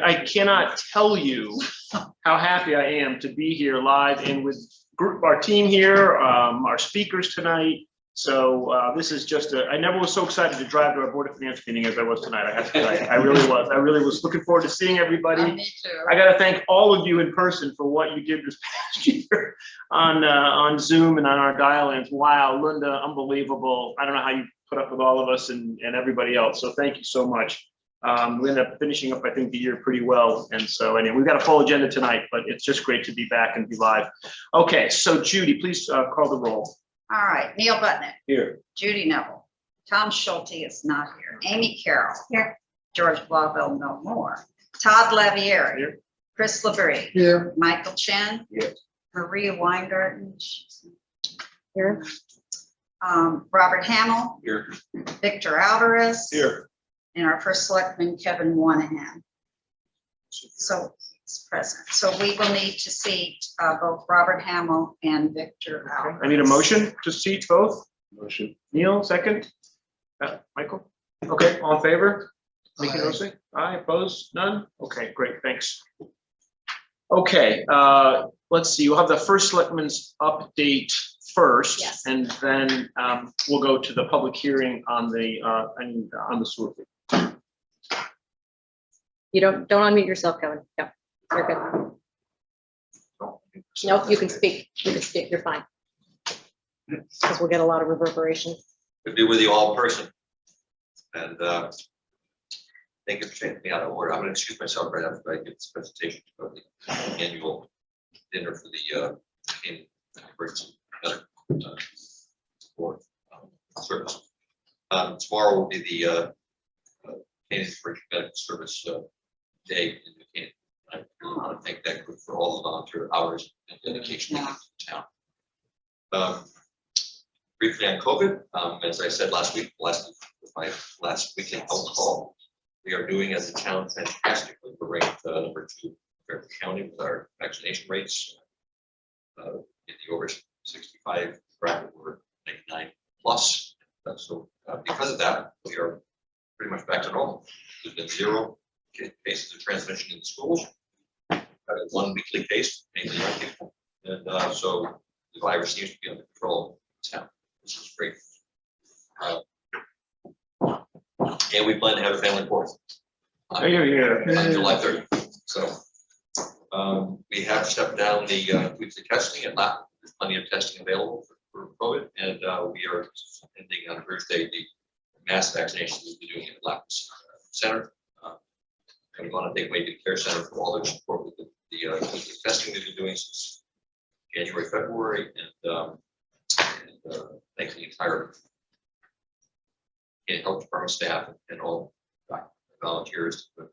I cannot tell you how happy I am to be here live and with our team here, our speakers tonight. So this is just I never was so excited to drive to our Board of Finance meeting as I was tonight. I have to tell you, I really was looking forward to seeing everybody. Me too. I got to thank all of you in person for what you did this past year on Zoom and on our dial-ins. Wow, Linda, unbelievable. I don't know how you put up with all of us and everybody else. So thank you so much. We ended up finishing up, I think, the year pretty well. And so anyway, we've got a full agenda tonight, but it's just great to be back and be live. Okay, so Judy, please call the roll. All right, Neil Butnick. Here. Judy Neville. Tom Schulte is not here. Amy Carroll. Here. George Blauville, no more. Todd Lavieri. Here. Chris Labrie. Here. Michael Chen. Here. Maria Weingarten. Here. Robert Hamill. Here. Victor Alvarez. Here. And our first selectman, Kevin Monahan. So he's present. So we will need to seat both Robert Hamill and Victor Alvarez. I need a motion to seat both. Motion. Neil, second. Michael. Okay, all in favor? Make it say. Aye, opposed? None? Okay, great, thanks. Okay, let's see. We'll have the first selectman's update first, Yes. and then we'll go to the public hearing on the sewer fee. You don't unmute yourself, Kevin. No, you're good. Nope, you can speak. You can speak. You're fine. Because we'll get a lot of reverberation. To be with you all in person. And thank you for taking me out of order. I'm going to excuse myself right after I give this presentation of the annual dinner for the emergency for service. Tomorrow will be the Canadian Medical Service Day in New Canaan. I really want to thank that group for all the volunteer hours and dedication to the town. Briefly on COVID, as I said last week, my last weekly health call, we are doing as a town fantastically. We're ranked number 2 in Fairfield County with our vaccination rates. In the over 65 bracket, we're 99 plus. So because of that, we are pretty much back to normal. There's been 0 cases of transmission in the schools. One weekly case, mainly young people, and so the virus seems to be under control in town. This is great. And we plan to have a family court on July 30th. So we have stepped down the weekly testing and not there's plenty of testing available for COVID, and we are ending on Thursday the mass vaccinations we'll be doing at Lapis Center. And we want to take away the care center for all their support with the testing they've been doing since January, February, and thank the entire health department staff and all volunteers with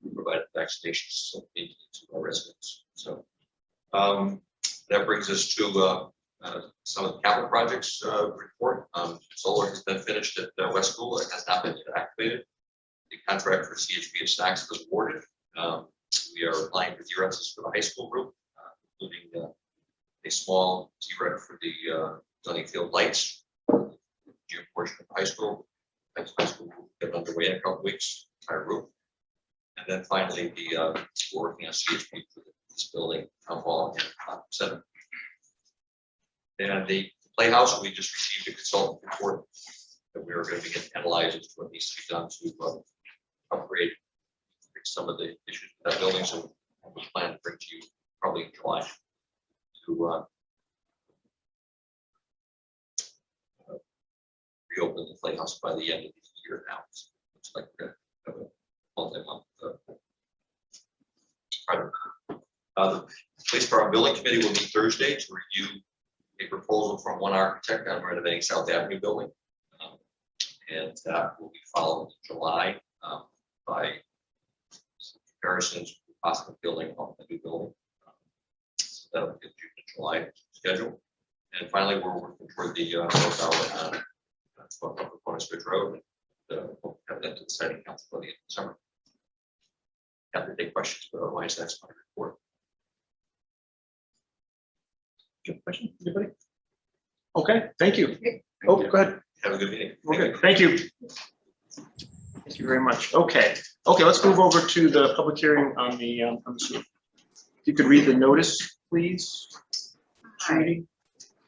who provided vaccinations into our residents. So that brings us to some of the capital projects report. Solar has been finished at West School. It has not been activated. The contract for CHP of Snacks was awarded. We are applying for DRSs for the high school group, including a small TREC for the Dunningfield lights, gym portion of the high school. Next high school will get underway in a couple of weeks, entire roof. And then finally, we're working on CHP for this building, town hall, and center. And the playhouse, we just received a consultant report that we are going to begin analyzing what needs to be done to upgrade some of the issues with that building. So we plan to bring to you probably in July to reopen the playhouse by the end of the year now. So looks like we're going to have a multi-month project. The police department building committee will meet Thursday to review a proposal from one architect on renovating South Avenue building. And that will be followed in July by comparisons with possible building on the new building. So that'll be the June and July schedule. And finally, we're working toward the north outlet on Bonus Ridge Road. We'll have that to the siting council by the end of the summer. Happy to take questions, but otherwise that's my report. Good question, anybody? Okay, thank you. Oh, go ahead. Have a good meeting. Okay, thank you. Thank you very much. Okay, let's move over to the public hearing on the sewer. If you could read the notice, please. All right.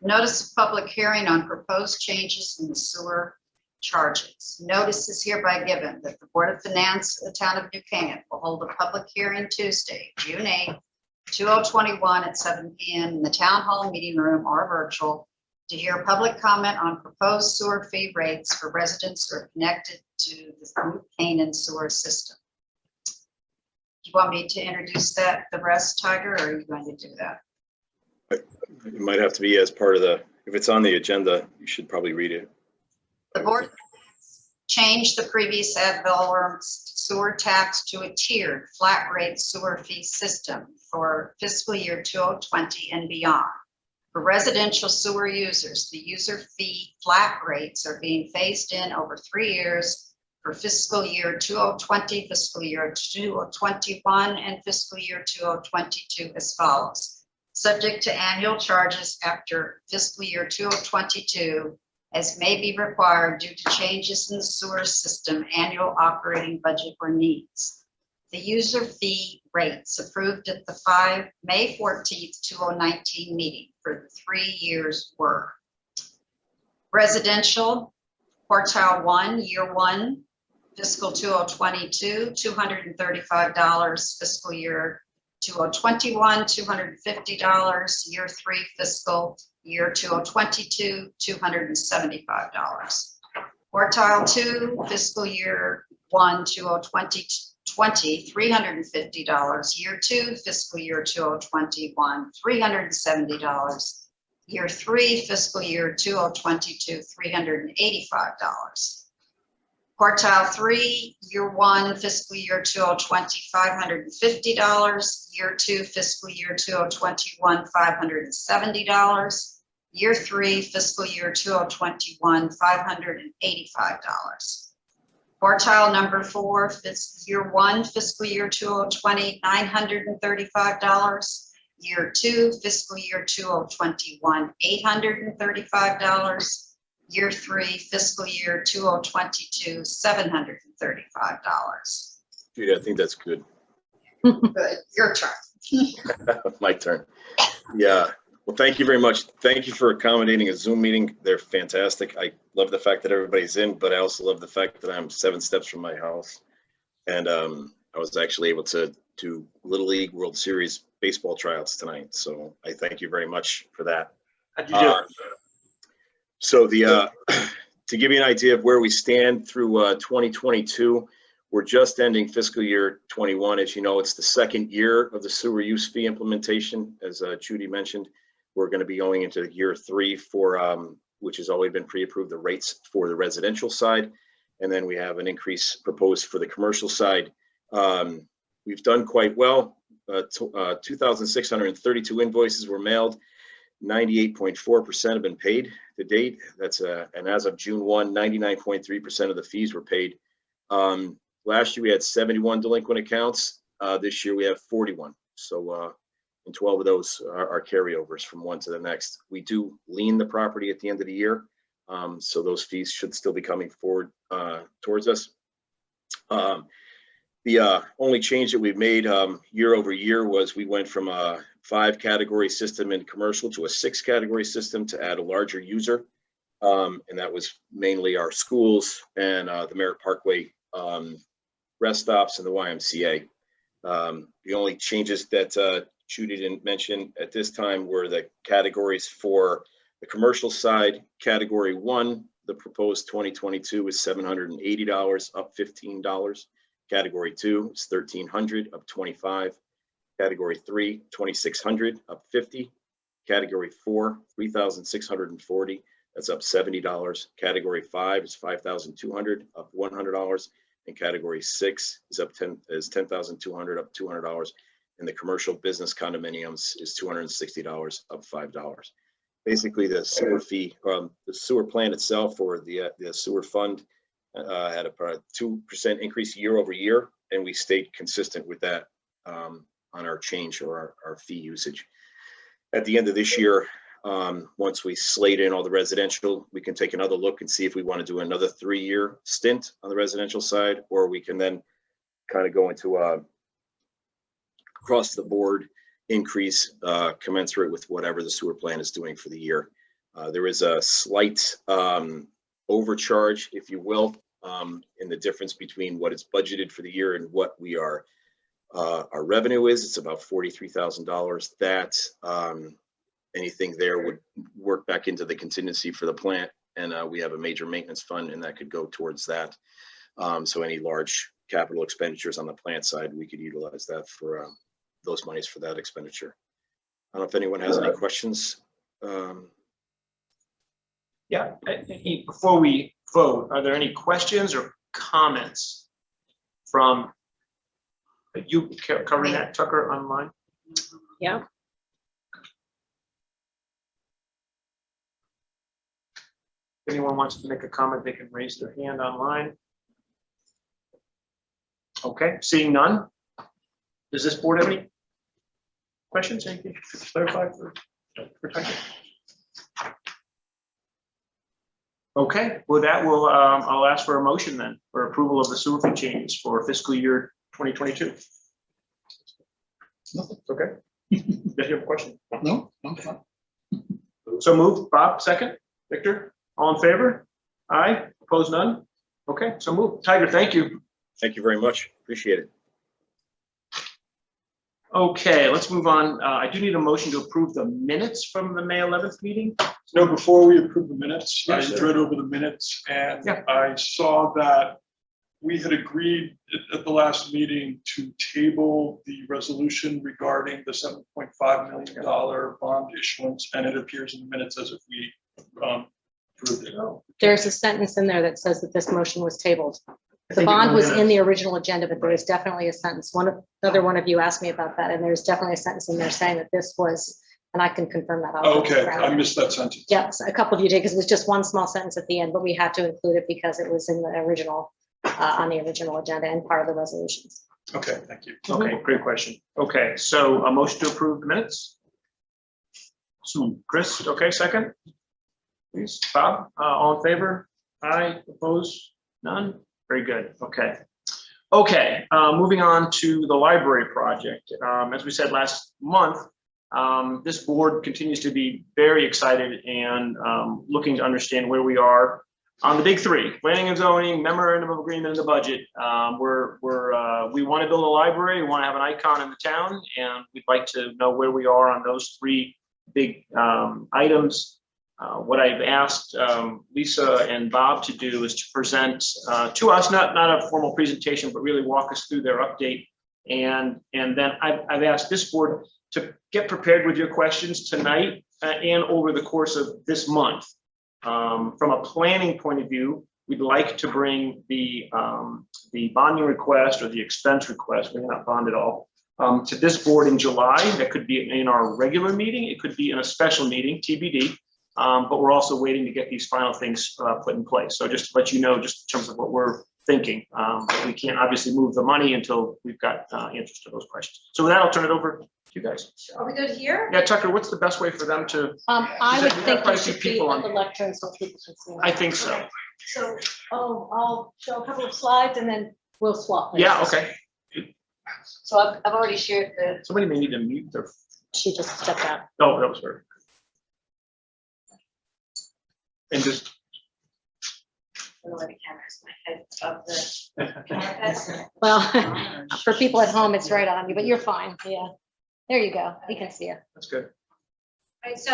Notice of public hearing on proposed changes in the sewer charges. Notice is hereby given that the Board of Finance of the Town of New Canaan will hold a public hearing Tuesday, June 8th, 2021 at 7 p.m. in the Town Hall Meeting Room or virtual to hear public comment on proposed sewer fee rates for residents who are connected to the New Canaan sewer system. Do you want me to introduce the rest, Tiger, or are you going to do that? It might have to be as part of the, if it's on the agenda, you should probably read it. The board changed the previous ad valorem sewer tax to a tiered flat rate sewer fee system for fiscal year 2020 and beyond. For residential sewer users, the user fee flat rates are being phased in over 3 years for fiscal year 2020, fiscal year 2021, and fiscal year 2022 as follows. Subject to annual charges after fiscal year 2022, as may be required due to changes in the sewer system, annual operating budget or needs. The user fee rates approved at the May 14th, 2019 meeting for 3 years were residential, quartile 1, year 1, fiscal 2022, $235, fiscal year 2021, $250, year 3, fiscal year 2022, $275. Quartile 2, fiscal year 1, 2020, $350, year 2, fiscal year 2021, $370, year 3, fiscal year 2022, $385. Quartile 3, year 1, fiscal year 2020, $550, year 2, fiscal year 2021, $570, year 3, fiscal year 2021, $585. Quartile number 4, year 1, fiscal year 2020, $935, year 2, fiscal year 2021, $835, year 3, fiscal year 2022, $735. Judy, I think that's good. Good, your turn. My turn. Yeah. Well, thank you very much. Thank you for accommodating a Zoom meeting. They're fantastic. I love the fact that everybody's in, but I also love the fact that I'm 7 steps from my house. And I was actually able to do Little League World Series baseball tryouts tonight. So I thank you very much for that. How'd you do? So to give you an idea of where we stand through 2022, we're just ending fiscal year 21. As you know, it's the 2nd year of the sewer use fee implementation. As Judy mentioned, we're going to be going into year 3 for which has already been pre-approved, the rates for the residential side. And then we have an increase proposed for the commercial side. We've done quite well. 2,632 invoices were mailed. 98.4% have been paid to date. That's and as of June 1, 99.3% of the fees were paid. Last year we had 71 delinquent accounts. This year we have 41. So and 12 of those are carryovers from one to the next. We do lien the property at the end of the year. So those fees should still be coming forward towards us. The only change that we've made year over year was we went from a 5-category system in commercial to a 6-category system to add a larger user. And that was mainly our schools and the Merritt Parkway rest stops and the YMCA. The only changes that Judy didn't mention at this time were the categories for the commercial side. Category 1, the proposed 2022 is $780, up $15. Category 2 is $1,300, up $25. Category 3, $2,600, up $50. Category 4, $3,640, that's up $70. Category 5 is $5,200, up $100. And category 6 is $10,200, up $200. And the commercial business condominiums is $260, up $5. Basically, the sewer fee, the sewer plan itself, or the sewer fund, had a 2% increase year over year, and we stayed consistent with that on our change or our fee usage. At the end of this year, Once we slate in all the residential, we can take another look and see if we want to do another 3-year stint on the residential side, or we can then kind of go into across the board increase commensurate with whatever the sewer plant is doing for the year. There is a slight overcharge, if you will, in the difference between what is budgeted for the year and what we are our revenue is. It's about $43,000. That anything there would work back into the contingency for the plant, and we have a major maintenance fund, and that could go towards that. So any large capital expenditures on the plant side, we could utilize that for those monies for that expenditure. I don't know if anyone has any questions. Yeah, before we vote, are there any questions or comments from you covering that, Tucker, online? Yeah. If anyone wants to make a comment, they can raise their hand online. Okay, seeing none. Does this board have any questions? Anything to clarify for Tucker? Okay, with that, we'll I'll ask for a motion then for approval of the sewer fee changes for fiscal year 2022. Nothing. Okay. Did you have a question? No, I'm fine. So moved. Bob, second. Victor, all in favor? Aye. Opposed, none? Okay, so moved. Tiger, thank you. Thank you very much. Appreciate it. Okay, let's move on. I do need a motion to approve the minutes from the May 11th meeting. No, before we approve the minutes, I Yes, sir. read over the minutes and Yeah. I saw that we had agreed at the last meeting to table the resolution regarding the $7.5 million bond issuance, and it appears in the minutes as if we approved it. There's a sentence in there that says that this motion was tabled. I The think it bond was was. in the original agenda, but there is definitely a sentence. Another one of you asked me about that, and there's definitely a sentence in there saying that this was, and I can confirm that. I'll Okay, grab I it. missed that sentence. Yes, a couple of you did, because it was just one small sentence at the end, but we had to include it because it was in the original, on the original agenda and part of the resolutions. Okay, thank you. Okay, great question. Okay, so a motion to approve the minutes. So Chris, okay, second. Please, Bob, all in favor? Aye, opposed? None? Very good, okay. Okay, moving on to the library project. As we said last month, this board continues to be very excited and looking to understand where we are on the big three: planning and zoning, memorandum of agreement, and the budget. We want to build a library, we want to have an icon in the town, and we'd like to know where we are on those three big items. What I've asked Lisa and Bob to do is to present to us, not a formal presentation, but really walk us through their update. And then I've asked this board to get prepared with your questions tonight and over the course of this month. From a planning point of view, we'd like to bring the bonding request or the expense request, we're not bond at all, to this board in July. That could be in our regular meeting, it could be in a special meeting, TBD. But we're also waiting to get these final things put in place. So just to let you know, just in terms of what we're thinking, we can't obviously move the money until we've got answers to those questions. So with that, I'll turn it over to you guys. Are we good here? Yeah, Tucker, what's the best way for them to? I Is would that- you think got quite a it few should be people on on the lectern so people can see. I think so. So, I'll show a couple of slides and then we'll swap. Yeah, places. okay. So I've already shared the, Somebody may need to mute their, she just stepped out. oh, that was her. And just, I don't know where the camera's, my head of the camera. Well, for people at home, it's right on you, but you're fine. Yeah. There you go. We can see you. that's good. Right, so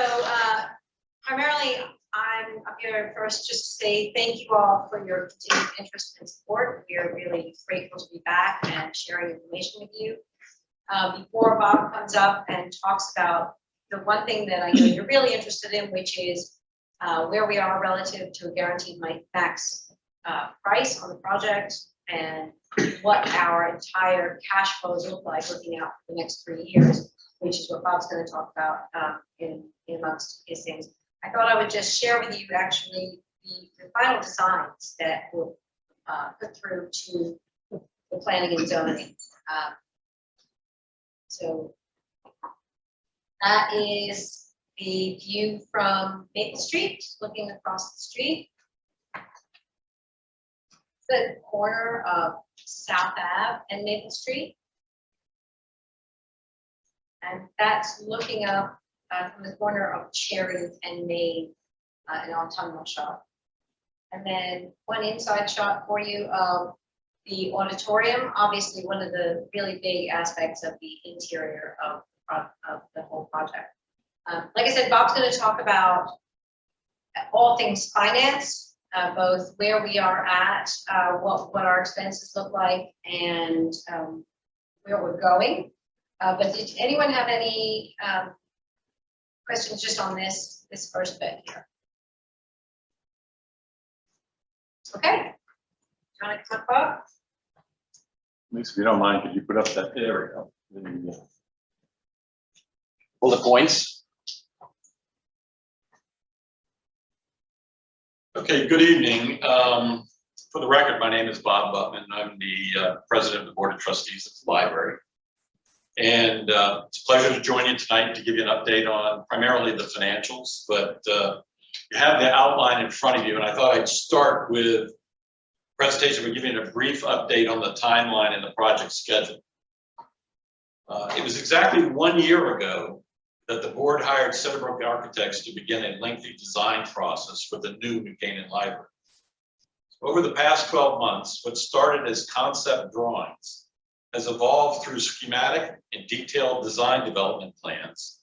primarily, I'm up here first just to say thank you all for your continued interest and support. We are really grateful to be back and sharing information with you. Before Bob comes up and talks about the one thing that I know you're really interested in, which is where we are relative to a guaranteed max price on the project and what our entire cash flows look like looking out for the next 3 years, which is what Bob's going to talk about in amongst his things. I thought I would just share with you actually the final designs that we'll put through to the planning and zoning. So that is the view from Maple Street, looking across the street. The corner of South Ave and Maple Street. And that's looking up from the corner of Cherry and Main, an autumnal shot. And then one inside shot for you of the auditorium, obviously one of the really big aspects of the interior of the whole project. Like I said, Bob's going to talk about all things finance, both where we are at, what our expenses look like, and where we're going. But did anyone have any questions just on this first bit here? Okay. Do you want to come up? Lisa, if you don't mind, could you put up that, there we go. Bullet points. Okay, good evening. For the record, my name is Bob Butman. I'm the president of the Board of Trustees of the library. And it's a pleasure to join you tonight to give you an update on primarily the financials, but you have the outline in front of you, and I thought I'd start with a presentation by giving a brief update on the timeline and the project schedule. It was exactly 1 year ago that the board hired Centerbrook Architects to begin a lengthy design process for the new New Canaan Library. Over the past 12 months, what started as concept drawings has evolved through schematic and detailed design development plans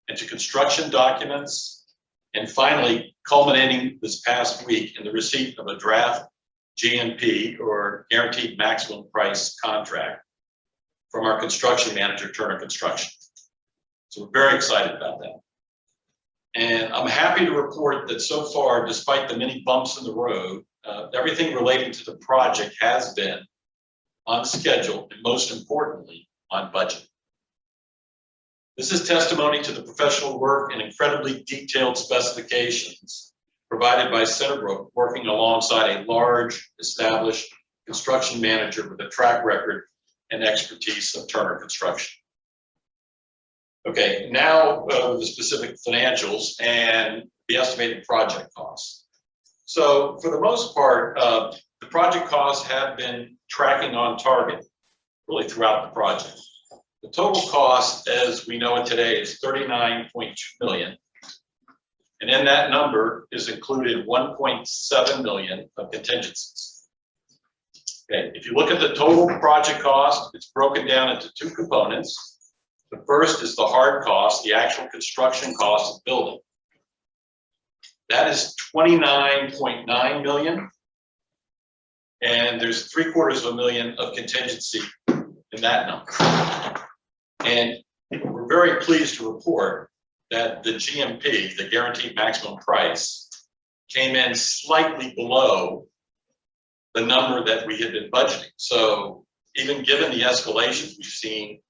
into construction documents, and finally culminating this past week in the receipt of a draft GMP, or Guaranteed Maximum Price contract, from our construction manager, Turner Construction. So we're very excited about that. And I'm happy to report that so far, despite the many bumps in the road, everything relating to the project has been on schedule, and most importantly, on budget. This is testimony to the professional work and incredibly detailed specifications provided by Centerbrook, working alongside a large, established construction manager with a track record and expertise of Turner Construction. Okay, now with the specific financials and the estimated project costs. So for the most part, the project costs have been tracking on target really throughout the project. The total cost, as we know it today, is $39.2 million. And in that number is included $1.7 million of contingencies. Okay, if you look at the total project cost, it's broken down into two components. The first is the hard cost, the actual construction cost of building. That is $29.9 million. And there's $750,000 of contingency in that number. And we're very pleased to report that the GMP, the Guaranteed Maximum Price, came in slightly below the number that we had been budgeting. So even given the escalations we've seen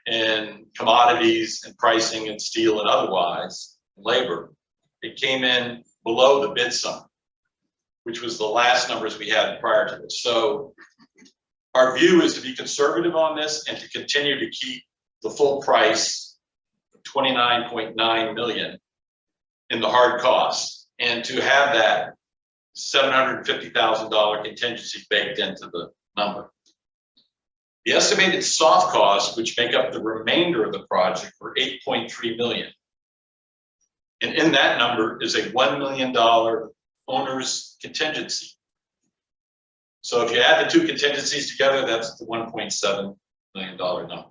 in commodities and pricing and steel and otherwise, labor, it came in below the bid sum, which was the last numbers we had prior to this. So our view is to be conservative on this and to continue to keep the full price, $29.9 million, in the hard costs, and to have that $750,000 contingency baked into the number. The estimated soft costs, which make up the remainder of the project, were $8.3 million. And in that number is a $1 million owner's contingency. So if you add the two contingencies together, that's the $1.7 million number.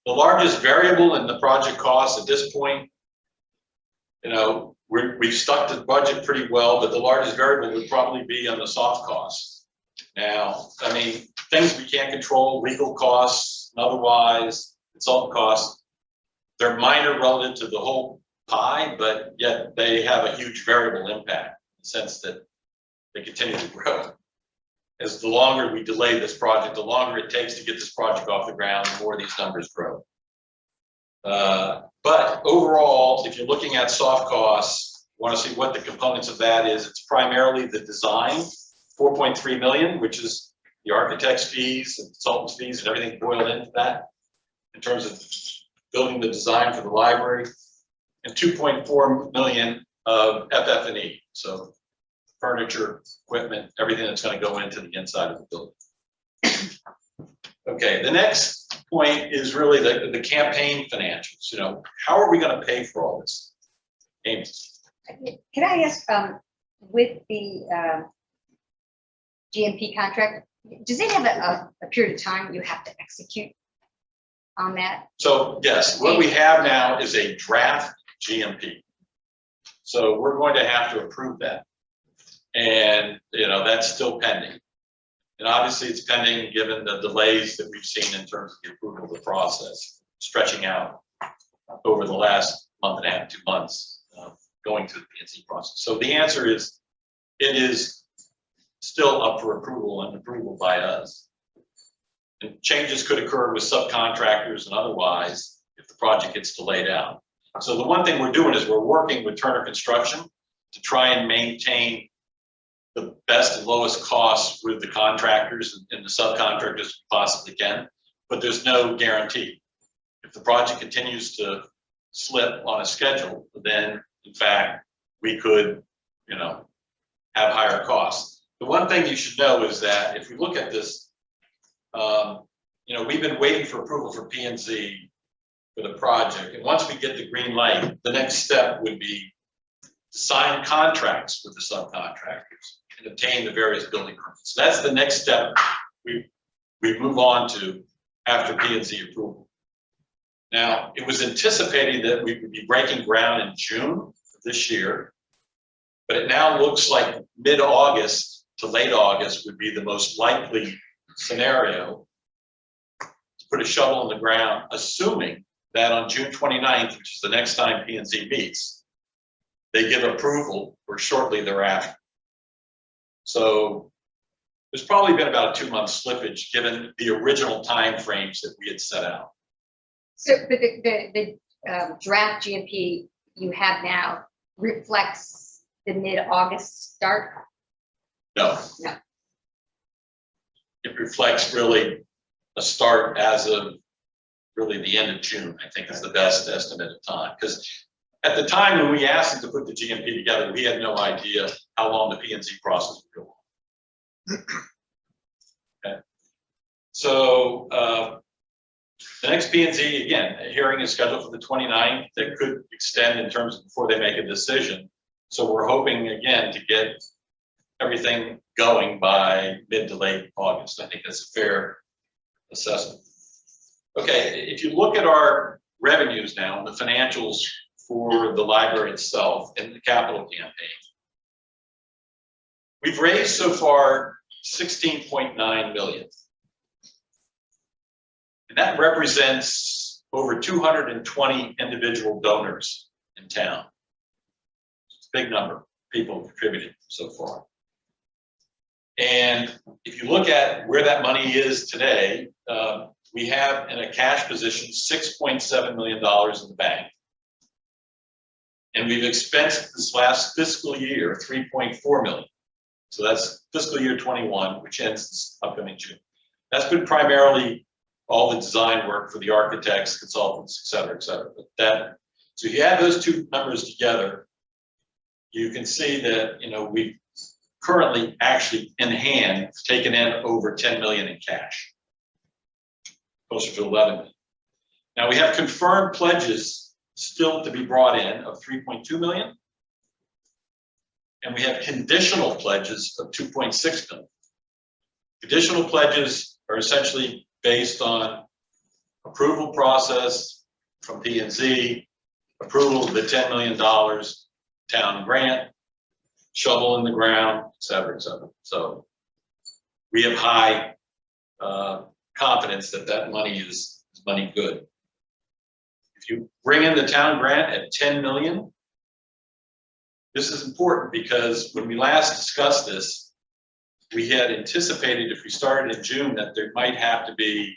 The largest variable in the project cost at this point, we've stuck to the budget pretty well, but the largest variable would probably be on the soft costs. Now, I mean, things we can't control, legal costs, otherwise, consultant costs, they're minor relative to the whole pie, but yet they have a huge variable impact in the sense that they continue to grow. As the longer we delay this project, the longer it takes to get this project off the ground, the more these numbers grow. But overall, if you're looking at soft costs, want to see what the components of that is, it's primarily the design, $4.3 million, which is the architect's fees and consultant's fees and everything boiled into that in terms of building the design for the library, and 2.4 million of FF&E. So furniture, equipment, everything that's going to go into the inside of the building. Okay, the next point is really the campaign financials. You know, how are we going to pay for all this? Amy. Can I ask, with the GMP contract, does it have a period of time you have to execute on that? So yes, what we have now is a draft GMP. So we're going to have to approve that. And, you know, that's still pending. And obviously it's pending given the delays that we've seen in terms of the approval of the process, stretching out over the last month and a half, 2 months, going through the P&Z process. So the answer is, it is still up for approval and approval by us. And changes could occur with subcontractors and otherwise if the project gets delayed out. So the one thing we're doing is we're working with Turner Construction to try and maintain the best and lowest costs with the contractors and the subcontractors we possibly can, but there's no guarantee. If the project continues to slip on a schedule, then in fact, we could, you know, have higher costs. The one thing you should know is that if we look at this, you know, we've been waiting for approval for P&Z for the project. And once we get the green light, the next step would be to sign contracts with the subcontractors and obtain the various building permits. So that's the next step we move on to after P&Z approval. Now, it was anticipated that we would be breaking ground in June of this year, but it now looks like mid-August to late August would be the most likely scenario to put a shovel in the ground, assuming that on June 29th, which is the next time P&Z meets, they give approval or shortly thereafter. So there's probably been about a 2-month slippage given the original timeframes that we had set out. So, but the draft GMP you have now reflects the mid-August start? No. No. It reflects really a start as of really the end of June, I think is the best estimate of time. Because at the time when we asked them to put the GMP together, we had no idea how long the P&Z process would go on. Okay. So the next P&Z, again, a hearing is scheduled for the 29th. That could extend in terms of before they make a decision. So we're hoping, again, to get everything going by mid to late August. I think that's a fair assessment. Okay, if you look at our revenues now, the financials for the library itself and the capital campaign, we've raised so far 16.9 million. And that represents over 220 individual donors in town. It's a big number of people contributing so far. And if you look at where that money is today, we have in a cash position $6.7 million in the bank. And we've expensed this last fiscal year $3.4 million. So that's fiscal year 21, which ends this upcoming June. That's been primarily all the design work for the architects, consultants, et cetera, et cetera. But that, so if you add those two numbers together, you can see that, you know, we've currently actually in hand taken in over 10 million in cash, closer to 11 million. Now we have confirmed pledges still to be brought in of 3.2 million. And we have conditional pledges of 2.6 million. Conditional pledges are essentially based on approval process from P&Z, approval of the $10 million town grant, shovel in the ground, et cetera, et cetera. So we have high confidence that that money is money good. If you bring in the town grant at 10 million, this is important because when we last discussed this, we had anticipated if we started in June that there might have to be,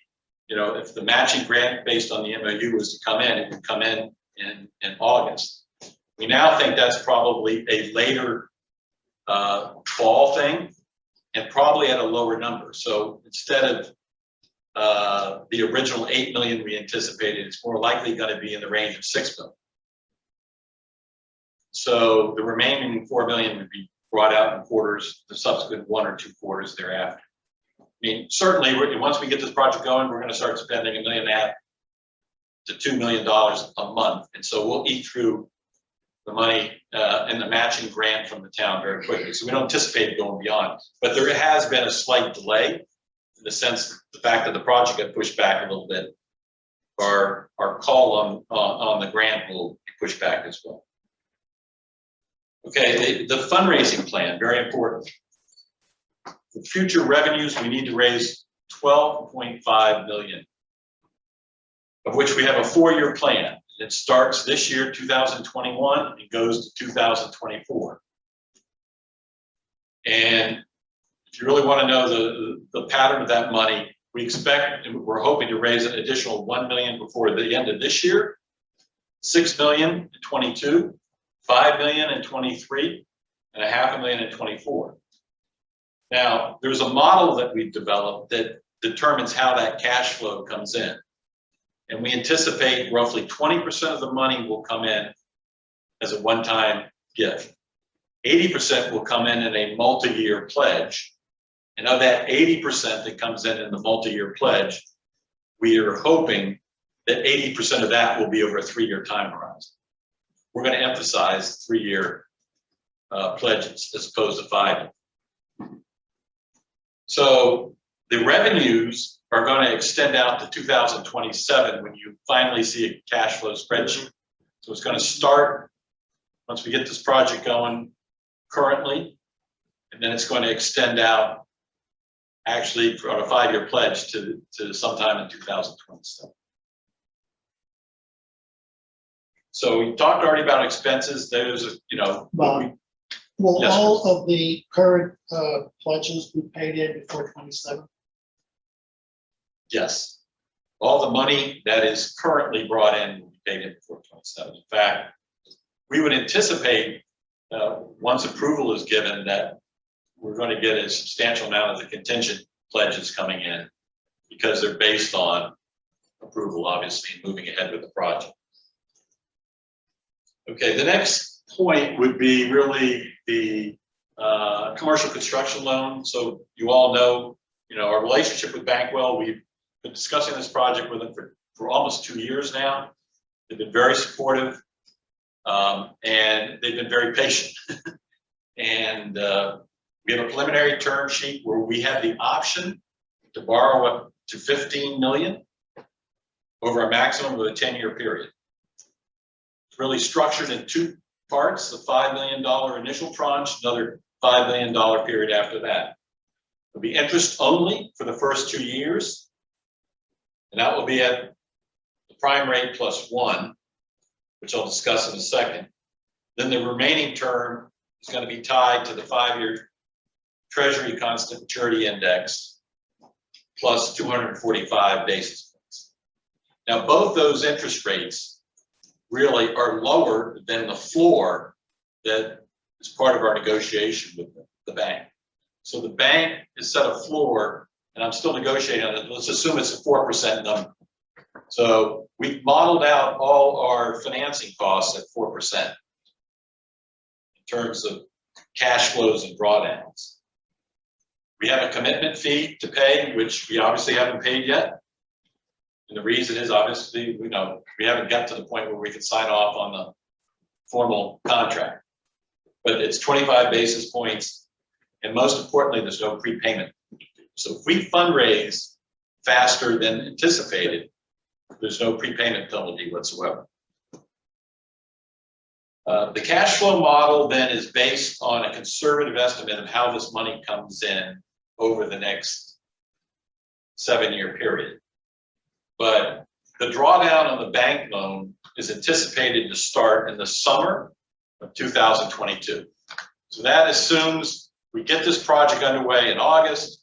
you know, if the matching grant based on the MOU was to come in, it would come in August. We now think that's probably a later fall thing and probably at a lower number. So instead of the original 8 million we anticipated. It's more likely going to be in the range of 6 million. So the remaining 4 million would be brought out in quarters, the subsequent 1 or 2 quarters thereafter. I mean, certainly, once we get this project going, we're going to start spending $1.5 million to $2 million a month, and so we'll eat through the money and the matching grant from the town very quickly. So we don't anticipate going beyond, but there has been a slight delay in the sense that the fact that the project got pushed back a little bit. Our call on the grant will be pushed back as well. Okay, the fundraising plan, very important. For future revenues, we need to raise 12.5 million, of which we have a 4-year plan. It starts this year, 2021, and goes to 2024. And if you really want to know the pattern of that money, we're hoping to raise an additional 1 million before the end of this year, 6 million in 22, 5 million in 23, and $0.5 million in 24. Now, there's a model that we've developed that determines how that cash flow comes in. And we anticipate roughly 20% of the money will come in as a one-time gift. 80% will come in a multi-year pledge. And of that 80% that comes in the multi-year pledge, we are hoping that 80% of that will be over a 3-year time horizon. We're going to emphasize 3-year pledges as opposed to 5. So the revenues are going to extend out to 2027 when you finally see a cash flow spreadsheet. So it's going to start once we get this project going currently, and then it's going to extend out actually on a 5-year pledge to sometime in 2027. So we talked already about expenses. There's, you know, Will Yes, all of the current pledges be paid in before 27? yes, all the money that is currently brought in will be paid in before 27. In fact, we would anticipate once approval is given that we're going to get a substantial amount of the contingent pledges coming in because they're based on approval, obviously, moving ahead with the project. Okay, the next point would be really the commercial construction loan. So you all know, our relationship with Bankwell. We've been discussing this project with them for almost 2 years now. They've been very supportive, and they've been very patient. And we have a preliminary term sheet where we have the option to borrow up to 15 million over a maximum of a 10-year period. It's really structured in 2 parts: the $5 million initial tranche, another $5 million period after that. It'll be interest only for the first 2 years, and that will be at the prime rate +1, which I'll discuss in a second. Then the remaining term is going to be tied to the 5-year Treasury Constant Maturity Index plus 245 basis points. Now, both those interest rates really are lower than the floor that is part of our negotiation with the bank. So the bank has set a floor, and I'm still negotiating on it. Let's assume it's a 4% number. So we've modeled out all our financing costs at 4% in terms of cash flows and drawdowns. We have a commitment fee to pay, which we obviously haven't paid yet. And the reason is obviously, we haven't got to the point where we can sign off on the formal contract. But it's 25 basis points. And most importantly, there's no prepayment. So if we fundraise faster than anticipated, there's no prepayment penalty whatsoever. The cash flow model then is based on a conservative estimate of how this money comes in over the next 7-year period. But the drawdown on the bank loan is anticipated to start in the summer of 2022. So that assumes we get this project underway in August,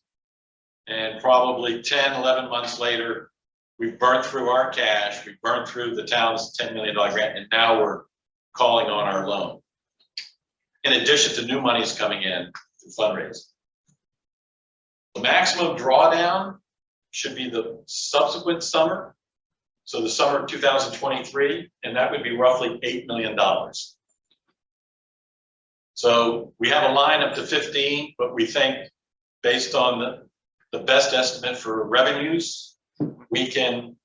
and probably 10, 11 months later, we've burned through our cash, we've burned through the town's $10 million grant, and now we're calling on our loan. In addition to new monies coming in through fundraising. The maximum drawdown should be the subsequent summer. So the summer of 2023, and that would be roughly $8 million. So we have a line up to 15, but we think based on the best estimate for revenues, we can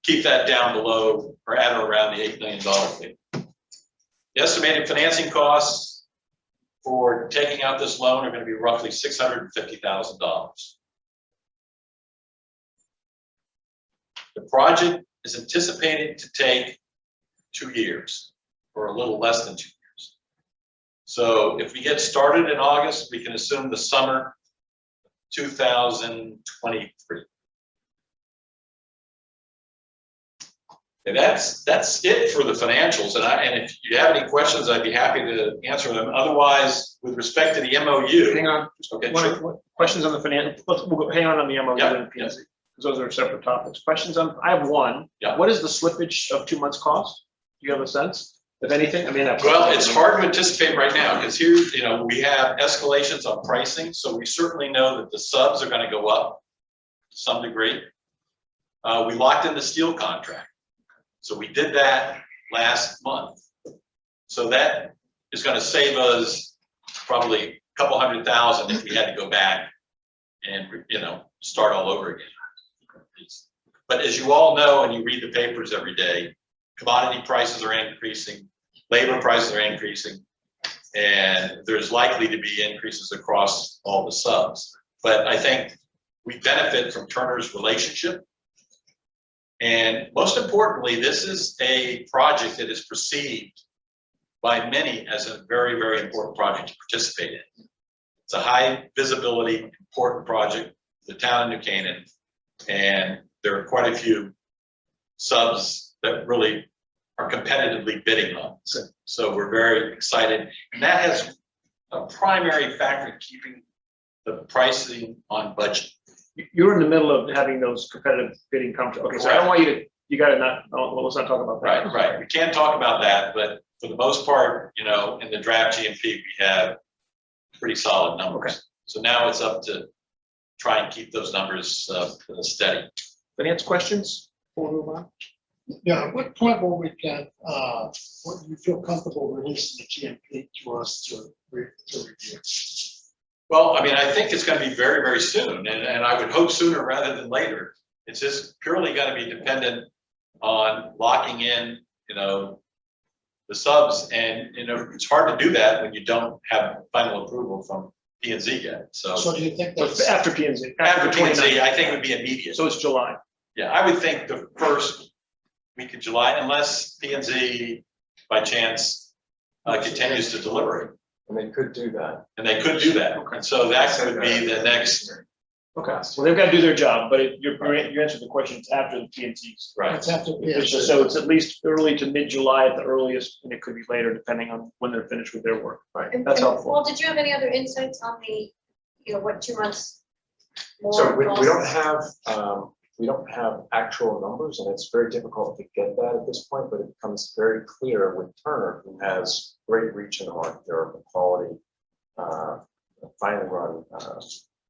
keep that down below or at or around the $8 million figure. The estimated financing costs for taking out this loan are going to be roughly $650,000. The project is anticipated to take 2 years, or a little less than 2 years. So if we get started in August, we can assume the summer 2023. And that's it for the financials. And if you have any questions, I'd be happy to answer them. Otherwise, with respect to the MOU. Hang on. Okay, One- sure. Questions on the finance, we'll go, hang on the MOU Yeah, and PNC, because those are separate topics. Questions on, I have one. Yeah. What is the slippage of 2 months cost? Do you have a sense, if anything? I mean, Well, it's hard to anticipate right now because here, we have escalations on pricing. So we certainly know that the subs are going to go up to some degree. We locked in the steel contract. So we did that last month. So that is going to save us probably a couple $100,000 if we had to go back and, start all over again. But as you all know, and you read the papers every day, commodity prices are increasing, labor prices are increasing, and there's likely to be increases across all the subs. But I think we benefit from Turner's relationship. And most importantly, this is a project that is perceived by many as a very, very important project to participate in. It's a high visibility, important project, the town of New Canaan, and there are quite a few subs that really are competitively bidding on. So we're very excited. And that has a primary factor in keeping the pricing on budget. You're in the middle of having those competitive bidding conversations. Okay, so I don't want you gotta not, well, let's not talk about that. Right. We can't talk about that, but for the most part, in the draft GMP, we have pretty solid numbers. Okay. So now it's up to try and keep those numbers steady. Finance questions before we move on? Yeah, at what point will we get, what you feel comfortable releasing the GMP to us to review? Well, I think it's going to be very, very soon, and I would hope sooner rather than later. It's just purely going to be dependent on locking in, the subs, and it's hard to do that when you don't have final approval from P&Z yet. So So do you think So that's, after P&Z. after the P&Z, 29th. I think it would be immediate. So it's July. Yeah, I would think the first week of July, unless P&Z by chance continues to deliberate, And they could do that. and they could do that. And so that would be the next, Okay, well, they've got to do their job, but you answered the question, it's after the P&Cs. right. that's after, So it's at least early to mid-July at the earliest, and it could be later depending on when they're finished with their work. Right, And- that's and, helpful. Paul, did you have any other insights on the, what 2 months more? So we costs? we don't have actual numbers, and it's very difficult to get that at this point, but it becomes very clear with Turner, who has great reach in the market. They're a quality, finely run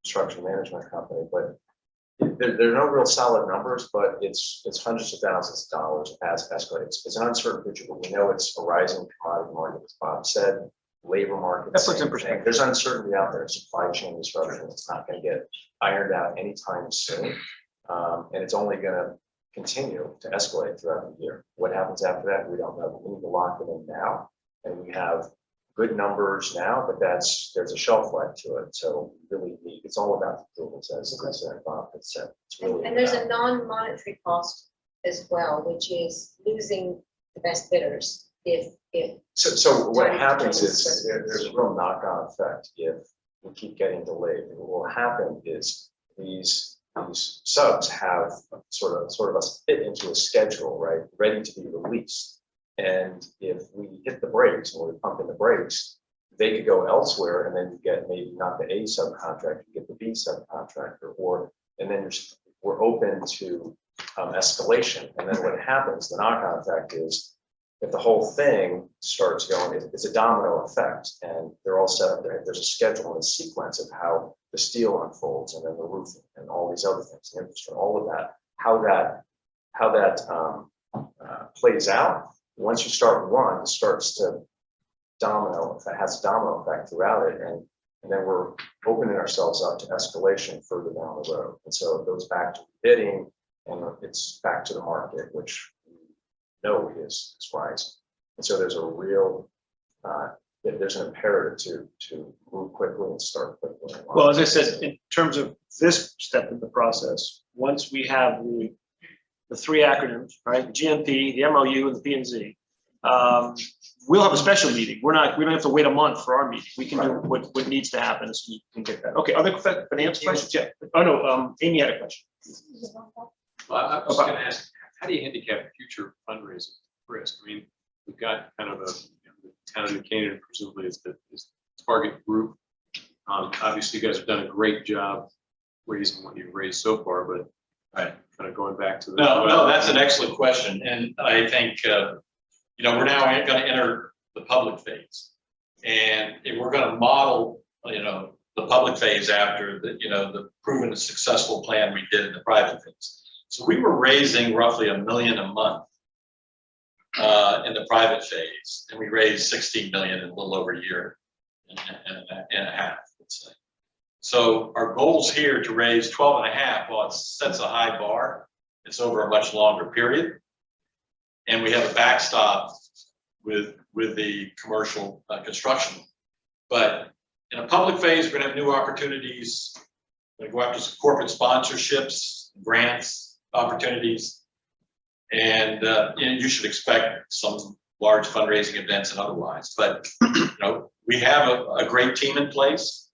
construction management company, but there are no real solid numbers, but it's hundreds of thousands of dollars as escalated. It's an uncertain future, but we know it's a rising commodity market, as Bob said, labor market. That puts in same thing. perspective. There's uncertainty out there, supply chain disruption. It's not going to get ironed out anytime soon. And it's only going to continue to escalate throughout the year. What happens after that, we don't know. But we need to lock it in now. And we have good numbers now, but there's a shelf life to it. So we really need, it's all about the approvals, as Bob had said. It's really And there's about- a non-monetary cost as well, which is losing the best bidders if. So what Time happens between is there's a real knock-on effect if we keep getting delayed. And what will happen is these subs have sort of a fit into a schedule, right, ready to be released. And if we hit the brakes or we pump in the brakes, they could go elsewhere, and then you get maybe not the A subcontractor, you get the B subcontractor, and then we're open to escalation. And then what happens, the knock-on effect is if the whole thing starts going, it's a domino effect, and they're all set up there. There's a schedule and a sequence of how the steel unfolds, and then the roofing, and all these other things, the infrastructure, all of that, how that plays out. Once you start one, it starts to domino. It has a domino effect throughout it, and then we're opening ourselves up to escalation further down the road. And so it goes back to bidding, and it's back to the market, which we know is rising. And so there's a real, there's an imperative to move quickly and start quickly. Well, as I said, in terms of this step in the process, once we have the three acronyms, right, the GMP, the MOU, and the P&Z, we'll have a special meeting. We don't have to wait a month for our meeting. We can do what needs to happen so we can get that. Okay, other finance questions? Yeah. Oh, no, Amy had a question. Well, I was going to ask, how do you handicap future fundraising risk? I mean, we've got kind of the town of New Canaan presumably is the target group. Obviously, you guys have done a great job raising what you've raised so far, but kind of going back to the. No, that's an excellent question. And I think, we're now going to enter the public phase. And if we're going to model, the public phase after the proven and successful plan we did in the private phase. So we were raising roughly $1 million a month in the private phase, and we raised 16 million in a little over a year and a half, let's say. So our goals here to raise 12 and a half, well, it sets a high bar. It's over a much longer period. And we have a backstop with the commercial construction. But in a public phase, we're going to have new opportunities. We're going to go after some corporate sponsorships, grants, opportunities. And you should expect some large fundraising events and otherwise. But we have a great team in place.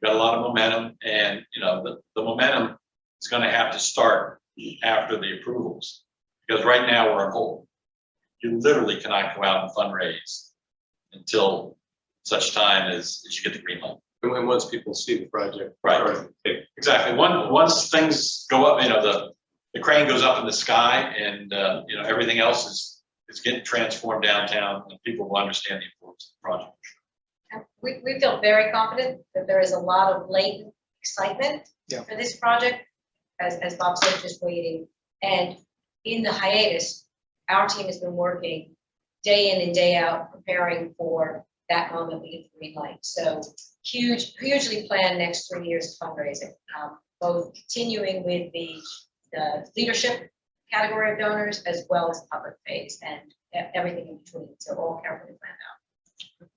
We've got a lot of momentum, and the momentum is going to have to start after the approvals, because right now we're on hold. You literally cannot go out and fundraise until such time as you get the green light. And once people see the project. Right. Exactly. Once things go up, the crane goes up in the sky, and everything else is getting transformed downtown, and people will understand the importance of the project. We feel very confident that there is a lot of latent excitement for this project, as Bob said, just waiting. And in the hiatus, our team has been working day in and day out, preparing for that moment we get the green light. So hugely planned next 3 years of fundraising, both continuing with the leadership category of donors as well as public phase and everything in between. So all carefully planned out.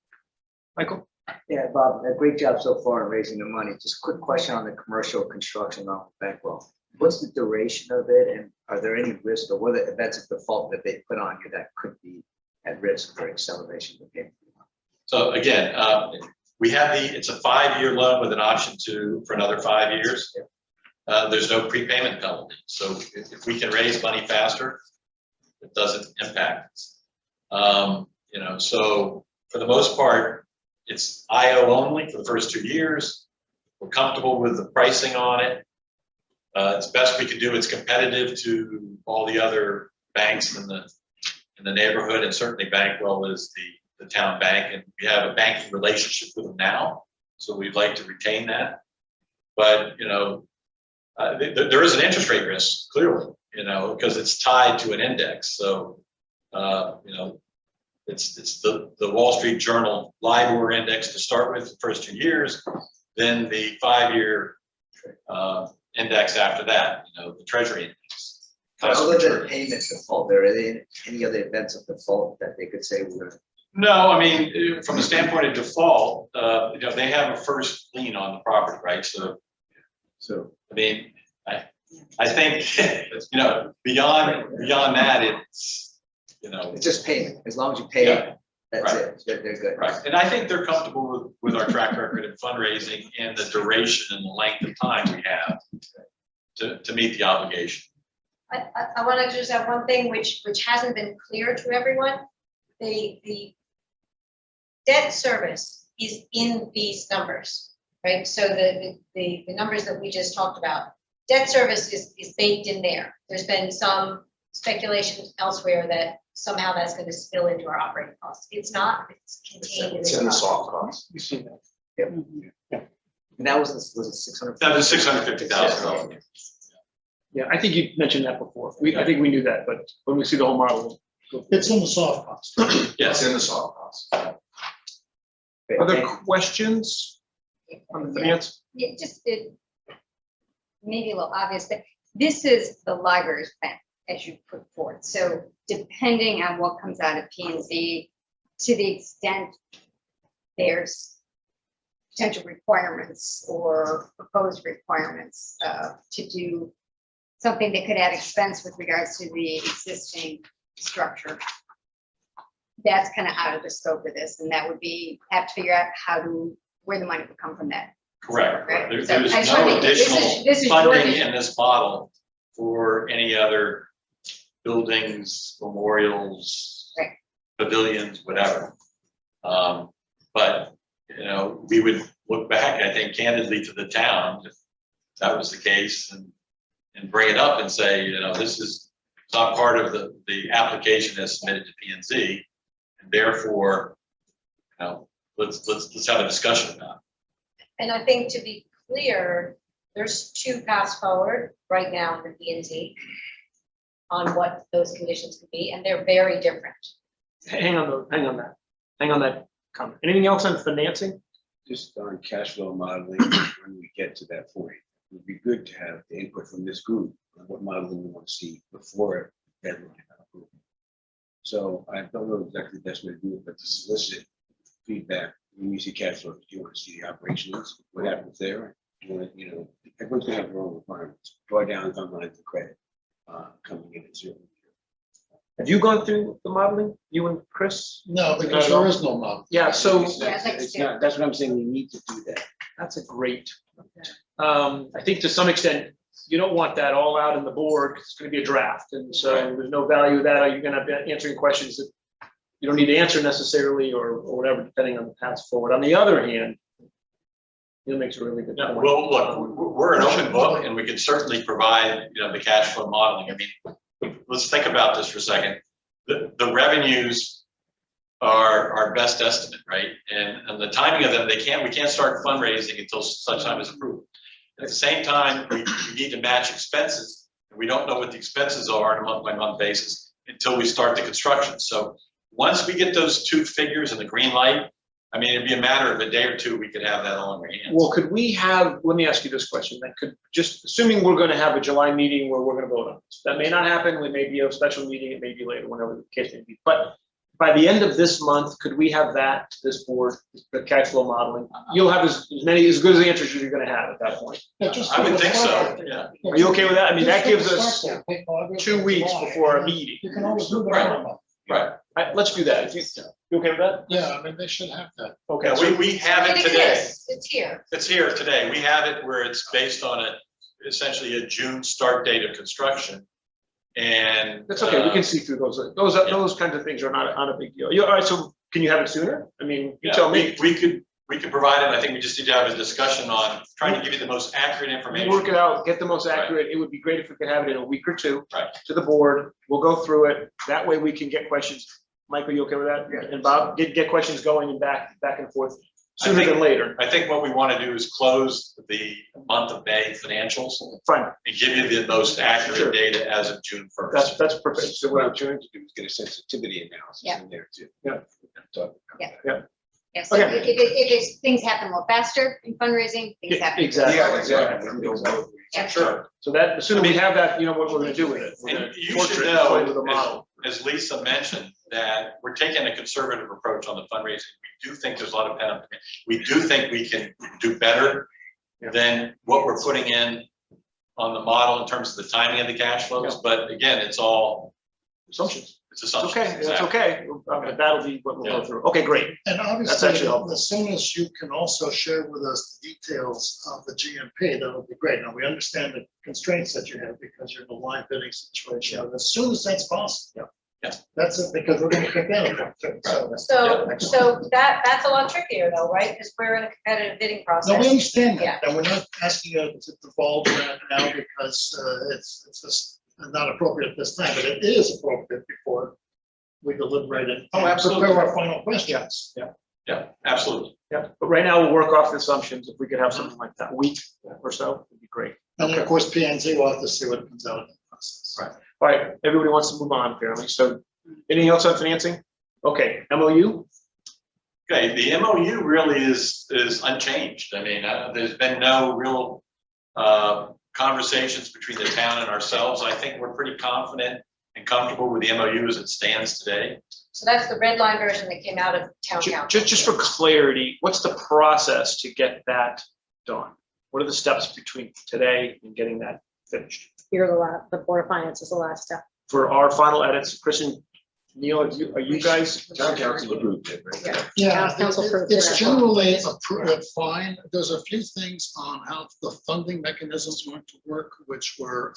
Michael? Yeah, Bob, a great job so far in raising the money. Just a quick question on the commercial construction on the bankroll. What's the duration of it, and are there any risks, or what are the events of default that they put on you that could be at risk for acceleration of payment? So again, it's a 5-year loan with an option for another 5 years. There's no prepayment penalty. So if we can raise money faster, it doesn't impact us. So for the most part, it's IO only for the first 2 years. We're comfortable with the pricing on it. It's best we can do. It's competitive to all the other banks in the neighborhood, and certainly Bankwell is the town bank, and we have a banking relationship with them now, so we'd like to retain that. But there is an interest rate risk, clearly, because it's tied to an index. So it's the Wall Street Journal LIBOR index to start with the first 2 years, then the 5-year index after that, the Treasury index. Other than payment default, are there any other events of default that they could say we're? No, I mean, from the standpoint of default, they have a first lien on the property, right? So I mean, I think beyond that, it's It's just payment. As long as you pay it, that's it. They're good. Right, and I think they're comfortable with our track record of fundraising and the duration and the length of time we have to meet the obligation. I want to just have one thing which hasn't been clear to everyone. The debt service is in these numbers, right? So the numbers that we just talked about, debt service is baked in there. There's been some speculation elsewhere that somehow that's gonna spill into our operating costs. It's not, it's contained in It's the in the cost. soft costs. You've seen that. And that was it 600? That was $650,000. Yeah, I think you mentioned that before. I think we knew that, but when we see the whole model. we'll go through it. It's in the soft cost. It's Yes. in the soft costs. Other questions on the finance? Yeah, just it maybe a little obvious, but this is the library's plan as you put forth. So depending on what comes out of P and Z, to the extent there's potential requirements or proposed requirements to do something that could add expense with regards to the existing structure. That's kind of out of the scope of this, and that would be, have to figure out where the money would come from that. Correct. Right. There's So I just wanna no make it- this is- additional this is your funding vision. in this model for any other buildings, memorials, Right. pavilions, whatever. But, you know, we would look back, I think candidly to the town, if that was the case, and bring it up and say, you know, this is not part of the application as submitted to P and Z. And therefore, you know, let's have a discussion about it. And I think to be clear, there's two paths forward right now for P and Z on what those conditions could be, and they're very different. Hang on that comment. Anything else on financing? Just on cash flow modeling, when we get to that point, it would be good to have the input from this group on what modeling we want to see before deadline approval. So I don't know exactly the best way to do it, but to solicit feedback when you see cash flow, do you want to see the operations, what happens there? Do you want to, you know, everyone's gonna have their own requirements, drawdowns on lines of credit coming in at zero. Have you gone through the modeling, you and Chris? No, because there is no model. Yeah, so It's Yeah, I'd not- like to it's see not- That's what I'm saying, we need to do that. that's a great. I think to some extent, you don't want that all out in the board, 'cause it's gonna be a draft, and so there's no value to that. Are you gonna be answering questions that you don't need to answer necessarily, or whatever, depending on the path forward? On the other hand, it makes a really good Yeah, point. well, look, we're an open book and we can certainly provide, you know, the cash flow modeling. I mean, let's think about this for a second. The revenues are our best estimate, right? And the timing of them, we can't start fundraising until such time as approved. At the same time, we need to match expenses. And we don't know what the expenses are on a month by month basis until we start the construction. So once we get those two figures in the green light, I mean, it'd be a matter of a day or two, we could have that all in our hands. Well, could we have, let me ask you this question, then, just assuming we're gonna have a July meeting where we're gonna vote on this, that may not happen, it may be a special meeting, it may be later, whenever the case may be, but by the end of this month, could we have that to this board, the cash flow modeling? You'll have as good as answers as you're gonna have at that point. I would think so, yeah. Are you okay with that? I mean, that gives us Just take August, 2 weeks July, before a and then meeting. You can always do Right. that. Right. Let's do that. You okay with that? Yeah, I mean, they should have that. Okay, Yeah, so we have it It today. exists, it's here. It's here today. We have it where it's based on essentially a June start date of construction. And. that's okay, we can see through those. Those kinds of things are not a big deal. All right, so can you have it sooner? I mean, you Yeah, tell me. we could provide it. I think we just need to have a discussion on trying to give you the most accurate information. Work it out, get the most accurate. It would be great if we could have it in a week or two. Right. To the board. We'll go through it. That way we can get questions. Mike, are you okay with that? Yeah. And Bob, get questions going and back and forth I sooner think- than later. I think what we want to do is close the month of May financials Fine, and give you the most Sure. accurate data as of June 1st. that's perfect. So So what what I'm I'm trying to do is get a sensitivity analysis Yeah. in there too. Yeah. Talk about that. Yeah, so Okay. if things happen a little faster in fundraising, things happen. Exactly. Yeah, exactly. I'm going both ways. Yeah. Sure. So that, the sooner we have that, you know what we're gonna do with it. We're gonna And you torture should it know, with a model. as Lisa mentioned, that we're taking a conservative approach on the fundraising. We do think there's a lot of pent up demand. We do think we can do better than what we're putting in on the model in terms of the timing of the cash flows. But again, it's all, Assumptions. it's It's assumptions. okay, that's Exactly. okay. But that'll be what we'll go through. Okay, great. And That's obviously, actually helpful. as soon as you can also share with us the details of the GMP, that would be great. Now, we understand the constraints that you have because you're in a line bidding situation. But as soon as that's possible. Yeah. That's it, because we're gonna kick that. So that's a lot trickier though, right? Because we're in a competitive bidding process. No, we understand Yeah. that, and we're not asking you to divulge that now because it's just not appropriate at this time, but it is appropriate before we deliberate it. Oh, absolutely. Prepare our final questions. Yeah, absolutely. Yeah, but right now we'll work off the assumptions. If we could have something like that, a week or so, would be great. And then, of course, PNZ will have to see what comes out of the process. Right. All right, everybody wants to move on apparently. So anything else on financing? Okay, MOU? Okay, the MOU really is unchanged. I mean, there's been no real conversations between the town and ourselves. I think we're pretty confident and comfortable with the MOU as it stands today. So that's the red line version that came out of town council. Just for clarity, what's the process to get that done? What are the steps between today and getting that finished? You're the Board of Finance is the last step. For our final edits, Chris and Neil, are you guys? Town council approved it, right? Yeah, Council approved it's it. generally fine. There's a few things on how the funding mechanisms going to work, which were,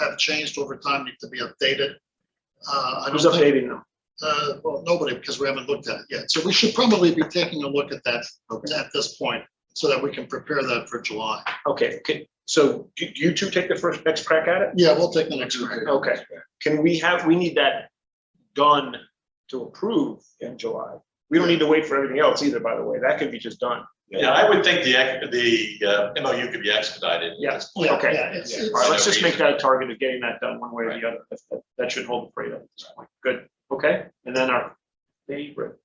have changed over time, need to be updated. I Who's don't think, updating them? well, nobody, because we haven't looked at it yet. So we should probably be taking a look at that at this point, so that we can prepare that for July. Okay, so do you two take the next crack at it? Yeah, we'll take the next one. Okay, we need that done to approve in July. We don't need to wait for everything else either, by the way. That can be just done. Yeah, I would think the MOU could be expedited. Yeah, Yeah, okay. yeah, it's- All right, let's just make that a target of getting that done one way or the other. That should hold the freight up at this point. Good, okay? And then our favorite.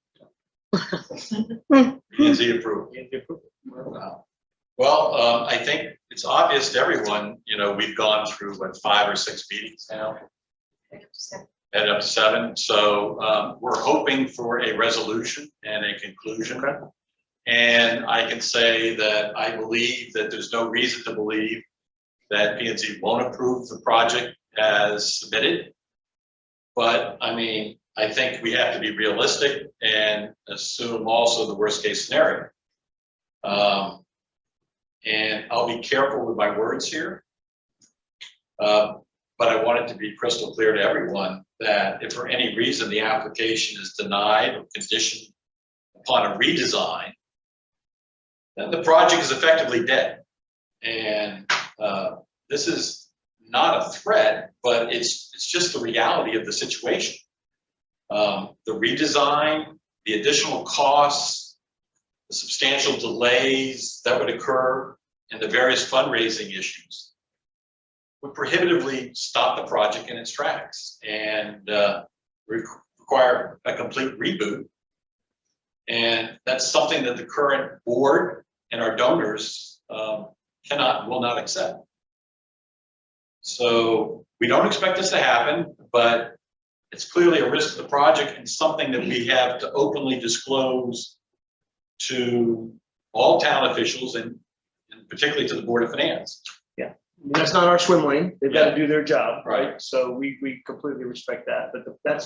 P&Z approval. Well, I think it's obvious to everyone, you know, we've gone through, what, 5 or 6 meetings now? Head up to 7. So we're hoping for a resolution and a conclusion. Okay. And I can say that I believe that there's no reason to believe that P&Z won't approve the project as submitted. But I mean, I think we have to be realistic and assume also the worst case scenario. And I'll be careful with my words here. But I want it to be crystal clear to everyone that if for any reason the application is denied or conditioned upon a redesign, then the project is effectively dead. And this is not a threat, but it's just the reality of the situation. The redesign, the additional costs, the substantial delays that would occur, and the various fundraising issues would prohibitively stop the project in its tracks and require a complete reboot. And that's something that the current board and our donors will not accept. So we don't expect this to happen, but it's clearly a risk to the project and something that we have to openly disclose to all town officials and particularly to the Board of Finance. Yeah, I mean, that's not our swim lane. They've got Yeah. to do their job, right? Right. So we completely respect that. But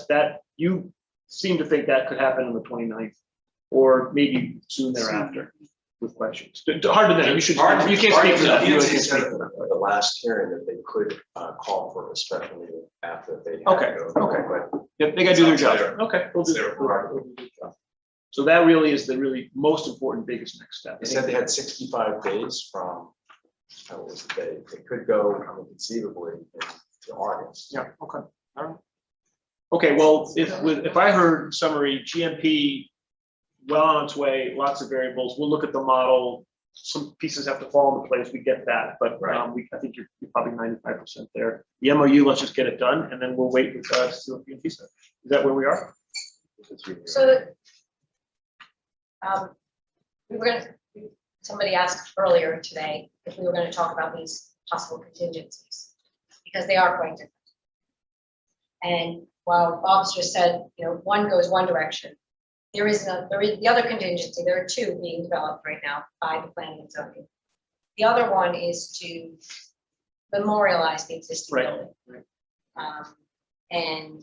that you seem to think that could happen on the 29th or maybe soon thereafter with questions. Hard to know. You can't speak for that. You can't speak for that. The last hearing that they could call for a special meeting after they. Okay, Yep, they got to do their job. Okay, we'll do their job. So that really is the really most important, biggest next step. They said they had 65 days from, what was the date? It could go conceivably into August. Yeah, okay, all right. Okay, well, if I heard summary, GMP, well on its way, lots of variables, we'll look at the model. Some pieces have to fall into place, we get that, but I think you're probably 95% there. The MOU, let's just get it done, and then we'll wait with to see what PNP says. Is that where we are? So somebody asked earlier today if we were going to talk about these possible contingencies, because they are quite different. And while Bob's just said, you know, one goes one direction, there is the other contingency. There are 2 being developed right now by the planning and zoning. The other one is to memorialize the existing building. Right. And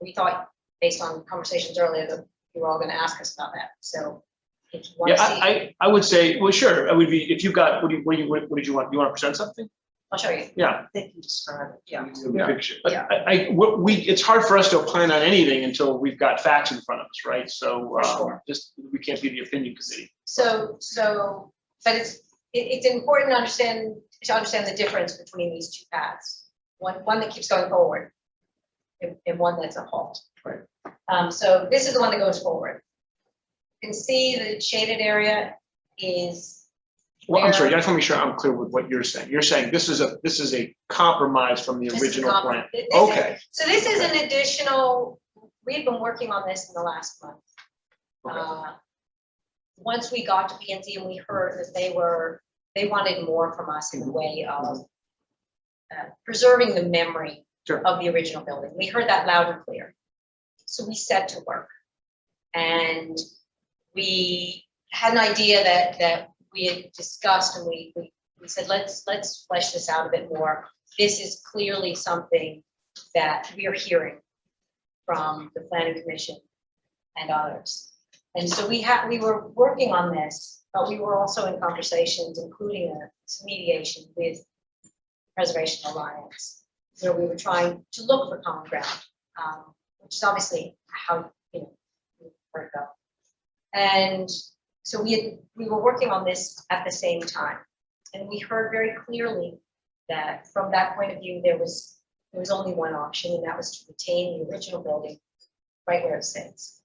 we thought, based on conversations earlier, that you were all going to ask us about that. So if you want to see, I would say, well, sure, I would be, if you've got, what did you want? You want to present something? I'll show you. Yeah. They can describe it, yeah. But it's hard for us to opine on anything until we've got facts in front of us, right? So just, we can't be the opinion committee. So, but it's important to understand the difference between these 2 paths. One that keeps going forward, and one that's a halt. Right. So this is the one that goes forward. You can see the shaded area is. Well, I'm sorry, I where- just want to make sure I'm clear with what you're saying. You're saying this is a compromise from the This is original plan. this is- Okay, So this is an additional, we've been working on this in the last month. okay, Once we got to P and Z and we heard that they wanted more from us in the way of preserving the memory Sure. of the original building. We heard that loud and clear. So we set to work. And we had an idea that we had discussed, and we said, let's flesh this out a bit more. This is clearly something that we are hearing from the planning commission and others. And so we were working on this, but we were also in conversations, including some mediation with Preservation Alliance, where we were trying to look for common ground, which is obviously how, where to go. And so we were working on this at the same time. And we heard very clearly that from that point of view, there was only one option, and that was to retain the original building right where it sits.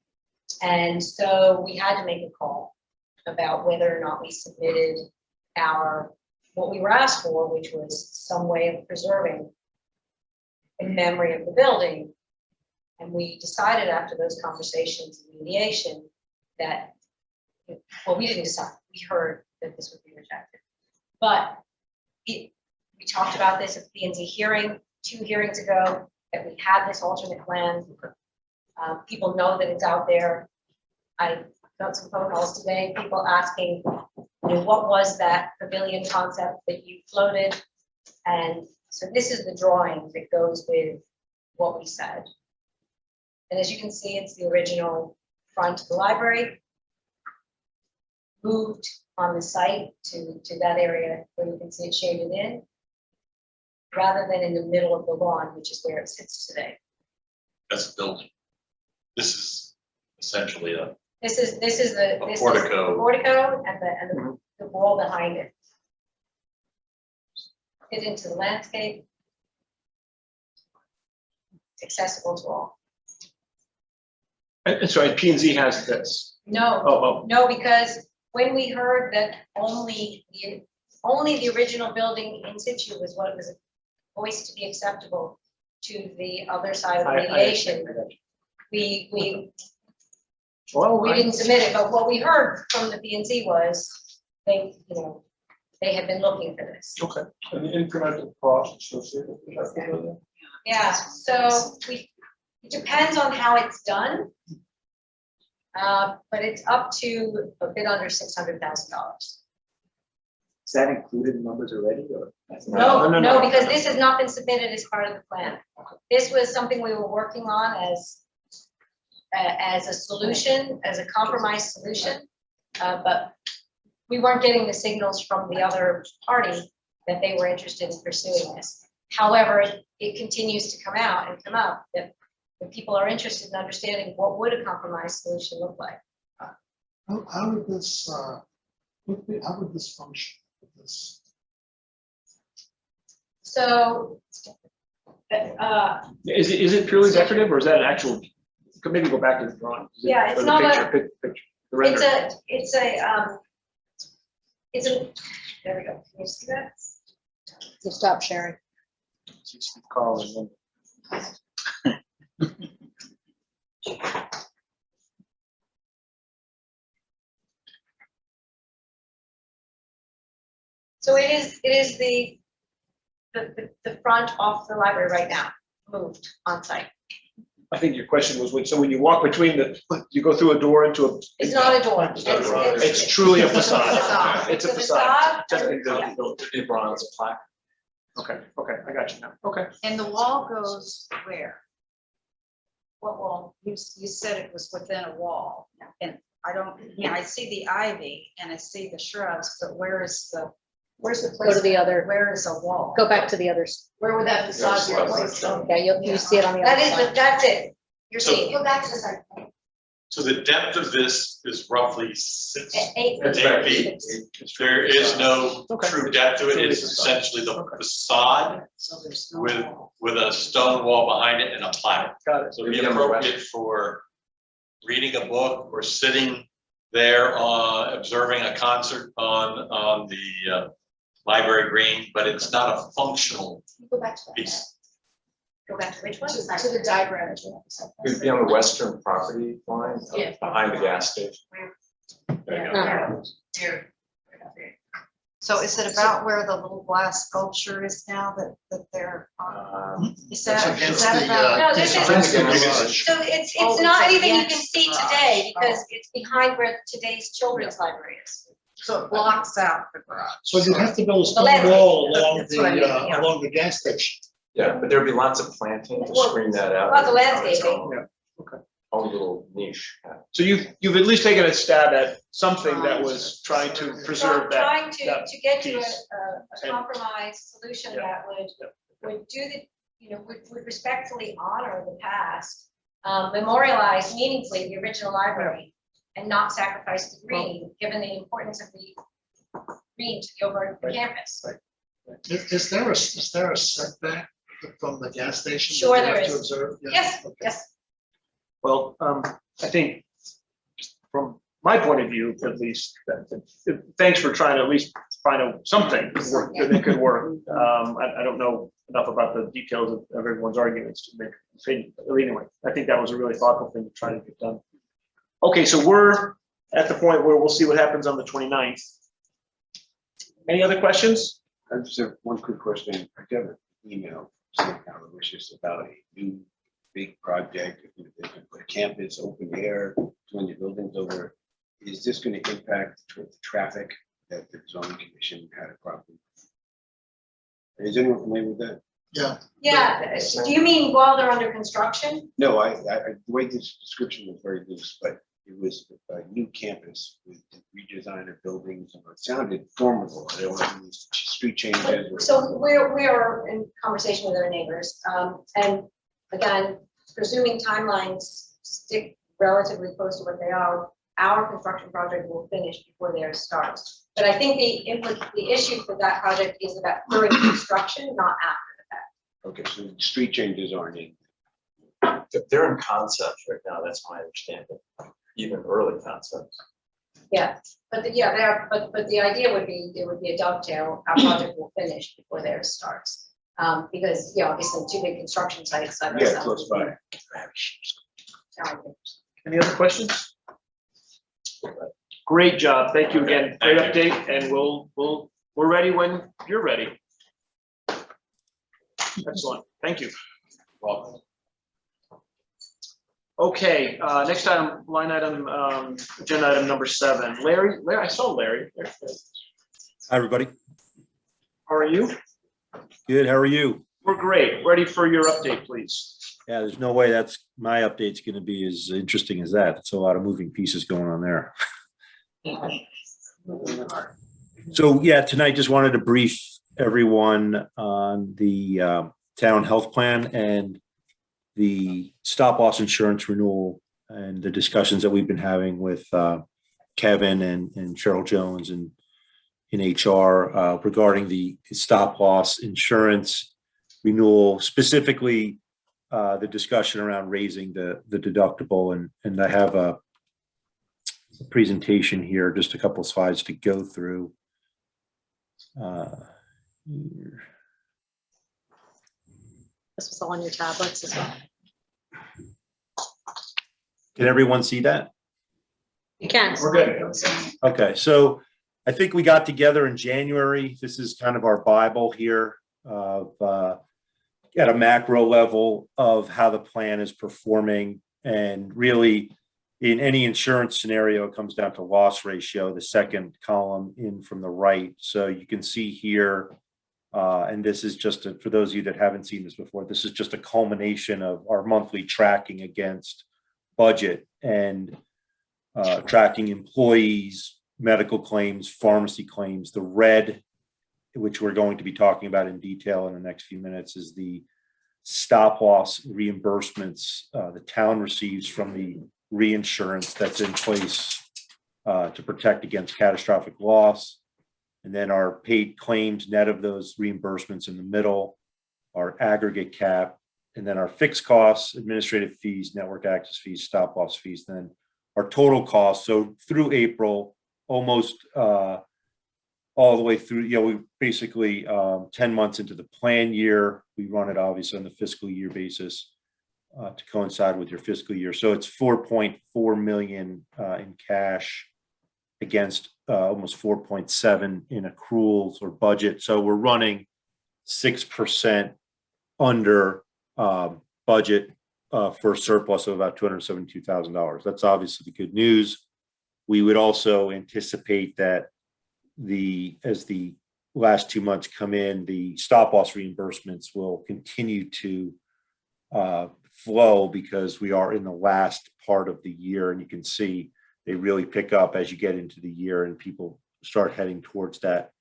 And so we had to make a call about whether or not we submitted what we were asked for, which was some way of preserving the memory of the building. And we decided after those conversations and mediation that, well, we didn't decide, we heard that this would be rejected. But we talked about this at the P&Z hearing 2 hearings ago, that we had this alternate plan. People know that it's out there. I got some phone calls today, people asking, what was that pavilion concept that you floated? And so this is the drawing that goes with what we said. And as you can see, it's the original front of the library, moved on the site to that area where you can see it shaded in, rather than in the middle of the lawn, which is where it sits today. That's the building. This is essentially a This is the portico. portico and the wall behind it. Fit into the landscape. It's accessible to all. and so P&Z has this. No, Oh, no, because when we heard that only the original building in situ was what was voiced to be acceptable to the other side of the mediation, we didn't submit it, but what we heard from the P&Z was they had been looking for this. Okay. And the incremental cost associated with that. Yeah, so it depends on how it's done. But it's up to a bit under $600,000. Is that included in numbers already, or? No, because this has not been submitted as part of the plan. This was something we were working on as a solution, as a compromise solution. But we weren't getting the signals from the other party that they were interested in pursuing this. However, it continues to come up that people are interested in understanding what would a compromise solution look like. How would this, how would this function? This, So, Is it purely decorative, or is that an actual, could maybe go back to the drawing? Is it- Yeah, it's or the not picture, the render? there we go. Can you see that? So stop sharing. Carl and Linda. So it is the front off the library right now, moved on site. I think your question was, so when you walk between you go through a door into a. It's not a door. It's truly a facade. It's a facade. Facade. The bronze plaque. Okay, I got you now. Okay. And the wall goes where? What wall? You said it was within a wall, and I see the ivy and I see the shrubs, but where's the Where's the Go place? to the other, where is a wall? go back to the others. Where would that facade be placed? Yeah, you see it on the That other is, side. that's it. You're So- seeing. Go back to the side. So the depth of this is roughly 6, 8 it's feet. 8 feet. There is no Okay. true depth to it. It's essentially the facade with a stone wall behind it and a plaque. Got it. So it'd be appropriate for reading a book or sitting there, observing a concert on the library green, but it's not a functional Go back to that. piece. Go back to which one? To the diagram. It'd be on the western property line, Yeah. behind the gas station. There you go. Here. So is it about where the little glass sculpture is now that they're, is That's that against about? the, No, this is- against the garage. So it's Oh, not it's anything you can against see the today garage. because it's behind where today's children's library is. So it blocks out the garage. So you have to build a stone landscape, wall along that's what I mean, yeah. along the gas station. Yeah, but there'd be lots of planting to Well, screen that out. lots of On its landscaping. own- Yeah, okay. Own little niche. So you've at least taken a stab at something that was trying to preserve that. Trying that to get to piece. a compromise solution Yeah. that would do the, would respectfully honor the past, memorialize meaningfully the original library and not sacrifice the green, given the importance of the green to the overall campus. Is there a setback from the gas station? that Sure you there have to is. observe? Yeah, Yes, okay. yes. Well, I think from my point of view, at least, thanks for trying to at least find out something that could work. I don't know enough about the details of everyone's arguments to make an opinion, but anyway, I think that was a really thoughtful thing to try to get done. Okay, so we're at the point where we'll see what happens on the 29th. Any other questions? I just have one quick question. I got an email saying how wishes about a new big project, a campus, open air, 200 buildings over. Is this going to impact the traffic that the zoning commission had a problem? Is anyone familiar with that? Yeah, Yeah, do you mean while they're under construction? No, the way this description was very loose, but it was a new campus with redesign of buildings, and it sounded formidable. I don't know if it was street changes or. So we are in conversation with our neighbors, and again, presuming timelines stick relatively close to what they are, our construction project will finish before theirs starts. But I think the issue for that project is about during construction, not after the fact. Okay, so the street changes aren't in. They're in concepts right now, that's my understanding, even early concepts. Yeah, but the idea would be, there would be a dovetail, our project will finish before theirs starts. Because, obviously, two big construction sites. Yeah, close by. Any other questions? Great job. Thank you again. Great update, and we're ready when you're ready. Excellent. Thank you. Welcome. Okay, next item, line item, agenda item number 7. Larry, I saw Larry. Hi, everybody. How are you? Good. How are you? We're great. Ready for your update, please. Yeah, there's no way my update's going to be as interesting as that. It's a lot of moving pieces going on there. So yeah, tonight just wanted to brief everyone on the town health plan and the stop loss insurance renewal and the discussions that we've been having with Kevin and Cheryl Jones and in HR regarding the stop loss insurance renewal, specifically the discussion around raising the deductible. And I have a presentation here, just a couple of slides to go through. Here. This was all on your tablets as well. Can everyone see that? You can. We're good. Okay, so I think we got together in January. This is kind of our Bible here of at a macro level of how the plan is performing. And really, in any insurance scenario, it comes down to loss ratio, the second column in from the right. So you can see here, and this is just for those of you that haven't seen this before, this is just a culmination of our monthly tracking against budget and tracking employees, medical claims, pharmacy claims. The red, which we're going to be talking about in detail in the next few minutes, is the stop loss reimbursements the town receives from the reinsurance that's in place to protect against catastrophic loss. And then our paid claims net of those reimbursements in the middle, our aggregate cap, and then our fixed costs, administrative fees, network access fees, stop loss fees, then our total costs. So through April, almost all the way through, we basically 10 months into the plan year. We run it obviously on the fiscal year basis to coincide with your fiscal year. So it's 4.4 million in cash against almost 4.7 in accruals or budget. So we're running 6% under budget for a surplus of about $272,000. That's obviously the good news. We would also anticipate that as the last 2 months come in, the stop loss reimbursements will continue to flow because we are in the last part of the year, and you can see they really pick up as you get into the year and people start heading towards that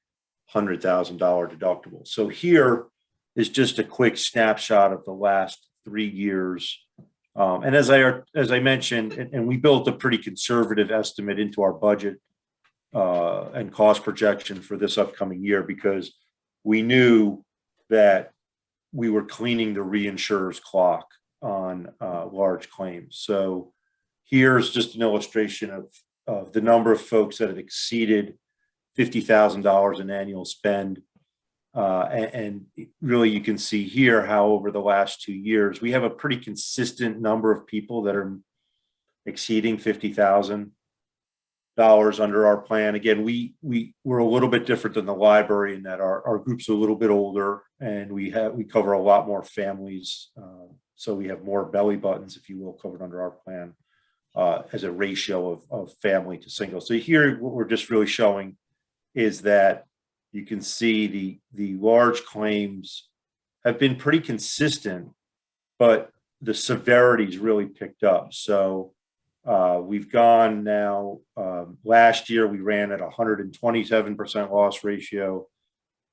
$100,000 deductible. So here is just a quick snapshot of the last 3 years. And as I mentioned, and we built a pretty conservative estimate into our budget and cost projection for this upcoming year because we knew that we were cleaning the reinsurer's clock on large claims. So here's just an illustration of the number of folks that have exceeded $50,000 in annual spend. And really you can see here how over the last 2 years, we have a pretty consistent number of people that are exceeding $50,000 under our plan. Again, we're a little bit different than the library in that our group's a little bit older and we cover a lot more families. So we have more belly buttons, if you will, covered under our plan as a ratio of family to single. So here, what we're just really showing is that you can see the large claims have been pretty consistent, but the severity's really picked up. So we've gone now, last year we ran at 127% loss ratio.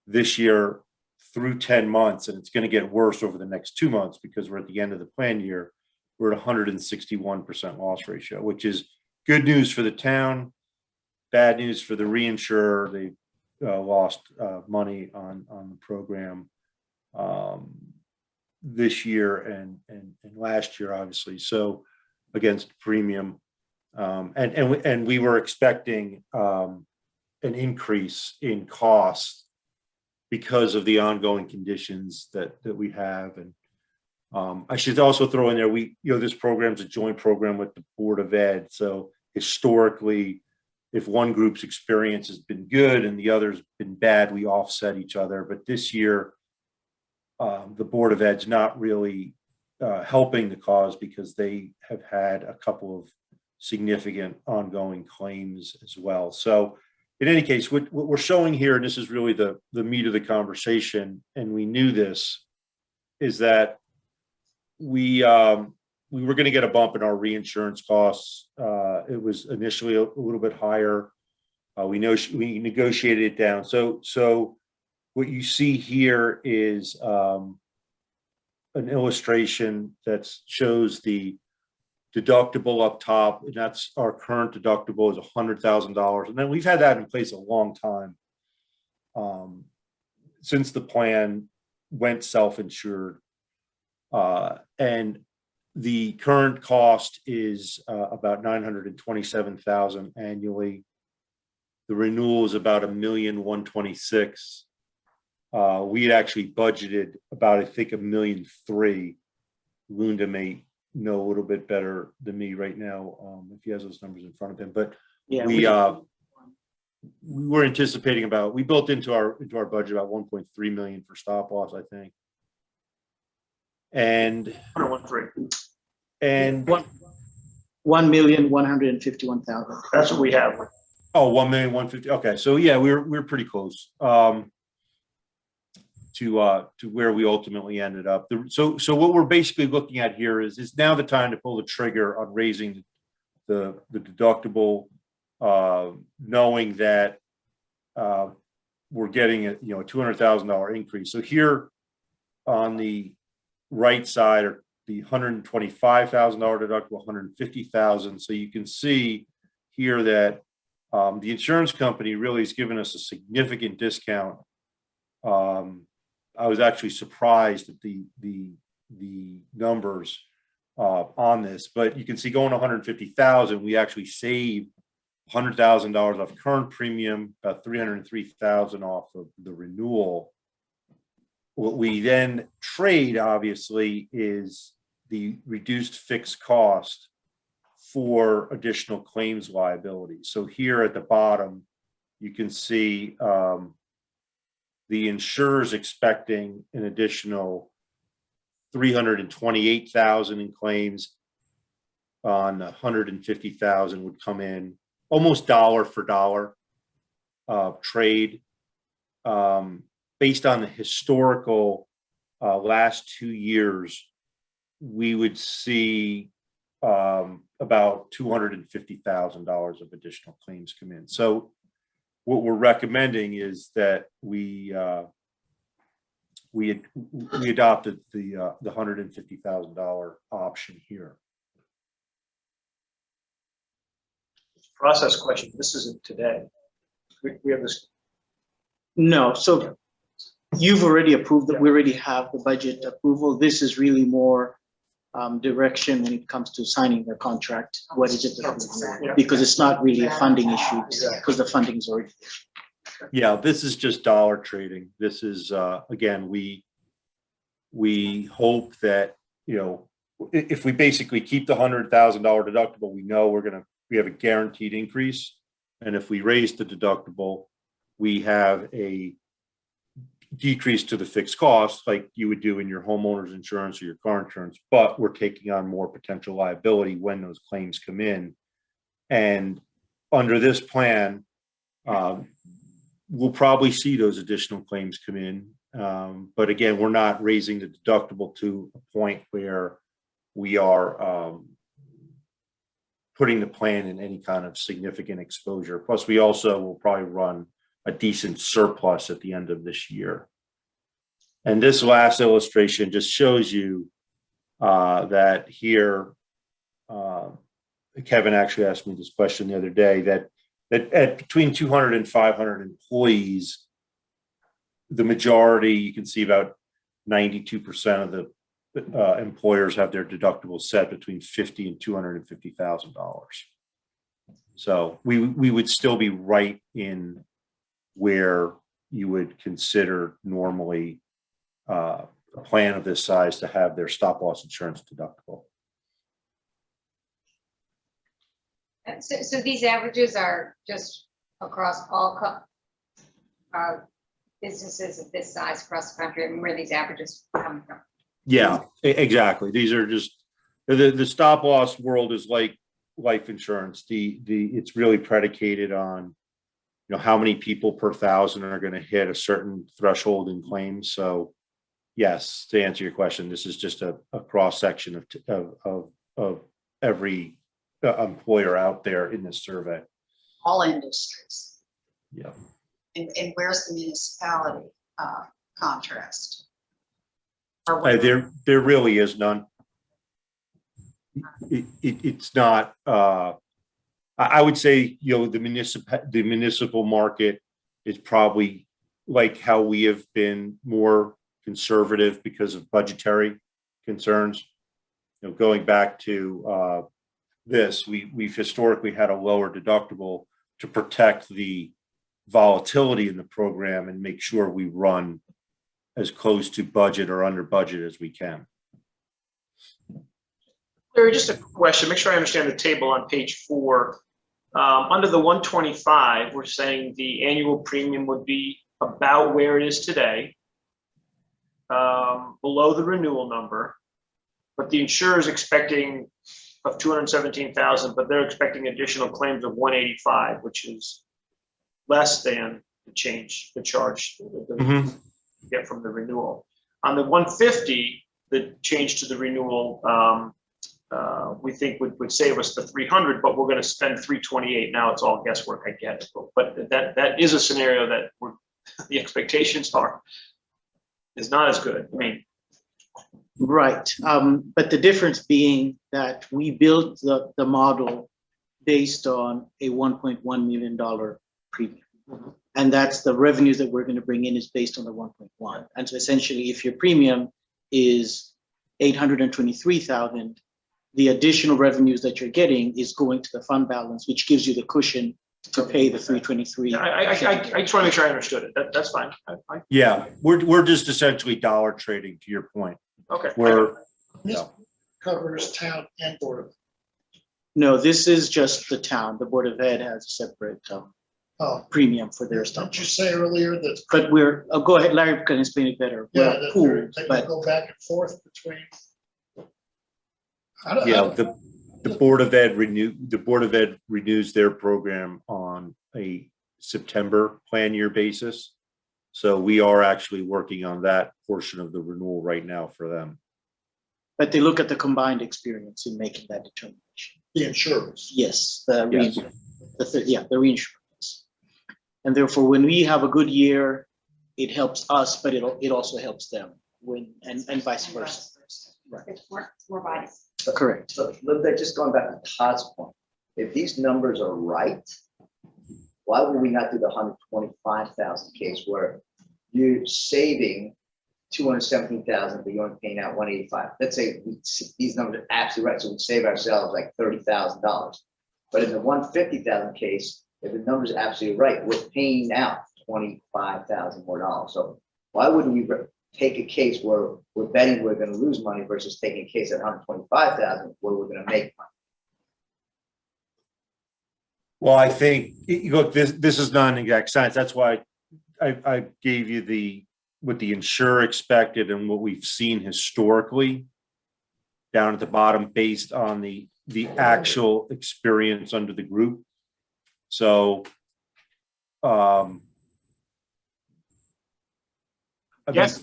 This year through 10 months, and it's going to get worse over the next 2 months because we're at the end of the plan year, we're at 161% loss ratio, which is good news for the town, bad news for the reinsurer. They lost money on the program this year and last year, obviously. So against premium, and we were expecting an increase in costs because of the ongoing conditions that we have. And I should also throw in there, this program's a joint program with the Board of Ed. So historically, if one group's experience has been good and the other's been bad, we offset each other. But this year, the Board of Ed's not really helping the cause because they have had a couple of significant ongoing claims as well. So in any case, what we're showing here, and this is really the meat of the conversation, and we knew this, is that we were going to get a bump in our reinsurance costs. It was initially a little bit higher. We negotiated it down. So what you see here is an illustration that shows the deductible up top, and that's our current deductible is $100,000. And then we've had that in place a long time since the plan went self-insured. And the current cost is about $927,000 annually. The renewal is about $1,126,000. We had actually budgeted about, I think, $1.3 million. Lunda may know a little bit better than me right now if he has those numbers in front of him. But Yeah, we were anticipating we built into our budget about $1.3 million for stop loss, I think. And 101.3. And 1,151,000. That's what we have. Oh, 1,150,000. Okay, so yeah, we're pretty close to where we ultimately ended up. So what we're basically looking at here is now the time to pull the trigger on raising the deductible, knowing that we're getting a $200,000 increase. So here on the right side are the $125,000 deductible, $150,000. So you can see here that the insurance company really has given us a significant discount. I was actually surprised at the numbers on this, but you can see going to 150,000, we actually save $100,000 off current premium, about 303,000 off of the renewal. What we then trade, obviously, is the reduced fixed cost for additional claims liability. So here at the bottom, you can see the insurer's expecting an additional 328,000 in claims. On 150,000 would come in almost dollar for dollar trade. Based on the historical last 2 years, we would see about $250,000 of additional claims come in. So what we're recommending is that we adopted the $150,000 option here. Process question. This isn't today. We have this. No, so you've already approved that. We already have the budget approval. This is really more direction when it comes to signing the contract. What is it? Because it's not really a funding issue because the funding is already there. Yeah, this is just dollar trading. This is, again, we hope that, you know, if we basically keep the $100,000 deductible, we know we have a guaranteed increase. And if we raise the deductible, we have a decrease to the fixed cost like you would do in your homeowner's insurance or your car insurance, but we're taking on more potential liability when those claims come in. And under this plan, we'll probably see those additional claims come in. But again, we're not raising the deductible to a point where we are putting the plan in any kind of significant exposure. Plus, we also will probably run a decent surplus at the end of this year. And this last illustration just shows you that here, Kevin actually asked me this question the other day, that at between 200 and 500 employees, the majority, you can see about 92% of the employers have their deductibles set between $50,000 and $250,000. So we would still be right in where you would consider normally a plan of this size to have their stop loss insurance deductible. So these averages are just across all businesses of this size across the country, and where these averages come from? Yeah, exactly. These are just the stop loss world is like life insurance. It's really predicated on, you know, how many people per thousand are going to hit a certain threshold in claims. So yes, to answer your question, this is just a cross section of every employer out there in this survey. All industries. Yeah. And where's the municipality contrast? There really is none. It's not. I would say, you know, the municipal market is probably like how we have been more conservative because of budgetary concerns. You know, going back to this, we've historically had a lower deductible to protect the volatility in the program and make sure we run as close to budget or under budget as we can. Larry, just a question, make sure I understand the table on page 4. Under the 125, we're saying the annual premium would be about where it is today, below the renewal number, but the insurer is expecting of 217,000, but they're expecting additional claims of 185, which is less than the charge that get from the renewal. On the 150, the change to the renewal, we think would save us the 300, but we're going to spend 328. Now it's all guesswork, I get it, but that is a scenario that the expectations is not as good. I mean, Right, but the difference being that we built the model based on a $1.1 million premium. And that's the revenues that we're gonna bring in is based on the 1.1. And so essentially, if your premium is 823,000, the additional revenues that you're getting is going to the fund balance, which gives you the cushion to pay the 323. I just want to make sure I understood it. That's fine. Yeah, we're just essentially dollar trading, to your point. Okay. We're, This covers town and board of. No, this is just the town. The Board of Ed has a separate Oh, premium for their stuff. didn't you say earlier that? But go ahead, Larry can explain it better. Yeah, We're that pooled, they but go back and forth between. yeah, the Board of Ed renews their program on a September plan year basis. So we are actually working on that portion of the renewal right now for them. but they look at the combined experience in making that determination. The insurers. Yes, the Yes. the reinsurance. And therefore, when we have a good year, it helps us, but it also helps them and vice versa. Right. We're biased. Correct. So Linda, just going back to Todd's point, if these numbers are right, why would we not do the 125,000 case where you're saving 217,000, but you're only paying out 185? Let's say these numbers are absolutely right, so we save ourselves like $30,000. But in the 150,000 case, if the numbers are absolutely right, we're paying out 25,000 more dollars. So why wouldn't we take a case where we're betting we're going to lose money versus taking a case at 125,000 where we're going to make money? Well, I think, look, this is not an exact science. That's why I gave you what the insurer expected and what we've seen historically down at the bottom based on the actual experience under the group. So, Yes.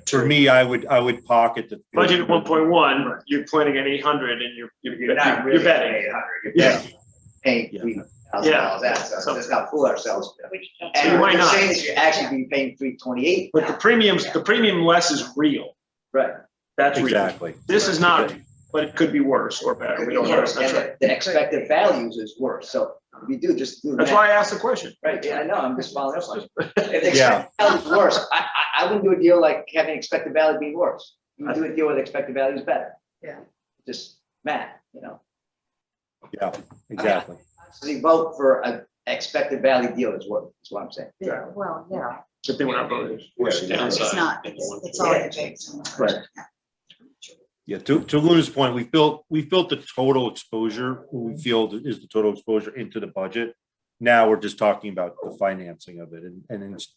For me, I would pocket the Budget at 1.1, you're planning at 800 and you're not really betting. 800, you're paying $3,000 out, so let's not fool ourselves. And you what might you're not. saying is you're actually be paying 328. But the premium less is real. Right. That's real. Exactly. This is not, but it could be worse or better. We don't know. That's And right. the expected values is worse, so if you do, just do the That's math. why I asked the question. Right, yeah, I know, I'm just following up on it. If the Yeah. expected value is worse, I wouldn't do a deal like having expected value being worse. You would do a deal with expected value is better. Yeah. Just math, Yeah, exactly. So you vote for an expected value deal is what I'm saying. Yeah, well, yeah. Good thing we're not voting. Where's the downside? It's not, it's already based on that. Right. Yeah, to Luna's point, we've built the total exposure, what we feel is the total exposure into the budget. Now we're just talking about the financing of it and it's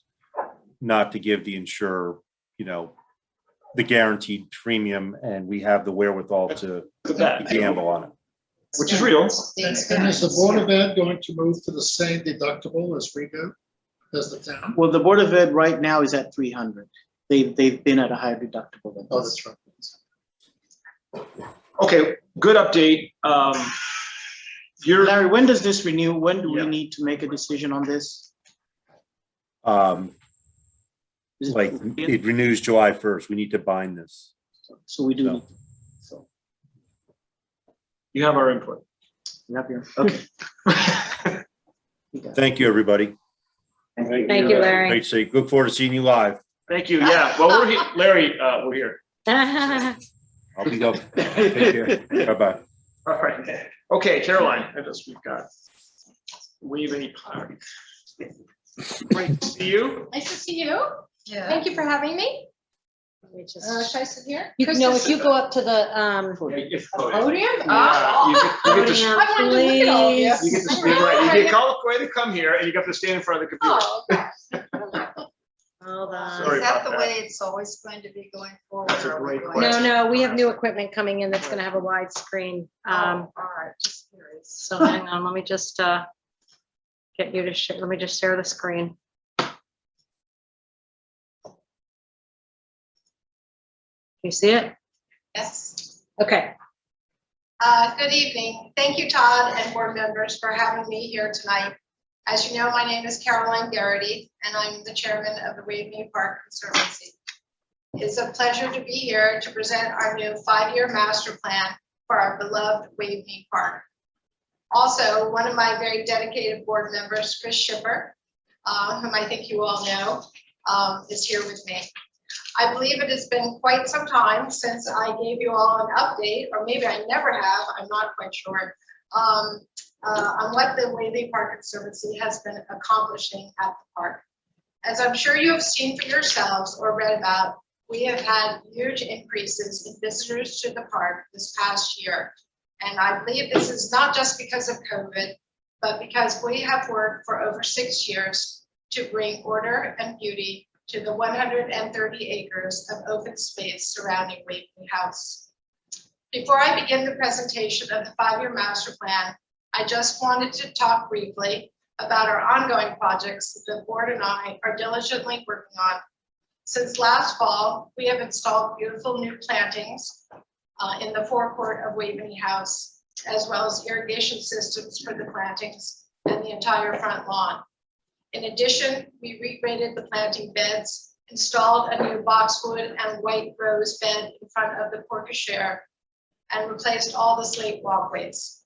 not to give the insurer, the guaranteed premium, and we have the wherewithal to gamble on it. Which is real. And is the Board of Ed going to move to the same deductible as we do, as the town? Well, the Board of Ed right now is at 300. They've been at a higher deductible than Oh, this. that's right. Okay, good update. Larry, when does this renew? When do we Yeah. need to make a decision on this? Is Like it renews July 1st. We need to bind this. So we do. So. need- So You have our input. you have your, okay. Thank you, everybody. Thank you, Larry. Great to see you. Look forward to seeing you live. Thank you. Yeah, well, we're here, Larry, we're here. I'll be up. Take care. Bye-bye. All right. Okay, Caroline, I guess we've got waving party. Great to see you. Nice to see you. Yeah. Thank you for having me. Let me just- Should I sit here? You know, if you go up to the, Podium? Yeah, Oh. you get podium, to, I wanted to look at all of you. you get to stand right, you get called way to come here and you got to stand in front of the computer. Oh, okay. hold on. Sorry Is that about the that. way it's always going to be going forward? That's a or are we great going question. No, we have new equipment coming in that's gonna have a wide screen. All right, just curious. So hang on, let me just get you to share, let me just share the screen. You see it? Yes. Okay. Good evening. Thank you, Todd and board members, for having me here tonight. As you know, my name is Caroline Garrity, and I'm the chairman of the Waveview Park Conservancy. It's a pleasure to be here to present our new 5-year master plan for our beloved Waveney Park. Also, one of my very dedicated board members, Chris Shipper, whom I think you all know, is here with me. I believe it has been quite some time since I gave you all an update, or maybe I never have, I'm not quite sure, on what the Waveney Park Conservancy has been accomplishing at the park. As I'm sure you have seen for yourselves or read about, we have had huge increases in visitors to the park this past year. And I believe this is not just because of COVID, but because we have worked for over 6 years to bring order and beauty to the 130 acres of open space surrounding Waveney House. Before I begin the presentation of the 5-year master plan, I just wanted to talk briefly about our ongoing projects that the board and I are diligently working on. Since last fall, we have installed beautiful new plantings in the forecourt of Waveney House, as well as irrigation systems for the plantings and the entire front lawn. In addition, we regraded the planting beds, installed a new boxwood and white rose bed in front of the porte-cochere, and replaced all the slate walkways.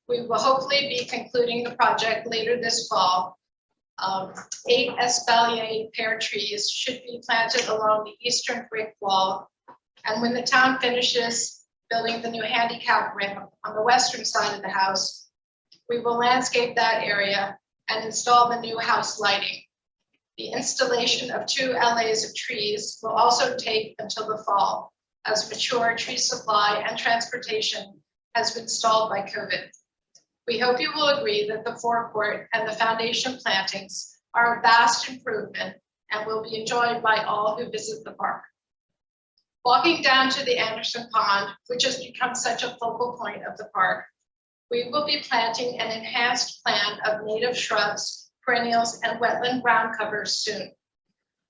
We will hopefully be concluding the project later this fall. 8 espalier pear trees should be planted along the eastern brick wall. And when the town finishes building the new handicap ramp on the western side of the house, we will landscape that area and install the new house lighting. The installation of 2 LAs of trees will also take until the fall, as mature tree supply and transportation has been stalled by COVID. We hope you will agree that the forecourt and the foundation plantings are a vast improvement and will be enjoyed by all who visit the park. Walking down to the Anderson Pond, which has become such a focal point of the park, we will be planting an enhanced plan of native shrubs, perennials, and wetland ground covers soon.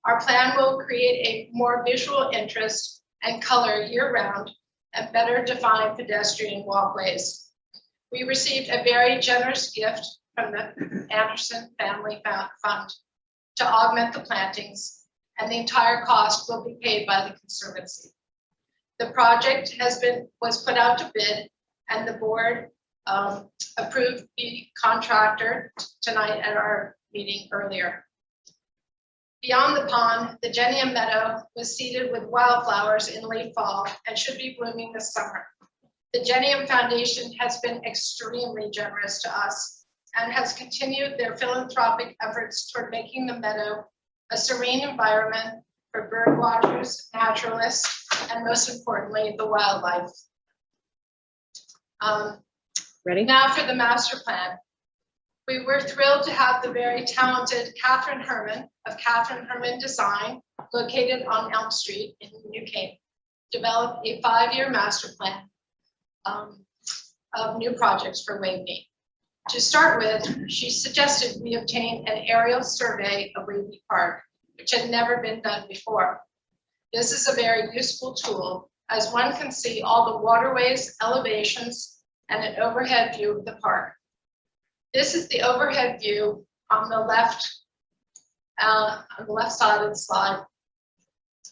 Our plan will create a more visual interest and color year-round and better define pedestrian walkways. We received a very generous gift from the Anderson Family Fund to augment the plantings, and the entire cost will be paid by the Conservancy. The project was put out to bid, and the board approved the contractor tonight at our meeting earlier. Beyond the pond, the Gentium Meadow was seeded with wildflowers in late fall and should be blooming this summer. The Gentium Foundation has been extremely generous to us and has continued their philanthropic efforts toward making the meadow a serene environment for bird watchers, naturalists, and most importantly, the wildlife. Ready? Now for the master plan. We were thrilled to have the very talented Catherine Herman of Catherine Herman Design, located on Elm Street in New Canaan, develop a 5-year master plan of new projects for Waveney. To start with, she suggested we obtain an aerial survey of Waveney Park, which had never been done before. This is a very useful tool, as one can see all the waterways, elevations, and an overhead view of the park. This is the overhead view on the left side of the slide.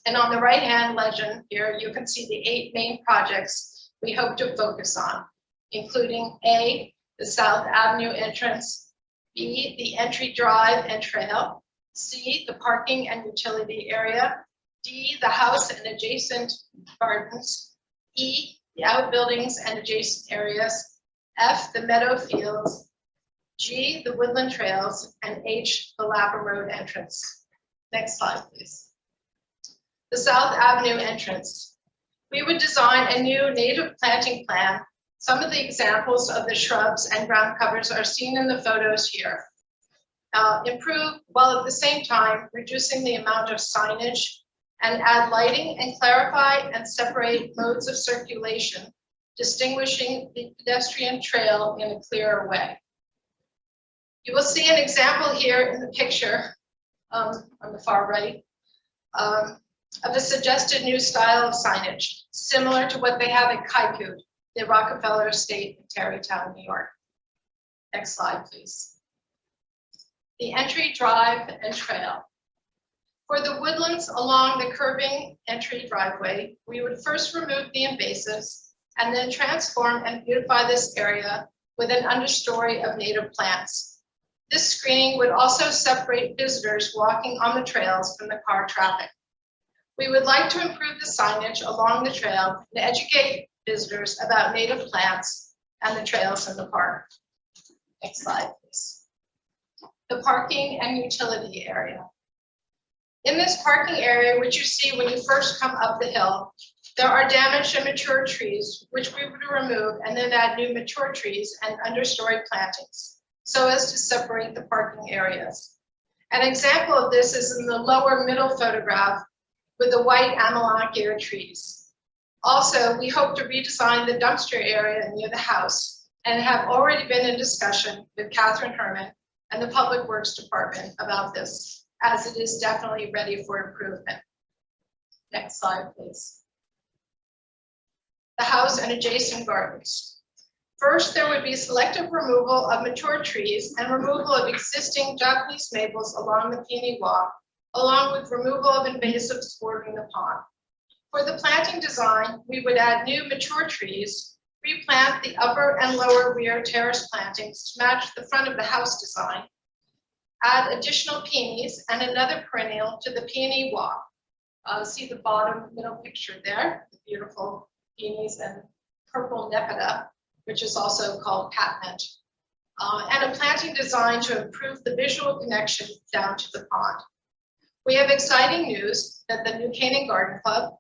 And on the right-hand legend here, you can see the 8 main projects we hope to focus on, including A, the South Avenue entrance, B, the entry drive and trail, C, the parking and utility area, D, the house and adjacent gardens, E, the outbuildings and adjacent areas, F, the meadow fields, G, the woodland trails, and H, the Lapper Road entrance. Next slide, please. The South Avenue entrance. We would design a new native planting plan. Some of the examples of the shrubs and ground covers are seen in the photos here. Improve, while at the same time reducing the amount of signage, and add lighting and clarify and separate modes of circulation, distinguishing the pedestrian trail in a clearer way. You will see an example here in the picture on the far right of a suggested new style of signage, similar to what they have at Kaiku, the Rockefeller Estate in Tarrytown, New York. Next slide, please. The entry drive and trail. For the woodlands along the curving entry driveway, we would first remove the invasives and then transform and beautify this area with an understory of native plants. This screening would also separate visitors walking on the trails from the car traffic. We would like to improve the signage along the trail and educate visitors about native plants and the trails in the park. Next slide, please. The parking and utility area. In this parking area, which you see when you first come up the hill, there are damaged and mature trees, which we would remove and then add new mature trees and understory plantings so as to separate the parking areas. An example of this is in the lower middle photograph with the white amelanchier trees. Also, we hope to redesign the dumpster area near the house and have already been in discussion with Catherine Herman and the Public Works Department about this, as it is definitely ready for improvement. Next slide, please. The house and adjacent gardens. First, there would be selective removal of mature trees and removal of existing Japanese maples along the Peony Walk, along with removal of invasives bordering the pond. For the planting design, we would add new mature trees, replant the upper and lower rear terrace plantings to match the front of the house design, add additional peonies and another perennial to the Peony Walk. See the bottom middle picture there, the beautiful peonies and purple nepeta, which is also called catmint, and a planting design to improve the visual connection down to the pond. We have exciting news that the New Canaan Garden Club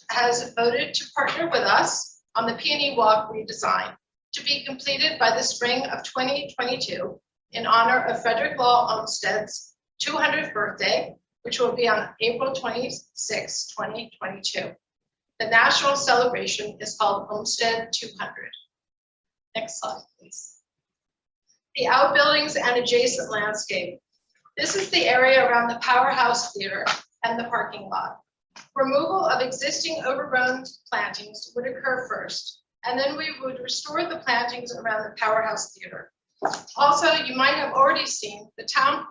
has voted to partner with us on the Peony Walk redesign to be completed by the spring of 2022 in honor of Frederick Law Olmsted's 200th birthday, which will be on April 26, 2022. The national celebration is called Olmsted 200. Next slide, please. The outbuildings and adjacent landscape. This is the area around the Powerhouse Theater and the parking lot. Removal of existing overgrown plantings would occur first, and then we would restore the plantings around the Powerhouse Theater. Also, you might have already seen the town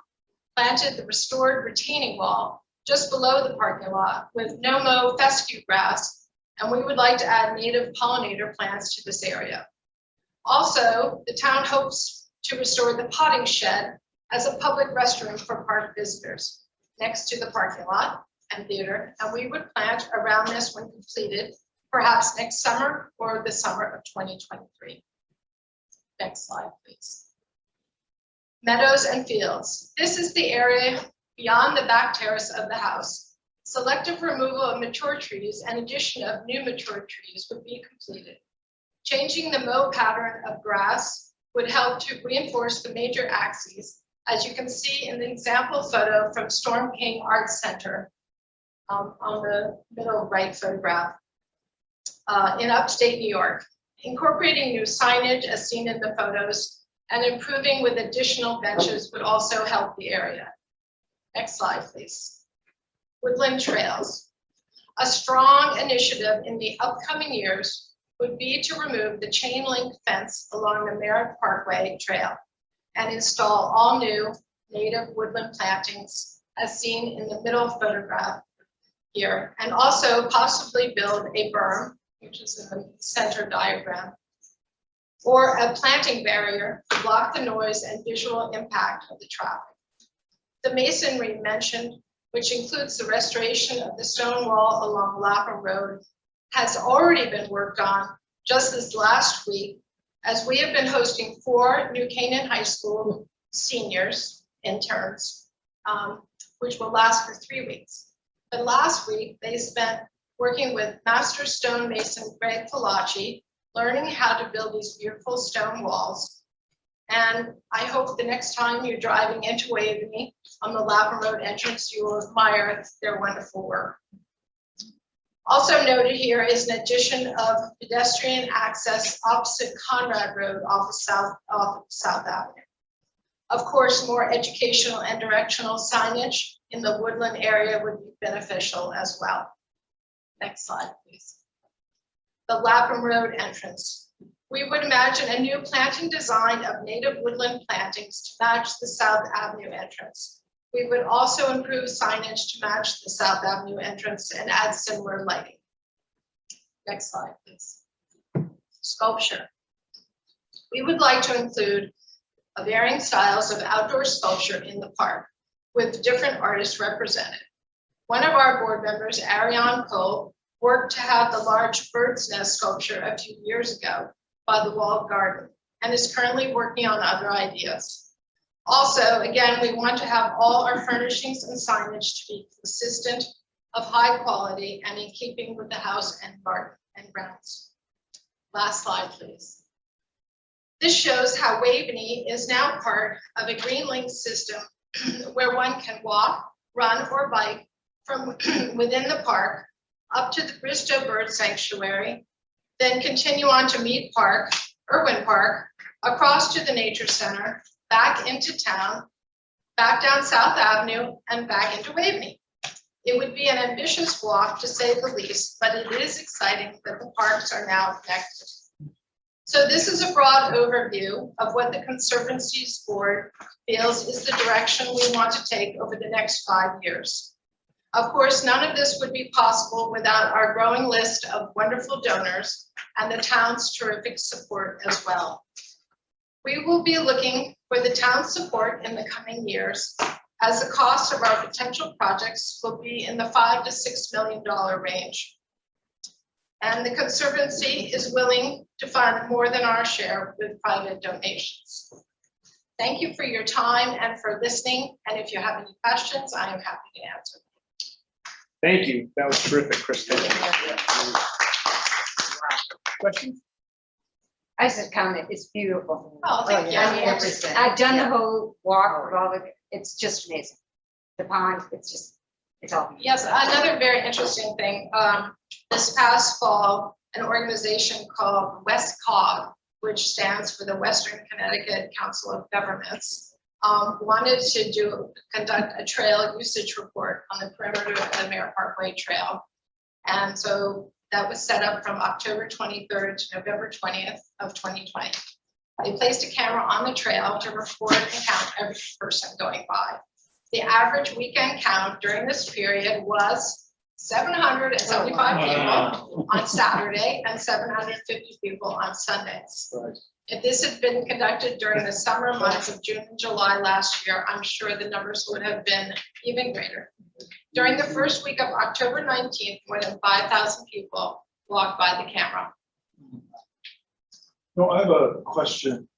planted the restored retaining wall just below the parking lot with no-mow fescue grass, and we would like to add native pollinator plants to this area. Also, the town hopes to restore the potting shed as a public restroom for park visitors next to the parking lot and theater, and we would plant around this when completed, perhaps next summer or the summer of 2023. Next slide, please. Meadows and fields. This is the area beyond the back terrace of the house. Selective removal of mature trees and addition of new mature trees would be completed. Changing the mow pattern of grass would help to reinforce the major axes, as you can see in the example photo from Storm King Arts Center on the middle right photograph in upstate New York. Incorporating new signage as seen in the photos and improving with additional benches would also help the area. Next slide, please. Woodland trails. A strong initiative in the upcoming years would be to remove the chain link fence along the Merritt Parkway Trail and install all new native woodland plantings as seen in the middle photograph here, and also possibly build a berm, which is in the center diagram, or a planting barrier to block the noise and visual impact of the traffic. The masonry mentioned, which includes the restoration of the stone wall along Lapham Road, has already been worked on just this last week, as we have been hosting 4 New Canaan High School seniors, interns, which will last for 3 weeks. But last week, they spent working with master stonemason Greg Falaci, learning how to build these beautiful stone walls. And I hope the next time you're driving into Waveney on the Lapham Road entrance, you will admire their wonderful work. Also noted here is an addition of pedestrian access opposite Conrad Road off of South Avenue. Of course, more educational and directional signage in the woodland area would be beneficial as well. Next slide, please. The Lapham Road entrance. We would imagine a new planting design of native woodland plantings to match the South Avenue entrance. We would also improve signage to match the South Avenue entrance and add similar lighting. Next slide, please. Sculpture. We would like to include varying styles of outdoor sculpture in the park with different artists represented. One of our board members, Ariane Cole, worked to have the large bird's nest sculpture a few years ago by the walled garden and is currently working on other ideas. Also, again, we want to have all our furnishings and signage to be consistent, of high quality, and in keeping with the house and garden and grounds. Last slide, please. This shows how Waveney is now part of a green link system where one can walk, run, or bike from within the park up to the Bristow Bird Sanctuary, then continue on to Mead Park, Irwin Park, across to the Nature Center, back into town, back down South Avenue, and back into Waveney. It would be an ambitious walk, to say the least, but it is exciting that the parks are now connected. So this is a broad overview of what the Conservancy's board feels is the direction we want to take over the next 5 years. Of course, none of this would be possible without our growing list of wonderful donors and the town's terrific support as well. We will be looking for the town's support in the coming years, as the cost of our potential projects will be in the $5 to $6 million range. And the Conservancy is willing to fund more than our share with private donations. Thank you for your time and for listening. And if you have any questions, I am happy to answer. Thank you. That was terrific, Kristen. Questions? I just counted, it's beautiful. Oh, thank you. I mean, I've done the whole walk, with all the, it's just amazing. The pond, it's all. Yes, another very interesting thing. This past fall, an organization called WestCog, which stands for the Western Connecticut Council of Governments, wanted to conduct a trail usage report on the perimeter of the Mare Parkway Trail. And so that was set up from October 23rd to November 20th of 2020. They placed a camera on the trail to record and count every person going by. The average weekend count during this period was 775 people on Saturday and 750 people on Sundays. If this had been conducted during the summer months of June and July last year, I'm sure the numbers would have been even greater. During the first week of October 19th, more than 5,000 people walked by the camera. No, I have a question.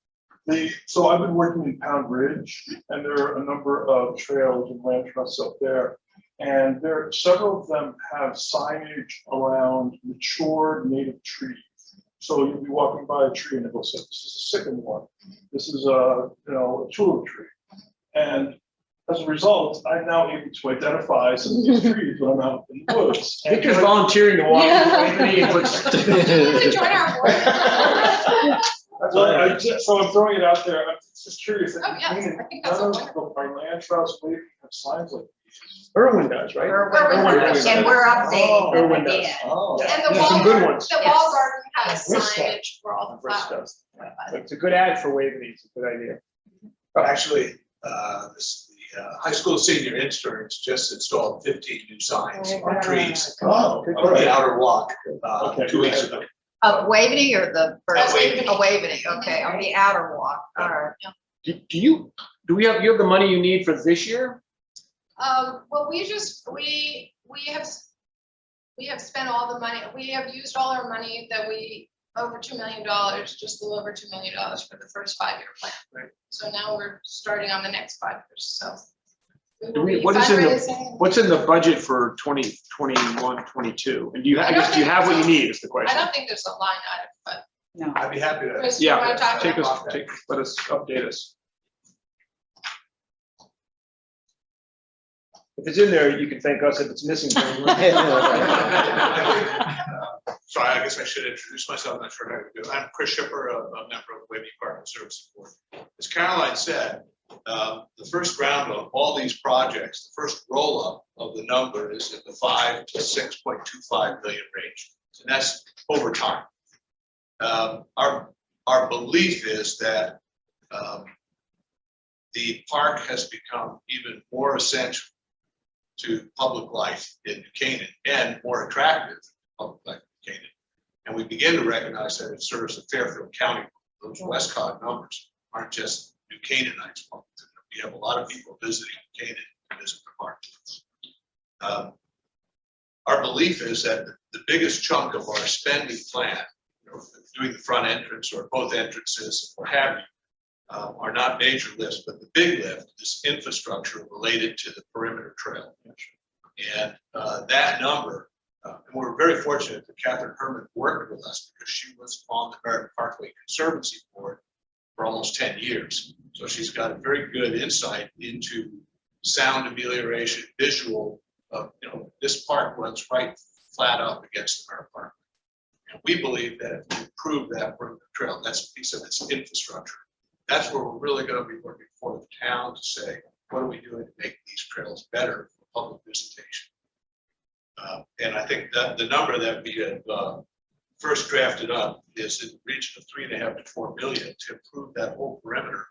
So I've been working in Pound Ridge, and there are a number of trails and land trusts up there. And several of them have signage around mature native trees. So you'll be walking by a tree and it will say, this is a sycamore. This is a tulip tree. And as a result, I'm now able to identify some of these trees when I'm out in the woods. Victor's volunteering to walk. Join our board. So I'm throwing it out there. I'm just curious. Oh, yes, I think that's None of our land trusts maybe have signs like these. Irwin does, right? Irwin does. And we're updating. Irwin does. Yeah. Oh. And the Yeah, some wall good garden, ones. the wall garden has Bristow. signage for all the Bristow. flowers. It's a good ad for Waveney. It's a good idea. Actually, the high school senior interns just installed 15 new signs on trees Oh, on the outer walk Okay. 2 weeks ago. Of Waveney or the birds? Waveney. Oh, Waveney, okay, on the outer walk, all right. You have the money you need for this year? Well, we have spent all the money, we have used all our money that over $2 million, just a little over $2 million for the first 5-year plan. Right. So now we're starting on the next 5 years, so. We will be What's fundraising. in the budget for 2021, 22? And do you have what you need is the I question. don't think there's a line item, but No. I'd be happy to. Chris, you Yeah, wanna talk take about us, let us update us. If it's in there, you can thank us. If it's missing. Sorry, I guess I should introduce myself. I'm not sure how to do it. I'm Chris Shipper, a member of Waveney Park and Service Board. As Caroline said, the first round of all these projects, the first roll up of the number is in the 5 to 6.25 million range, and that's over time. Our belief is that the park has become even more essential to public life in New Canaan and more attractive to public life in New Canaan. And we begin to recognize that it serves a Fairfield County. Those Westcott numbers aren't just New Canaanites. We have a lot of people visiting New Canaan to visit the park. Our belief is that the biggest chunk of our spending plan, doing the front entrance or both entrances, or have you, are not major lifts, but the big lift is infrastructure related to the perimeter trail. And that number, and we're very fortunate that Catherine Herman worked with us because she was on the Merritt Parkway Conservancy Board for almost 10 years. So she's got a very good insight into sound amelioration, visual. This park runs right flat up against the Merritt Parkway. And we believe that if we improve that perimeter trail, that's a piece of its infrastructure. That's where we're really going to be working for the town to say, what are we doing to make these trails better for public visitation? And I think that the number that we had first drafted up is in the region of 3.5 to 4 million to improve that whole perimeter,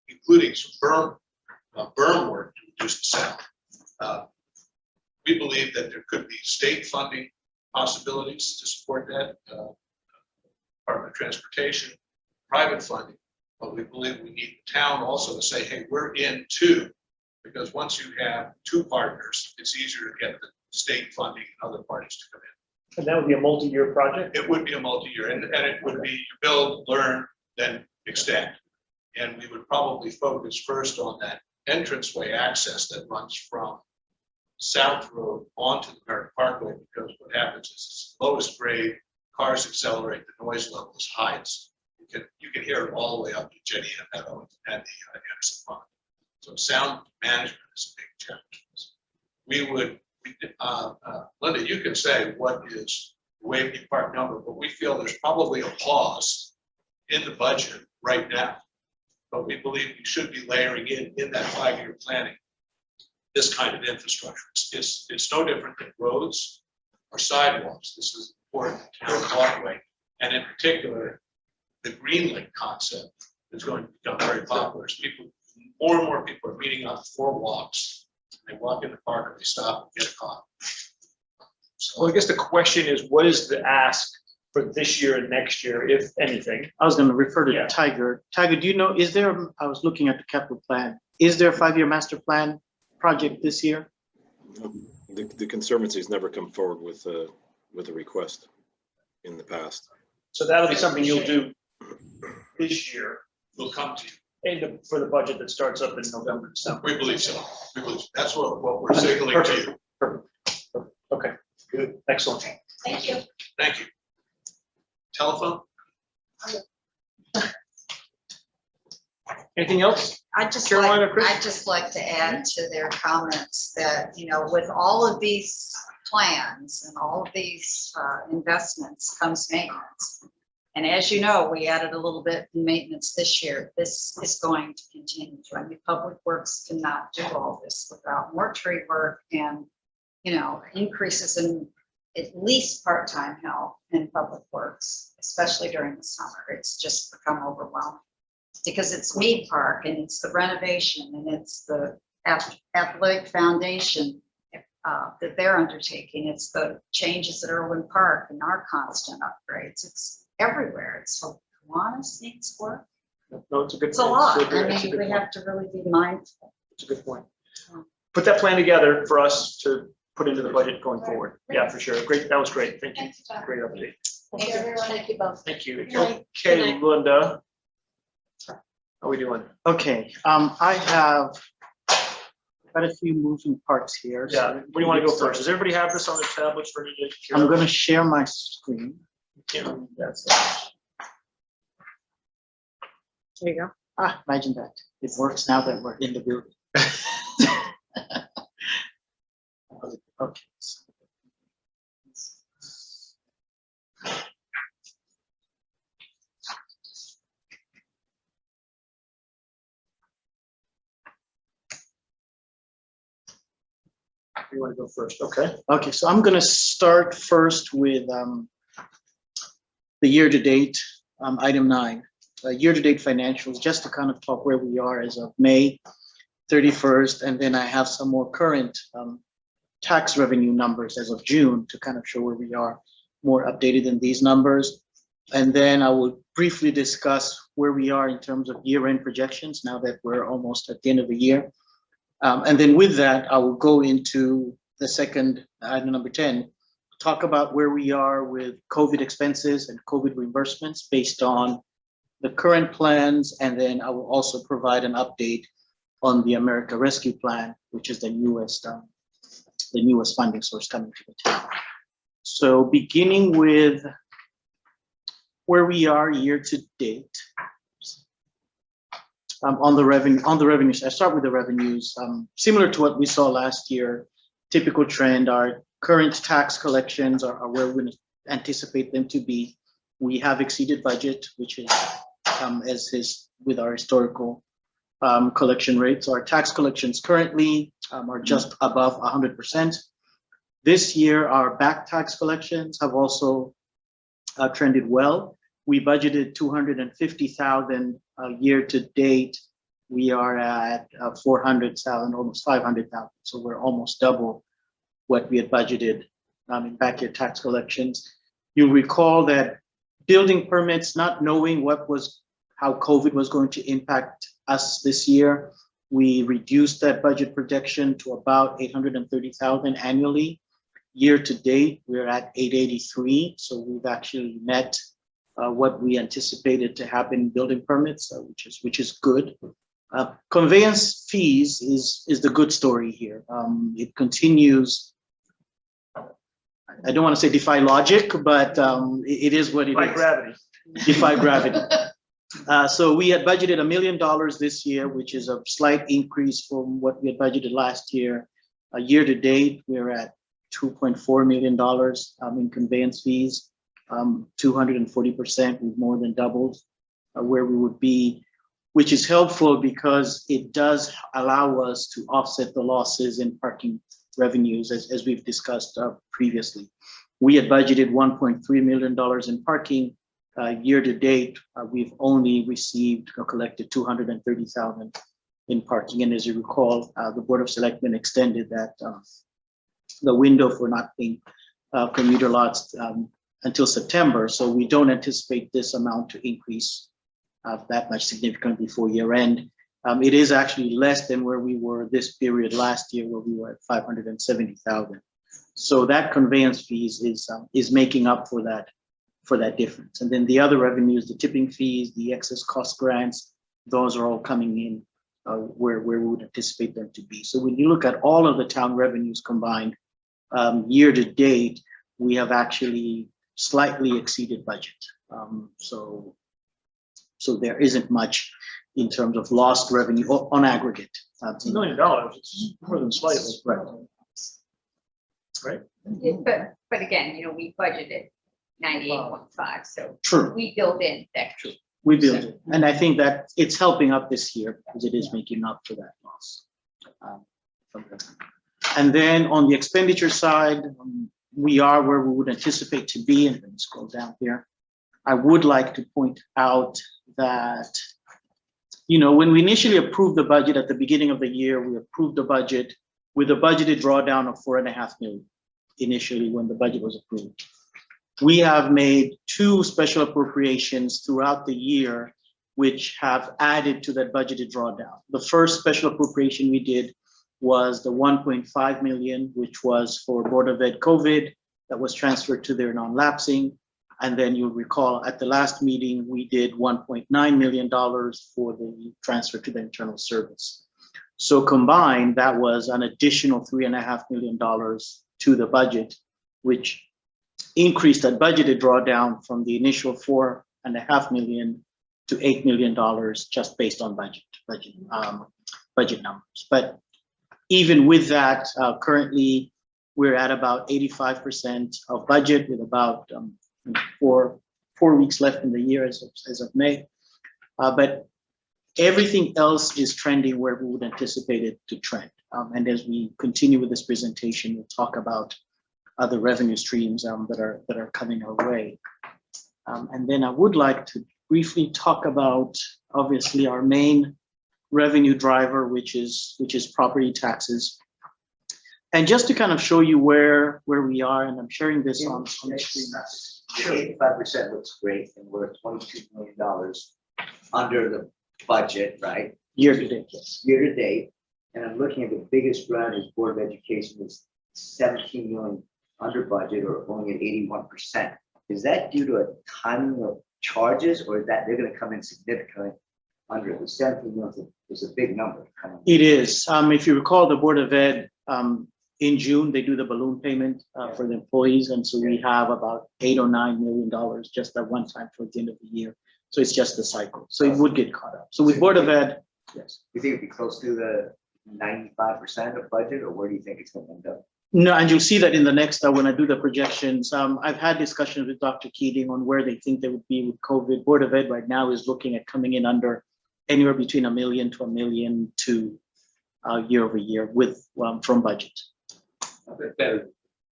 including some berm work to reduce the sound. We believe that there could be state funding possibilities to support that, Department of Transportation, private funding, but we believe we need the town also to say, hey, we're in too, because once you have two partners, it's easier to get the state funding and other parties to come in. And that would be a multi-year project? It would be a multi-year, and it would be you build, learn, then extend. And we would probably focus first on that entranceway access that runs from South Road onto the Merritt Parkway, because what happens is it's lowest grade, cars accelerate, the noise level is highest. You can hear it all the way up to Jenny and Meadow and the Anderson Pond. So sound management is a big challenge. We would, Linda, you can say what is the Waveney Park number, but we feel there's probably a pause in the budget right now. But we believe we should be layering in that 5-year planning this kind of infrastructure. It's no different than roads or sidewalks. This is important town walkway, and in particular, the Greenlink concept is going to become very popular. As more and more people are meeting up for walks. They walk in the park or they stop and get a coffee. Well, I guess the question is, what is the ask for this year and next year, if anything? I was going to refer to Yeah. Tiger. Tiger, do you know, is there, I was looking at the capital plan. Is there a 5-year master plan project this year? The Conservancy's never come forward with a request in the past. So that'll be something you'll do this year. We'll come to you. For the budget that starts up in November, December. We believe so. We believe that's what we're signaling to you. Perfect. Okay, good, excellent. Thank you. Thank you. Telephone? Anything else? I'd just Carolina, like, Chris? I'd just like to add to their comments that, with all of these plans and all of these investments comes maintenance. And as you know, we added a little bit in maintenance this year. This is going to continue. I mean, Public Works cannot do all this without more tree work and, increases in at least part-time help in Public Works, especially during the summer. It's just become overwhelming because it's Mead Park and it's the renovation and it's the athletic foundation that they're undertaking. It's the changes at Irwin Park and our constant upgrades. It's everywhere. It's so Kiwanis needs work. No, it's a good. It's a lot. It's I a mean, good we point. have to really be mindful. It's a good point. Put that plan together for us to put into the budget going forward. Yeah, for sure. Great. That was great. Thank you. Thank you, John. Great update. Thank you, everyone. Thank you both. Thank you. Good night. Okay, Good night. Linda. How are we doing? Okay, I have quite a few moving parts here. so Yeah, where do you want to go first? Does everybody have this on their tablets ready to share? I'm going to share my screen. Can't remember that. There you go. Imagine that. It works now that we're in the building. Okay. You want to go first? Okay. Okay, so I'm going to start first with the year-to-date, item 9. year-to-date financials, just to kind of talk where we are as of May 31st, and then I have some more current tax revenue numbers as of June to kind of show where we are more updated than these numbers. And then I will briefly discuss where we are in terms of year-end projections now that we're almost at the end of the year. And then with that, I will go into the second item, number 10, talk about where we are with COVID expenses and COVID reimbursements based on the current plans. And then I will also provide an update on the America Rescue Plan, which is the newest funding source coming to the town. So beginning with where we are year to date. On the revenues, I start with the revenues. Similar to what we saw last year, typical trend, our current tax collections are where we anticipate them to be. We have exceeded budget, which is as is with our historical collection rates. Our tax collections currently are just above 100%. This year, our back tax collections have also trended well. We budgeted 250,000 year to date. We are at 400,000, almost 500,000. So we're almost double what we had budgeted in back year tax collections. You'll recall that building permits, not knowing how COVID was going to impact us this year, we reduced that budget projection to about 830,000 annually. Year to date, we're at 883. So we've actually met what we anticipated to happen in building permits, which is good. Conveyance fees is the good story here. It continues. I don't want to say defy logic, but it is what it Defy is. gravity. Defy gravity. So we had budgeted $1 million this year, which is a slight increase from what we had budgeted last year. Year to date, we're at $2.4 million in conveyance fees. 240%, we've more than doubled where we would be, which is helpful because it does allow us to offset the losses in parking revenues, as we've discussed previously. We had budgeted $1.3 million in parking. Year to date, we've only received or collected 230,000 in parking. And as you recall, the Board of Selectmen extended that the window for not paying commuter lots until September. So we don't anticipate this amount to increase that much significantly before year end. It is actually less than where we were this period last year, where we were at 570,000. So that conveyance fees is making up for that difference. And then the other revenues, the tipping fees, the excess cost grants, those are all coming in where we would anticipate them to be. So when you look at all of the town revenues combined, year to date, we have actually slightly exceeded budget. So there isn't much in terms of lost revenue on aggregate. $1 million, it's more than slightly. Right. But again, we budgeted 98.5, so True. we build in that. True. We build it. And I think that it's helping up this year because it is making up for that loss. And then on the expenditure side, we are where we would anticipate to be. And let me scroll down here. I would like to point out that, when we initially approved the budget at the beginning of the year, we approved the budget with a budgeted drawdown of $4.5 million initially when the budget was approved. We have made 2 special appropriations throughout the year, which have added to that budgeted drawdown. The first special appropriation we did was the 1.5 million, which was for Board of Ed COVID, that was transferred to their non-lapsing. And then you'll recall at the last meeting, we did $1.9 million for the transfer to the internal service. So combined, that was an additional $3.5 million to the budget, which increased that budgeted drawdown from the initial $4.5 million to $8 million just based on budget numbers. But even with that, currently we're at about 85% of budget with about 4 weeks left in the year as of May. But everything else is trending where we would anticipate it to trend. And as we continue with this presentation, we'll talk about other revenue streams that are coming our way. And then I would like to briefly talk about, obviously, our main revenue driver, which is property taxes. And just to kind of show you where we are, and I'm sharing this on the screen. 85% looks great, and we're at $22 million under the budget, right? Year to date, yes. Year to date, and I'm looking at the biggest round is Board of Education was 17 million under budget, or only at 81%. Is that due to a timing of charges, or is that they're gonna come in significantly under? The 17 million is a big number. It is. If you recall, the Board of Ed, in June, they do the balloon payment for the employees. And so we have about $8 or $9 million just at one time towards the end of the year. So it's just the cycle. So it would get caught up. So with Board of Ed, yes. You think it'd be close to the 95% of budget, or where do you think it's gonna end up? No, and you'll see that in the next, when I do the projections. I've had discussions with Dr. Keating on where they think they would be with COVID. Board of Ed right now is looking at coming in under anywhere between $1 million to $1.2 million year over year with from budget.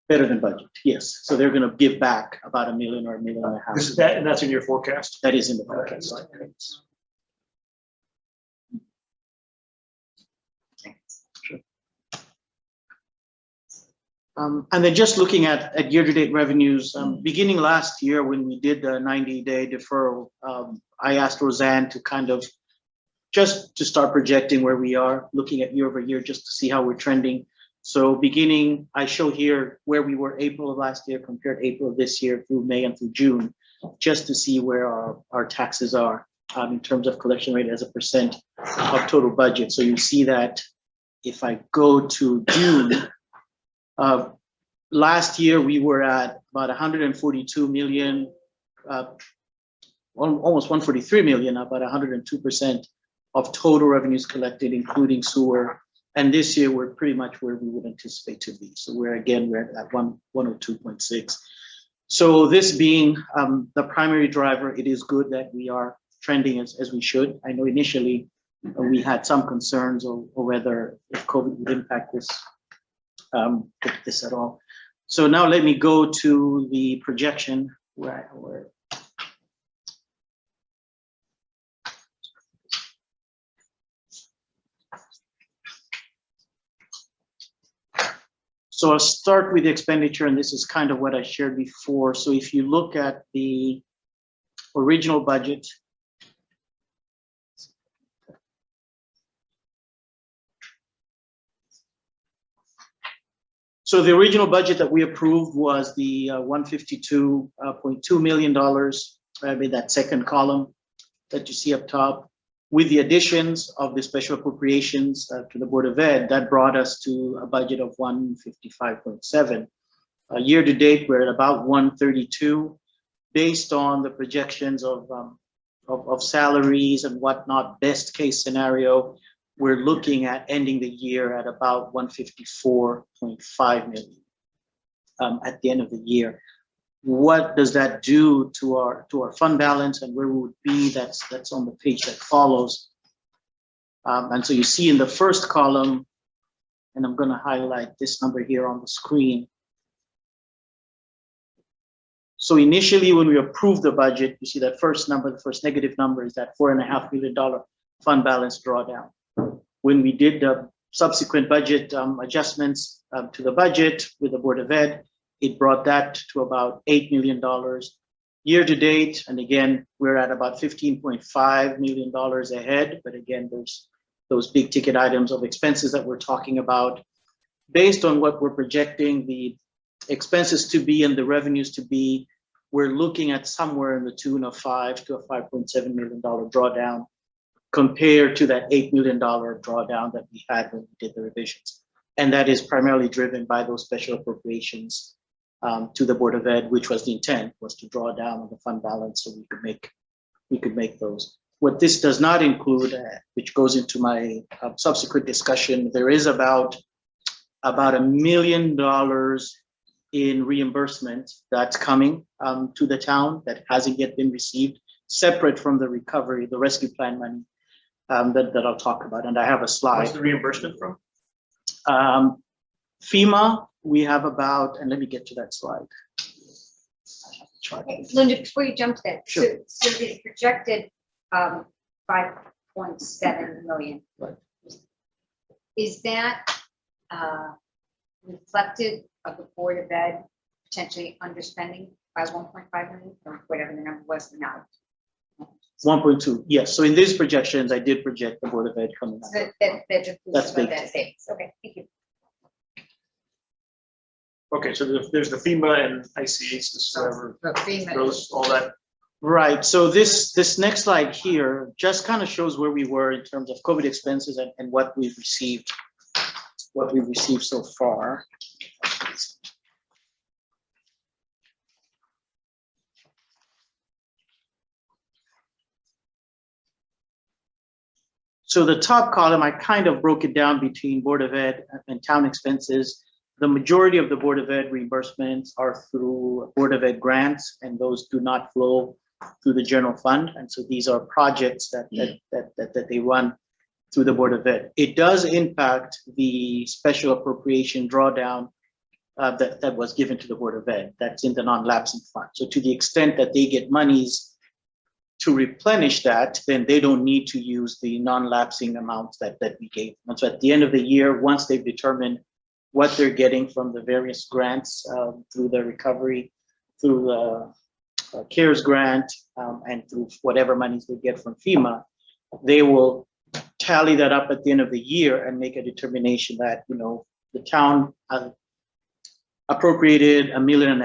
Better than budget, yes. So they're going to give back about $1 million or $1.5 million. This is that, and that's in your forecast? That is in the forecast. And then just looking at year-to-date revenues, beginning last year when we did the 90-day deferral, I asked Roseanne to kind of just to start projecting where we are, looking at year over year, just to see how we're trending. So beginning, I show here where we were April of last year compared to April of this year through May and through June, just to see where our taxes are in terms of collection rate as a percent of total budget. So you see that if I go to June, last year we were at about 142 million, almost 143 million, about 102% of total revenues collected, including sewer. And this year we're pretty much where we would anticipate to be. So we're at 102.6. So this being the primary driver, it is good that we are trending as we should. I know initially we had some concerns or whether if COVID would impact this at all. So now let me go to the projection where so I'll start with the expenditure, and this is kind of what I shared before. So if you look at the original budget, so the original budget that we approved was the $152.2 million. I mean, that second column that you see up top. With the additions of the special appropriations to the Board of Ed, that brought us to a budget of 155.7. Year to date, we're at about 132, based on the projections of salaries and whatnot. Best case scenario, we're looking at ending the year at about 154.5 million at the end of the year. What does that do to our fund balance and where we would be? That's on the page that follows. And so you see in the first column, and I'm going to highlight this number here on the screen. So initially, when we approved the budget, you see that first number, the first negative number is that $4.5 million fund balance drawdown. When we did the subsequent budget adjustments to the budget with the Board of Ed, it brought that to about $8 million year to date. And again, we're at about $15.5 million ahead. But again, there's those big ticket items of expenses that we're talking about. Based on what we're projecting the expenses to be and the revenues to be, we're looking at somewhere in the tune of $5 to a $5.7 million drawdown compared to that $8 million drawdown that we had when we did the revisions. And that is primarily driven by those special appropriations to the Board of Ed, which was the intent, was to draw down on the fund balance so we could make those. What this does not include, which goes into my subsequent discussion, there is about $1 million in reimbursement that's coming to the town that hasn't yet been received, separate from the recovery, the rescue plan money that I'll talk about. And I have a slide. What's the reimbursement from? FEMA, we have about, and let me get to that slide. chart. Linda, before you jump to that, so, Sure. so the projected 5.7 million. Right. Is that reflected of the Board of Ed potentially underspending by 1.5 million or whatever the number was now? 1.2, yes. So in these projections, I did project the Board of Ed coming So out. that's That's what baked that says. Okay, thank you. Okay, so there's the FEMA and ICAs, whatever, FEMA. those, all that. Right, so this next slide here just kind of shows where we were in terms of COVID expenses and what we've received so far. So the top column, I kind of broke it down between Board of Ed and town expenses. The majority of the Board of Ed reimbursements are through Board of Ed grants, and those do not flow through the general fund. And so these are projects that they run through the Board of Ed. It does impact the special appropriation drawdown that was given to the Board of Ed. That's in the non-lapsing fund. So to the extent that they get monies to replenish that, then they don't need to use the non-lapsing amounts that we gave. And so at the end of the year, once they've determined what they're getting from the various grants through the recovery, through the CARES grant, and through whatever monies they get from FEMA, they will tally that up at the end of the year and make a determination that, you know, the town appropriated $1.5 million.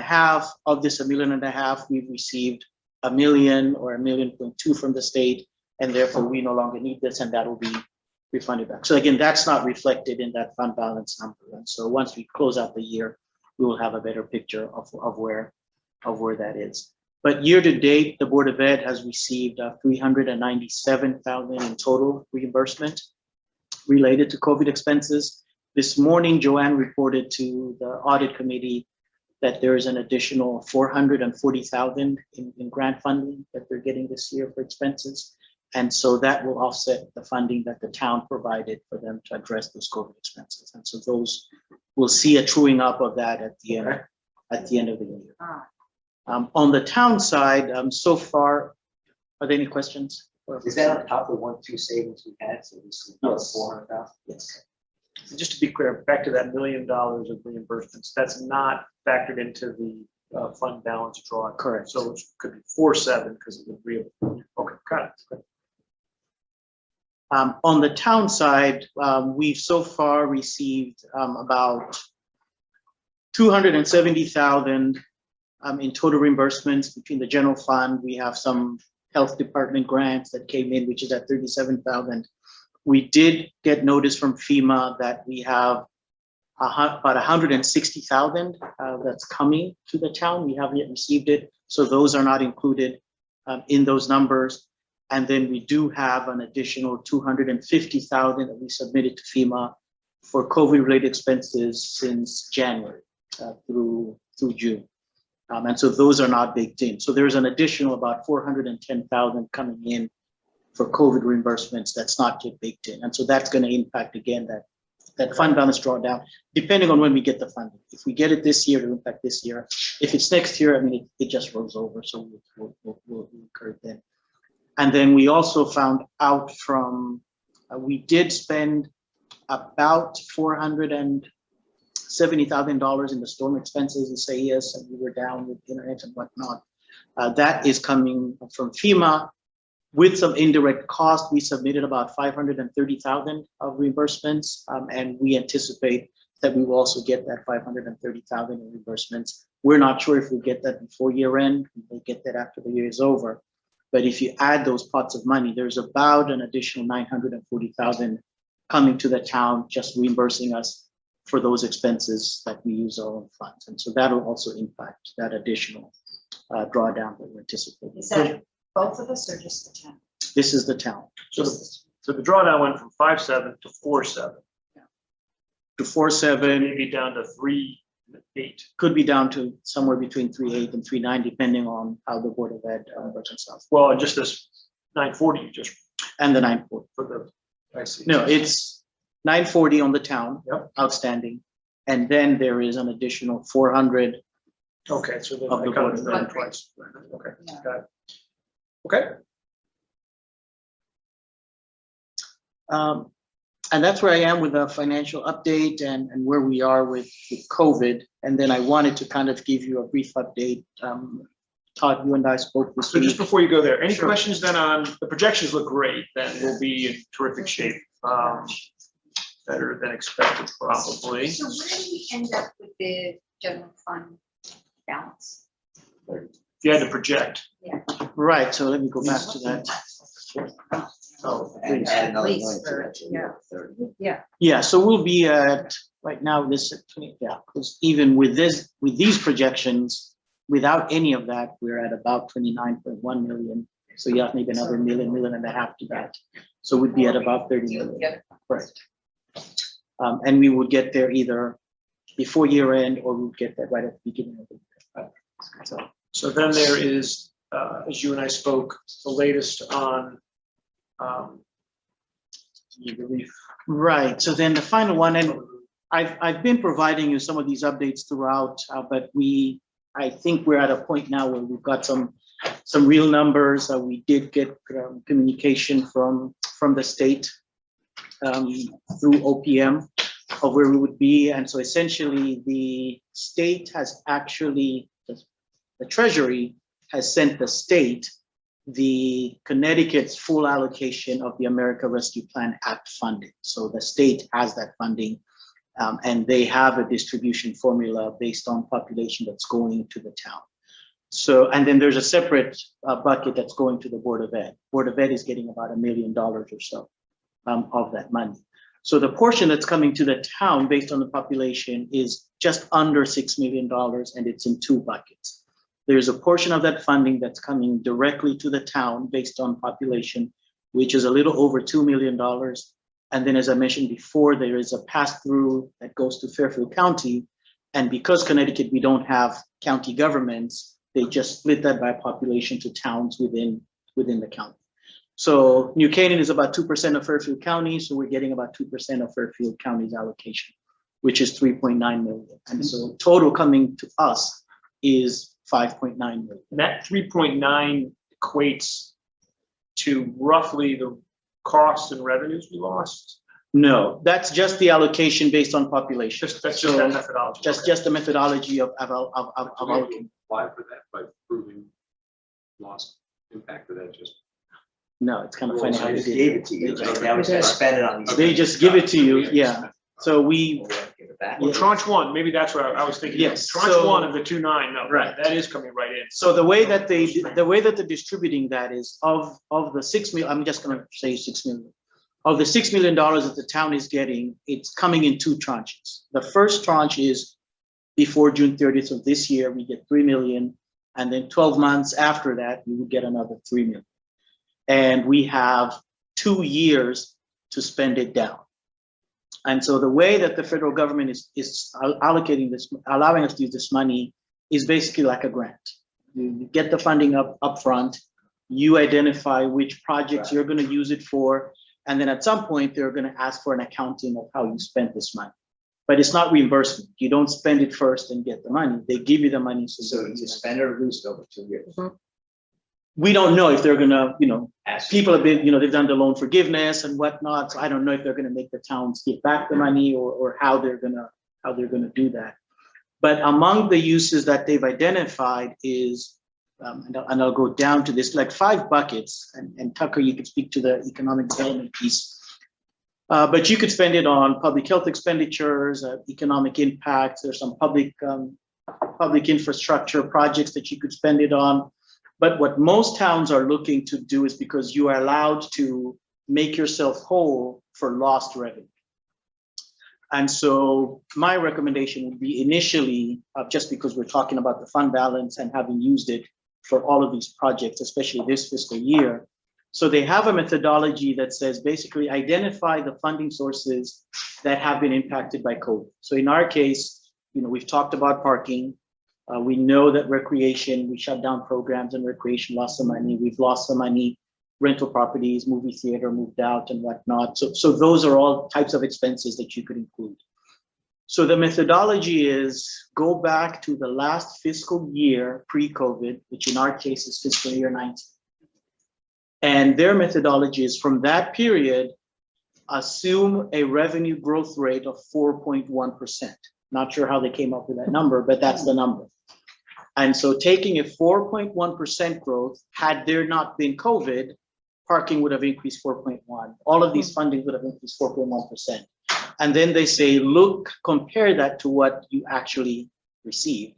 Of this $1.5 million, we've received $1 million or $1.2 million from the state, and therefore we no longer need this, and that will be refunded back. So again, that's not reflected in that fund balance number. And so once we close out the year, we will have a better picture of where that is. But year to date, the Board of Ed has received $397,000 in total reimbursement related to COVID expenses. This morning, Joanne reported to the audit committee that there is an additional $440,000 in grant funding that they're getting this year for expenses. And so that will offset the funding that the town provided for them to address those COVID expenses. And so those, we'll see a truing up of that at the end of the year. On the town side, so far, are there any questions? Is that on top of the 1-2 savings we had? So this is about Yes. 400,000? Yes. Just to be clear, back to that $1 million of reimbursements, that's not factored into the fund balance draw. Correct. So it could be 4.7 because of the real. Okay, got it. On the town side, we've so far received about $270,000 in total reimbursements between the general fund. We have some health department grants that came in, which is at $37,000. We did get notice from FEMA that we have about $160,000 that's coming to the town. We haven't yet received it, so those are not included in those numbers. And then we do have an additional $250,000 that we submitted to FEMA for COVID-related expenses since January through June. And so those are not baked in. So there's an additional about $410,000 coming in for COVID reimbursements that's not yet baked in. And so that's going to impact, again, that fund balance drawdown, depending on when we get the funding. If we get it this year, it'll impact this year. If it's next year, I mean, it just rolls over, so we'll incur it then. And then we also found out from, we did spend about $470,000 in the storm expenses in SAES, and we were down with internet and whatnot. That is coming from FEMA. With some indirect cost, we submitted about $530,000 of reimbursements, and we anticipate that we will also get that $530,000 in reimbursements. We're not sure if we'll get that before year end. We may get that after the year is over. But if you add those pots of money, there's about an additional $940,000 coming to the town, just reimbursing us for those expenses that we use our own funds. And so that'll also impact that additional drawdown that we're anticipating. Is that both of us or just the town? This is the town. So the drawdown went from 5.7 to 4.7. To 4.7. Maybe down to 3.8. Could be down to somewhere between 3.8 and 3.9, depending on how the Board of Ed works itself. Well, and just this 940 you just. And the 940. For the, I see. No, it's 940 on the town, Yep. outstanding. And then there is an additional 400 Okay, so then Of the I counted board. them twice. Okay, got it. Okay, And that's where I am with the financial update and where we are with COVID. And then I wanted to kind of give you a brief update. Todd, you and I spoke this so just week. before you go there, any Sure. questions then on, the projections look great, then we'll be in terrific shape. Better than expected, probably. So where do we end up with the general fund balance? If you had to project. Right, so let me go back to that. Oh, And please. add another Please, million to that, so you're at 30. Yeah. Yeah, so we'll be at, right now, this at 20, yeah, because even with this, with these projections, without any of that, we're at about 29.1 million. So you have maybe another million and a half to that. So we'd be at about 30 million. Correct. And we would get there either before year end or we'll get that right at the beginning of the year. So then there is, as you and I spoke, the latest on the relief. Right, so then the final one, and I've been providing you some of these updates throughout, but I think we're at a point now where we've got some real numbers. We did get communication from the state through OPM of where we would be. And so essentially the state has actually, the Treasury has sent the state the Connecticut's full allocation of the America Rescue Plan Act funding. So the state has that funding and they have a distribution formula based on population that's going to the town. So, and then there's a separate bucket that's going to the Board of Ed. Board of Ed is getting about $1 million or so of that money. So the portion that's coming to the town based on the population is just under $6 million and it's in two buckets. There's a portion of that funding that's coming directly to the town based on population, which is a little over $2 million. And then as I mentioned before, there is a pass-through that goes to Fairfield County. And because Connecticut, we don't have county governments, they just split that by population to towns within the county. So New Canaan is about 2% of Fairfield County, so we're getting about 2% of Fairfield County's allocation, which is 3.9 million. And so total coming to us is 5.9 million. And that 3.9 equates to roughly the costs and revenues we lost? No, that's just the allocation based on population. That's just that methodology. Just the methodology of allocating. Apply for that by proving lost impact of that just. No, it's kind of funny how They they just did gave it. it to you, right? Now we're gonna spend it on these. They just give it to you, yeah. So we, We'll give it back. Well, tranche one, maybe that's what I was thinking. Yes, Tranche so- one of the 2.9, no, Right. that is coming right in. so the way that they're distributing that is of the 6 million, I'm just gonna say 6 million. Of the $6 million that the town is getting, it's coming in two tranches. The first tranche is before June 30th of this year, we get 3 million. And then 12 months after that, we would get another 3 million. And we have 2 years to spend it down. And so the way that the federal government is allocating this, allowing us to use this money is basically like a grant. You get the funding up front, you identify which projects you're going to use it for, and then at some point they're going to ask for an accounting of how you spent this money. But it's not reimbursement. You don't spend it first and get the money. They give you the money. So you spend it or lose it over 2 years. We don't know if they're gonna, Ask. people have been, they've done the loan forgiveness and whatnot. So I don't know if they're gonna make the towns give back the money or how they're gonna do that. But among the uses that they've identified is, and I'll go down to this, like 5 buckets, and Tucker, you could speak to the economic development piece. But you could spend it on public health expenditures, economic impacts. There's some public infrastructure projects that you could spend it on. But what most towns are looking to do is because you are allowed to make yourself whole for lost revenue. And so my recommendation would be initially, just because we're talking about the fund balance and having used it for all of these projects, especially this fiscal year. So they have a methodology that says basically identify the funding sources that have been impacted by COVID. So in our case, we've talked about parking. We know that recreation, we shut down programs and recreation lost some money. We've lost some money, rental properties, movie theater moved out and whatnot. So those are all types of expenses that you could include. So the methodology is go back to the last fiscal year pre-COVID, which in our case is fiscal year 19. And their methodology is from that period, assume a revenue growth rate of 4.1%. Not sure how they came up with that number, but that's the number. And so taking a 4.1% growth, had there not been COVID, parking would have increased 4.1. All of these funding would have increased 4.1%. And then they say, look, compare that to what you actually received.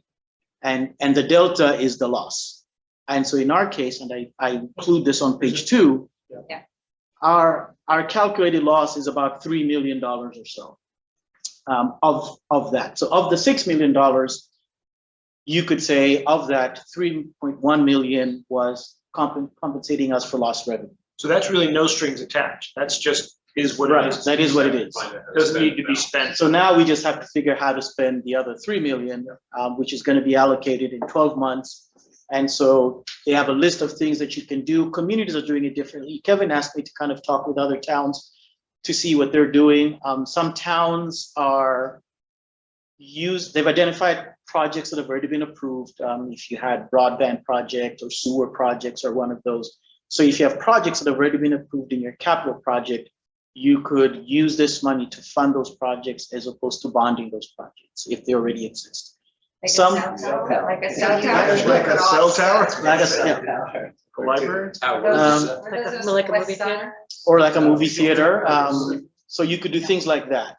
And the delta is the loss. And so in our case, and I include this on page 2, Yeah. our calculated loss is about $3 million or so of that. So of the $6 million, you could say of that 3.1 million was compensating us for lost revenue. So that's really no strings attached. That's just is what it Right, is. that is what it is. Doesn't need to be spent. So now we just have to figure out how to spend the other 3 million, which is going to be allocated in 12 months. And so they have a list of things that you can do. Communities are doing it differently. Kevin asked me to kind of talk with other towns to see what they're doing. Some towns they've identified projects that have already been approved. If you had broadband project or sewer projects or one of those. So if you have projects that have already been approved in your capital project, you could use this money to fund those projects as opposed to bonding those projects if they already exist. Like a Some- cell tower, like a cell Like tower. a cell tower? Like a Library? Like a movie theater? Or like a movie theater. So you could do things like that.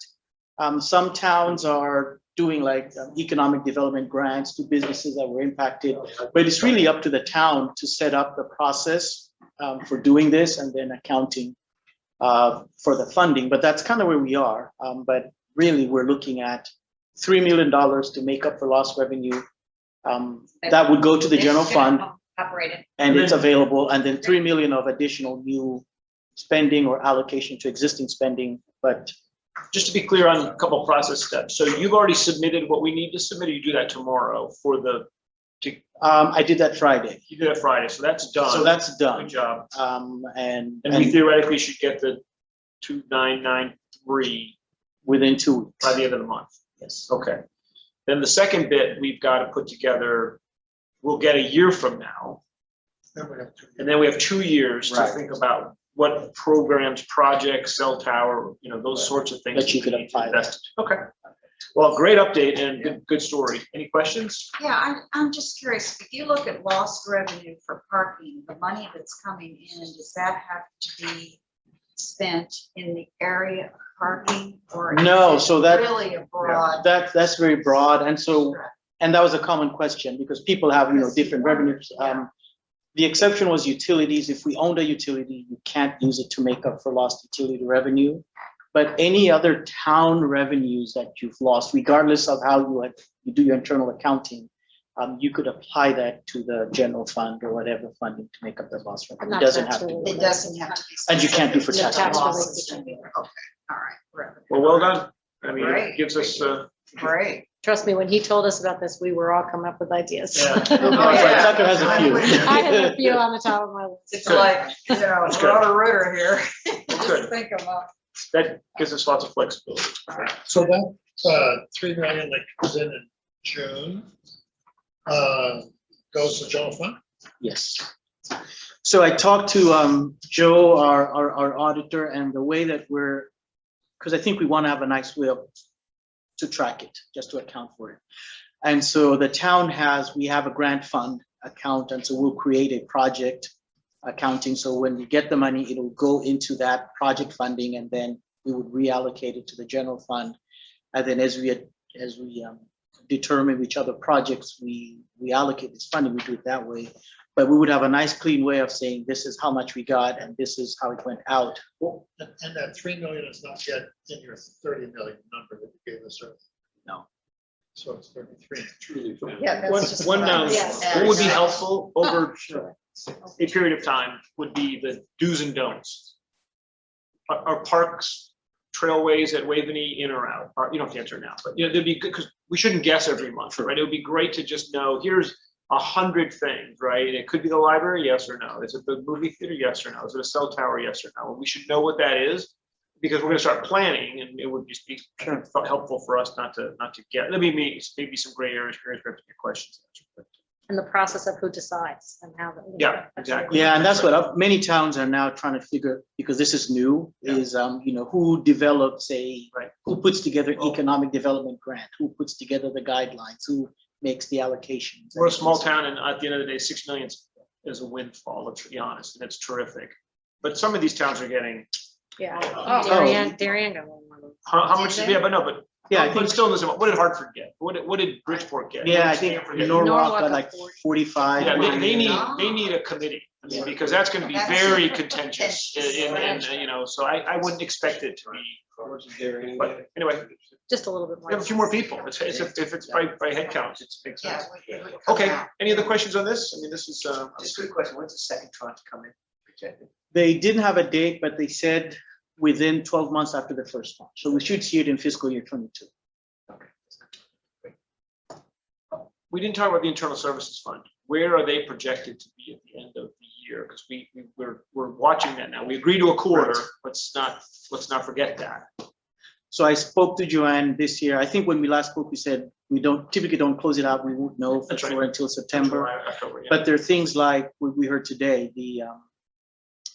Some towns are doing like economic development grants to businesses that were impacted, but it's really up to the town to set up the process for doing this and then accounting for the funding. But that's kind of where we are. But really, we're looking at $3 million to make up for lost revenue. That would go to the general fund. Operated. And it's available, and then 3 million of additional new spending or allocation to existing spending. But Just to be clear on a couple process steps. So you've already submitted what we need to submit, or you do that tomorrow for the, I did that Friday, you did it Friday, so that's done. so that's done. Good job. And And we theoretically should get the 2993 within 2 weeks. by the end of the month. Yes. Okay. Then the second bit we've got to put together, we'll get a year from now. And then we have 2 years to Right. think about what programs, projects, cell tower, those sorts of things. That you could we need to apply that. invest in. Okay. Well, great update and good story. Any questions? Yeah, I'm just curious, if you look at lost revenue for parking, the money that's coming in, does that have to be spent in the area of parking? Or No, is it so that- really a broad? That's very broad, and so, and that was a common question because people have, different revenues. The exception was utilities. If we owned a utility, you can't use it to make up for lost utility revenue. But any other town revenues that you've lost, regardless of how you do your internal accounting, you could apply that to the general fund or whatever funding to make up that lost revenue. It doesn't have to. It doesn't have to be. And you can't do for specific tax losses. related. Okay, all right. Well done. I mean, it Great. gives us, Great. Trust me, when he told us about this, we were all coming up with ideas. Yeah. yeah. Tucker has a few. I have a few on the top of my list. It's Good. like, That's good. Robert Ritter here. Good. Just think about. that gives us lots of flexibility. So that 3 million that comes in June goes to general fund? Yes. So I talked to Joe, our auditor, and the way that because I think we want to have a nice way to track it, just to account for it. And so the town we have a grant fund account, and so we'll create a project accounting. So when we get the money, it'll go into that project funding, and then we would reallocate it to the general fund. And then as we determine which other projects we allocate this funding, we do it that way. But we would have a nice clean way of saying, this is how much we got and this is how it went out. Well, and that 3 million is not yet in your 30 million number that you gave us earlier. No. So it's 33. Truly. Yeah, that's One, just one, Yeah. what would be helpful over Sure. a period of time would be the do's and don'ts. Are parks, trailways at Waveney in or out? You don't have to answer now, but they'd be good because we shouldn't guess every month, right? It would be great to just know, here's 100 things, right? It could be the library, yes or no. Is it the movie theater, yes or no? Is it a cell tower, yes or no? We should know what that is. because we're gonna start planning, and it would just be helpful for us not to get, maybe some gray areas for your questions. And the process of who decides and how. Yeah, exactly. Yeah, and that's what many towns are now trying to figure, because this is new, is, who develops who puts together economic development grant, who puts together the guidelines, who makes the allocations. We're a small town, and at the end of the day, 6 million is a windfall, let's be honest, and it's terrific. But some of these towns are getting, Yeah. Oh. Darien got one. how much, Did they? but Yeah, I but think, still, what did Hartford get? What did Bridgeport get? yeah, What I did think Stanford get? Norwalk got got like 40. 45. Yeah, they Yeah. need a committee, because that's gonna be That's very contentious. contentious, and, so I wouldn't expect it to be, but anyway, Just a little bit more. we have a few more people, if it's by head count, it makes Yeah, sense. it would come Okay, out. any other questions on this? I mean, this is, Just a quick question, when's the second tranche coming projected? They didn't have a date, but they said within 12 months after the first one. So we should see it in fiscal year 22. we didn't talk about the internal services fund. Where are they projected to be at the end of the year? Because we're watching that now. We agreed to a quarter. Let's not forget that. So I spoke to Joanne this year. I think when we last spoke, we said we typically don't close it out. We won't know for That's right. sure until September. July, October, yeah. But there are things like what we heard today, the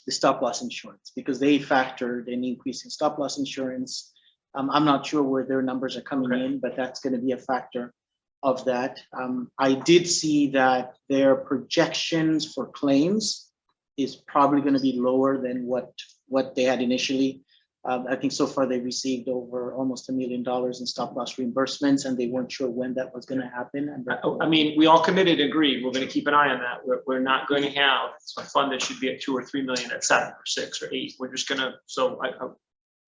stop loss insurance, because they factored an increase in stop loss insurance. I'm not sure where their numbers are coming in, but that's going to be a factor of that. I did see that their projections for claims is probably going to be lower than what they had initially. I think so far they received over almost $1 million in stop loss reimbursements, and they weren't sure when that was going to happen. And I mean, we all committed, agreed. We're going to keep an eye on that. We're not going to have a fund that should be at 2 or 3 million at 7 or 6 or 8. We're just going to,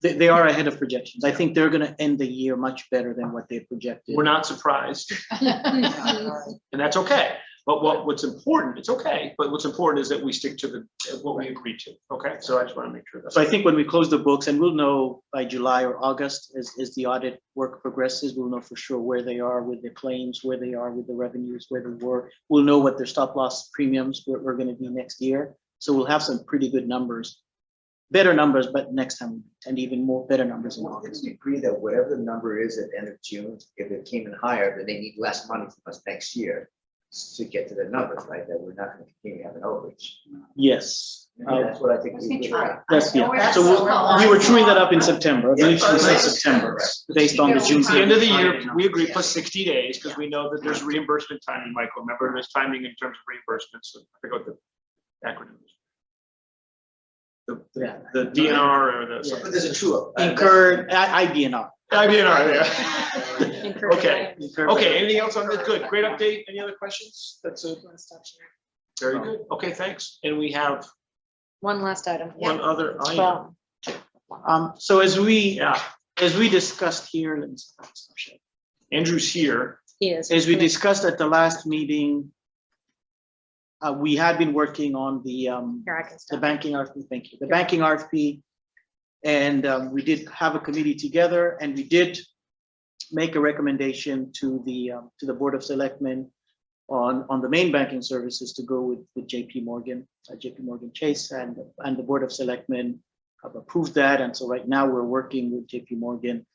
they are ahead of projections. I think they're going to end the year much better than what they projected. we're not surprised, and that's okay. But what's important, it's okay, but what's important is that we stick to what we agreed to, okay? So I just want to make sure that's. So I think when we close the books, and we'll know by July or August, as the audit work progresses, we'll know for sure where they are with the claims, where they are with the revenues, where they were. We'll know what their stop loss premiums were going to be next year. So we'll have some pretty good numbers, better numbers, but next time, and even more better numbers in Well, August. we agree that whatever the number is at the end of June, if it came in higher, then they need less money from us next year to get to the numbers, right? That we're not going to continue to have an overage. Yes. That's what I think we agree on. That's, yeah. So we were truing that up in September. I believe she said September, based on the June. At the end of the year, we agree plus 60 days, because we know that there's reimbursement timing, Michael. Remember, there's timing in terms of reimbursements. So I forgot the acronym. The DNR or the. But there's a true up. Incurred, IBNR. IBNR, yeah. Okay, okay, anything else on this? Good, great update. Any other questions? That's a very good. Okay, thanks. And we have One last item. one other item. Well, So as we Yeah, discussed here, let me stop sharing. Andrew's here. he is. As we discussed at the last meeting, we had been working on the Here, I can stop. banking RFP, thank you, the banking RFP. And we did have a committee together, and we did make a recommendation to the Board of Selectmen on the main banking services to go with JP Morgan Chase, and the Board of Selectmen have approved that. And so right now we're working with JP Morgan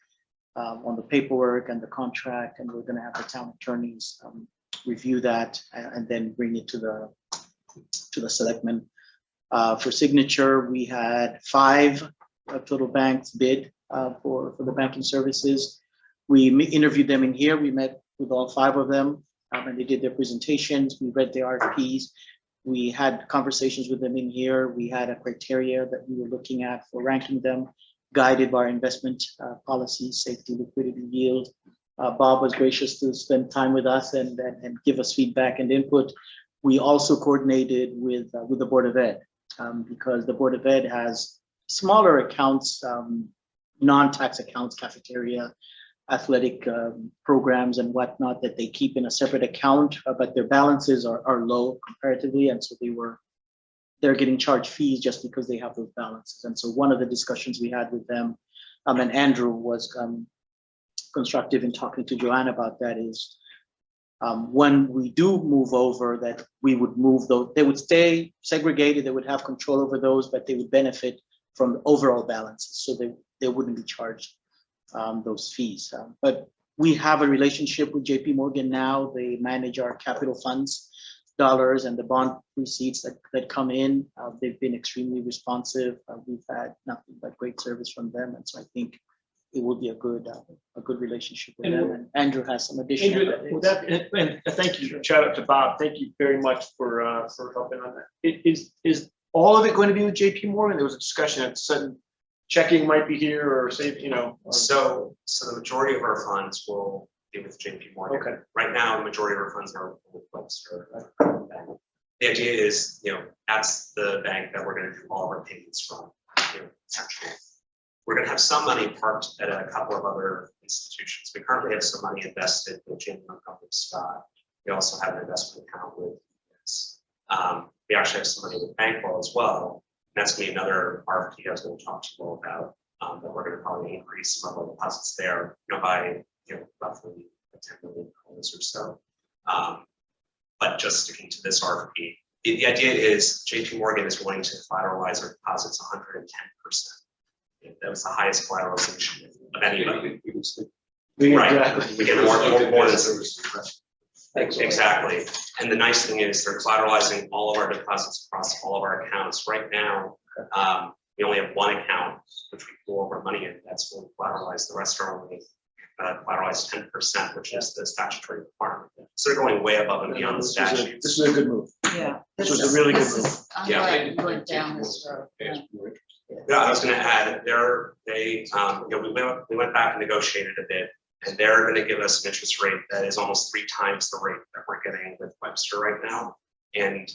on the paperwork and the contract, and we're going to have the town attorneys review that and then bring it to the selectmen for signature. We had 5 total banks bid for the banking services. We interviewed them in here. We met with all 5 of them, and they did their presentations. We read the RFPs. We had conversations with them in here. We had a criteria that we were looking at for ranking them, guided by our investment policies, safety, liquidity, yield. Bob was gracious to spend time with us and give us feedback and input. We also coordinated with the Board of Ed, because the Board of Ed has smaller accounts, non-tax accounts, cafeteria, athletic programs and whatnot that they keep in a separate account, but their balances are low comparatively. And so they're getting charged fees just because they have those balances. And so one of the discussions we had with them, and Andrew was constructive in talking to Joanne about that, is when we do move over, that we would move those, they would stay segregated, they would have control over those, but they would benefit from the overall balances, so they wouldn't be charged those fees. But we have a relationship with JP Morgan now. They manage our capital funds dollars and the bond receipts that come in. They've been extremely responsive. We've had nothing but great service from them, and so I think it will be a good relationship with them. And Andrew has some additional. And thank you, shout out to Bob. Thank you very much for helping on that. Is all of it going to be with JP Morgan? There was a discussion that sudden checking might be here or save, So the majority of our funds will be with JP Morgan. Okay. Right now, the majority of our funds are with Webster. The idea is, that's the bank that we're going to do all of our payments from, essentially. We're going to have some money parked at a couple of other institutions. We currently have some money invested with Jim Montgomery Scott. We also have an investment account with this. We actually have some money with Bankwell as well. And that's going to be another RFP I was going to talk to you all about. That we're going to probably increase some of our deposits there, by roughly $10 million or so. But just sticking to this RFP, the idea is JP Morgan is willing to collateralize our deposits 110%. That was the highest collateralization of anybody. Right. We get more than exactly. And the nice thing is they're collateralizing all of our deposits across all of our accounts. Right now, we only have one account which we pull over money in. That's fully collateralized. The rest are only collateralized 10%, which is the statutory requirement. So they're going way above and beyond the statute. This is a good move. Yeah. This was a really good move. I'm Yeah. glad you went down this road. Yeah, I was going to add, we went back and negotiated a bit, and they're going to give us an interest rate that is almost 3 times the rate that we're getting with Webster right now, and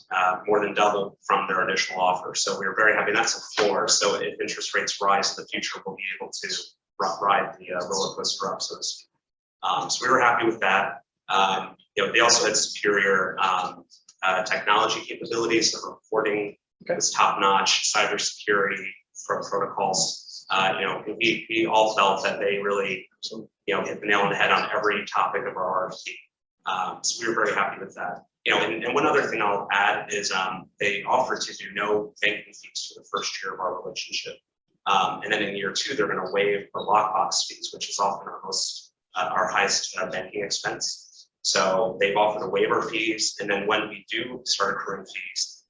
more than double from their initial offer. So we were very happy. That's a floor. So if interest rates rise in the future, we'll be able to ride the roller coaster up, so to speak. So we were happy with that. They also had superior technology capabilities. The reporting was top notch, cybersecurity protocols. We all felt that they really, hit the nail on the head on every topic of our RFP. So we were very happy with that. And one other thing I'll add is they offered to do no banking fees for the first year of our relationship. And then in year 2, they're going to waive the lockbox fees, which is often our highest banking expense. So they've offered to waive our fees. And then when we do start accruing fees,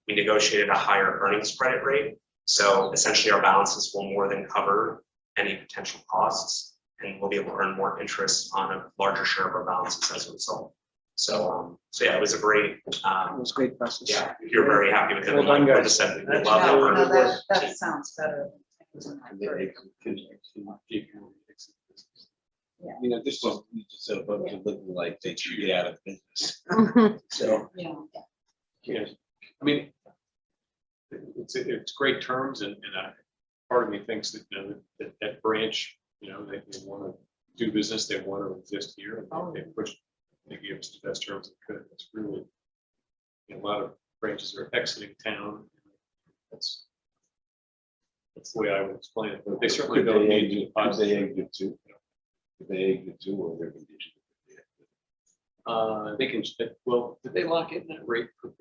we negotiated a higher earnings credit rate. So essentially our balances will more than cover any potential costs, and we'll be able to earn more interest on a larger share of our balances as a result. So yeah, it was a great. It was a great process. Yeah, you're very happy with it. Well done, Like guys. I said, we That's love really it. That sounds better. This was sort of looking like they should get out of business. So. Yeah. I mean, it's great terms, and part of me thinks that, that branch, they want to do business, they want to exist here, and they push, they give us the best terms they could. It's really, a lot of branches are exiting town. That's the way I would explain it, but they certainly don't need to. They exit too. They exit too, or they're conditioned. They can, well, did they lock in that rate for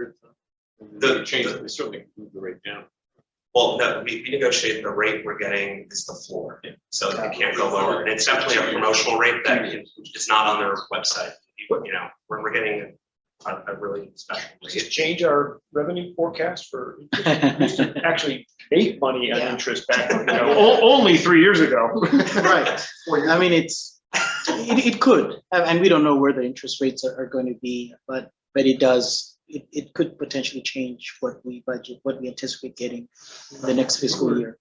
The change? They certainly can move the rate down. Well, no, we negotiated the rate we're getting is the floor, so it can't go lower. And it's definitely a promotional rate that is not on their website. We're getting a really special Does it rate. change our revenue forecast for interest? We used to actually make money on interest back, only 3 years ago. Right. I mean, it could, and we don't know where the interest rates are going to be, but it does. It could potentially change what we budget, what we anticipate getting in the next fiscal year.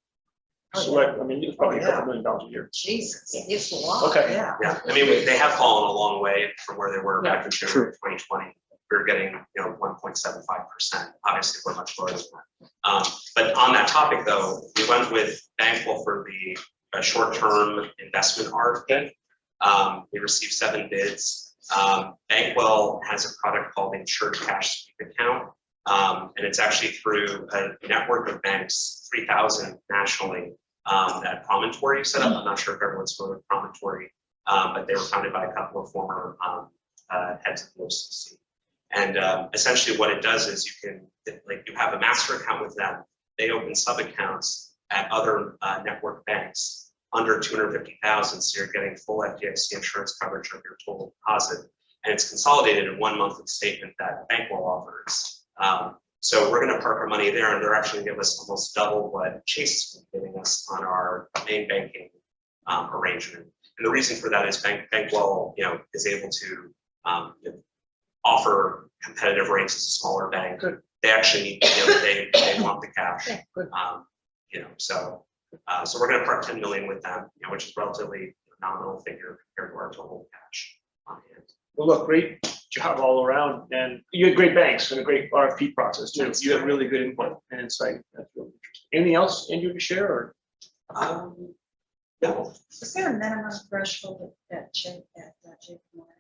So it's probably $2 million a year. Jesus, it's a lot. Okay. Yeah. Yeah, they have fallen a long way from where they were back in January 2020. We were getting 1.75%. Obviously, we're much lower than that. But on that topic, though, we went with Bankwell for the short-term investment RFP. We received 7 bids. Bankwell has a product called the Insured Cash Sweep Account, and it's actually through a network of banks, 3,000 nationally, that Promontory set up. I'm not sure if everyone's familiar with Promontory, but they were founded by a couple of former heads of the OCC. And essentially what it does is you have a master account with them, they open sub-accounts at other network banks under 250,000. So you're getting full FDIC insurance coverage of your total deposit. And it's consolidated in one monthly statement that Bankwell offers. So we're going to park our money there, and they're actually going to give us almost double what Chase is giving us on our main banking arrangement. And the reason for that is Bankwell, is able to offer competitive rates as a smaller bank. Good. They actually need, they want the cash. Yeah, good. So we're going to park 10 million with them, which is relatively nominal figure compared to our total cash on hand. Well, look, great job all around, and you had great banks and a great RFP process too. You have really good input and insight. That's really interesting. Anything else, Andrew, to share, or? No. Is there a minimum threshold at JP Morgan?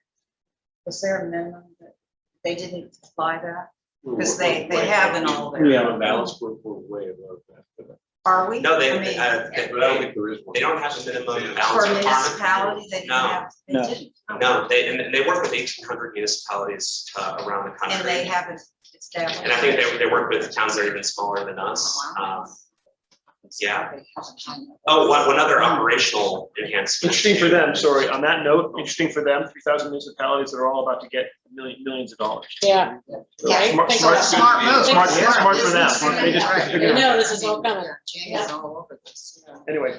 Was there a minimum that they didn't apply that? Because they have in all their. We have a balance, we're way above that. Are we? No, But I don't think there is one. they don't have a minimum For balance requirement. municipality, they didn't No. have, they No. didn't. No, they work with 1,800 municipalities around the country. And they haven't established. And I think they work with towns that are even smaller than us. Yeah. Oh, one other operational enhancement. Interesting for them, sorry, on that note, interesting for them, 3,000 municipalities that are all about to get millions of dollars. Yeah. Yeah. Smart Smart move. Smart for them. Business. They just Right. figured it out. know this is all coming. Jamie's all over this. Anyway,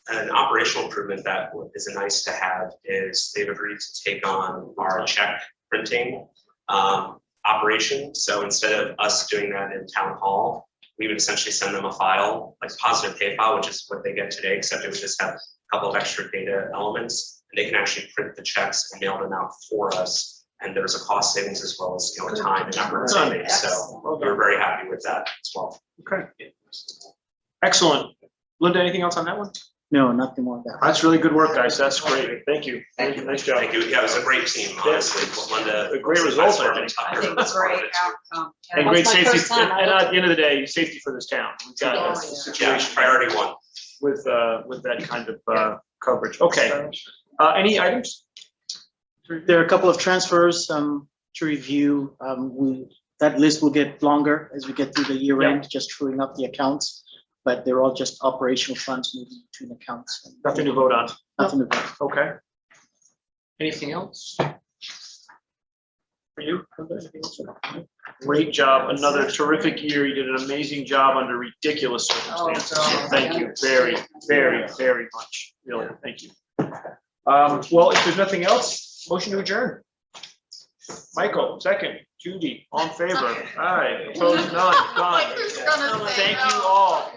An operational improvement that is nice to have is they've agreed to take on our check printing operation. So instead of us doing that in town hall, we would essentially send them a file, like positive pay file, which is what they get today, except it would just have a couple of extra data elements. And they can actually print the checks and mail them out for us. And there's a cost savings as well as, time and effort savings. So we're very happy with that as well. okay, excellent. Linda, anything else on that one? No, nothing more of that. That's really good work, guys. That's great. Thank you. Thank you. Nice job. Thank you. Yeah, it was a great team, honestly. Linda. A great result, I think. I think it's a great outcome. And Yeah. great That's my safety, first time. I and looked- at the end of the day, safety for this town. We've got Oh, a yeah. Yeah, situation priority one. with that kind of coverage. Okay. Any items? There are a couple of transfers to review. That list will get longer as we get through the year end, just truing up the accounts. But they're all just operational funds moving between accounts. Nothing to vote on. Nothing to vote. Okay. Anything else? For you? Anything else? Great job. Another terrific year. You did an amazing job under ridiculous circumstances. So thank you very, very, very much. Really, thank you. Well, if there's nothing else, motion to adjourn. Michael, second. Judy, all in favor? Aye. Opposed, none. Done. Thank you all.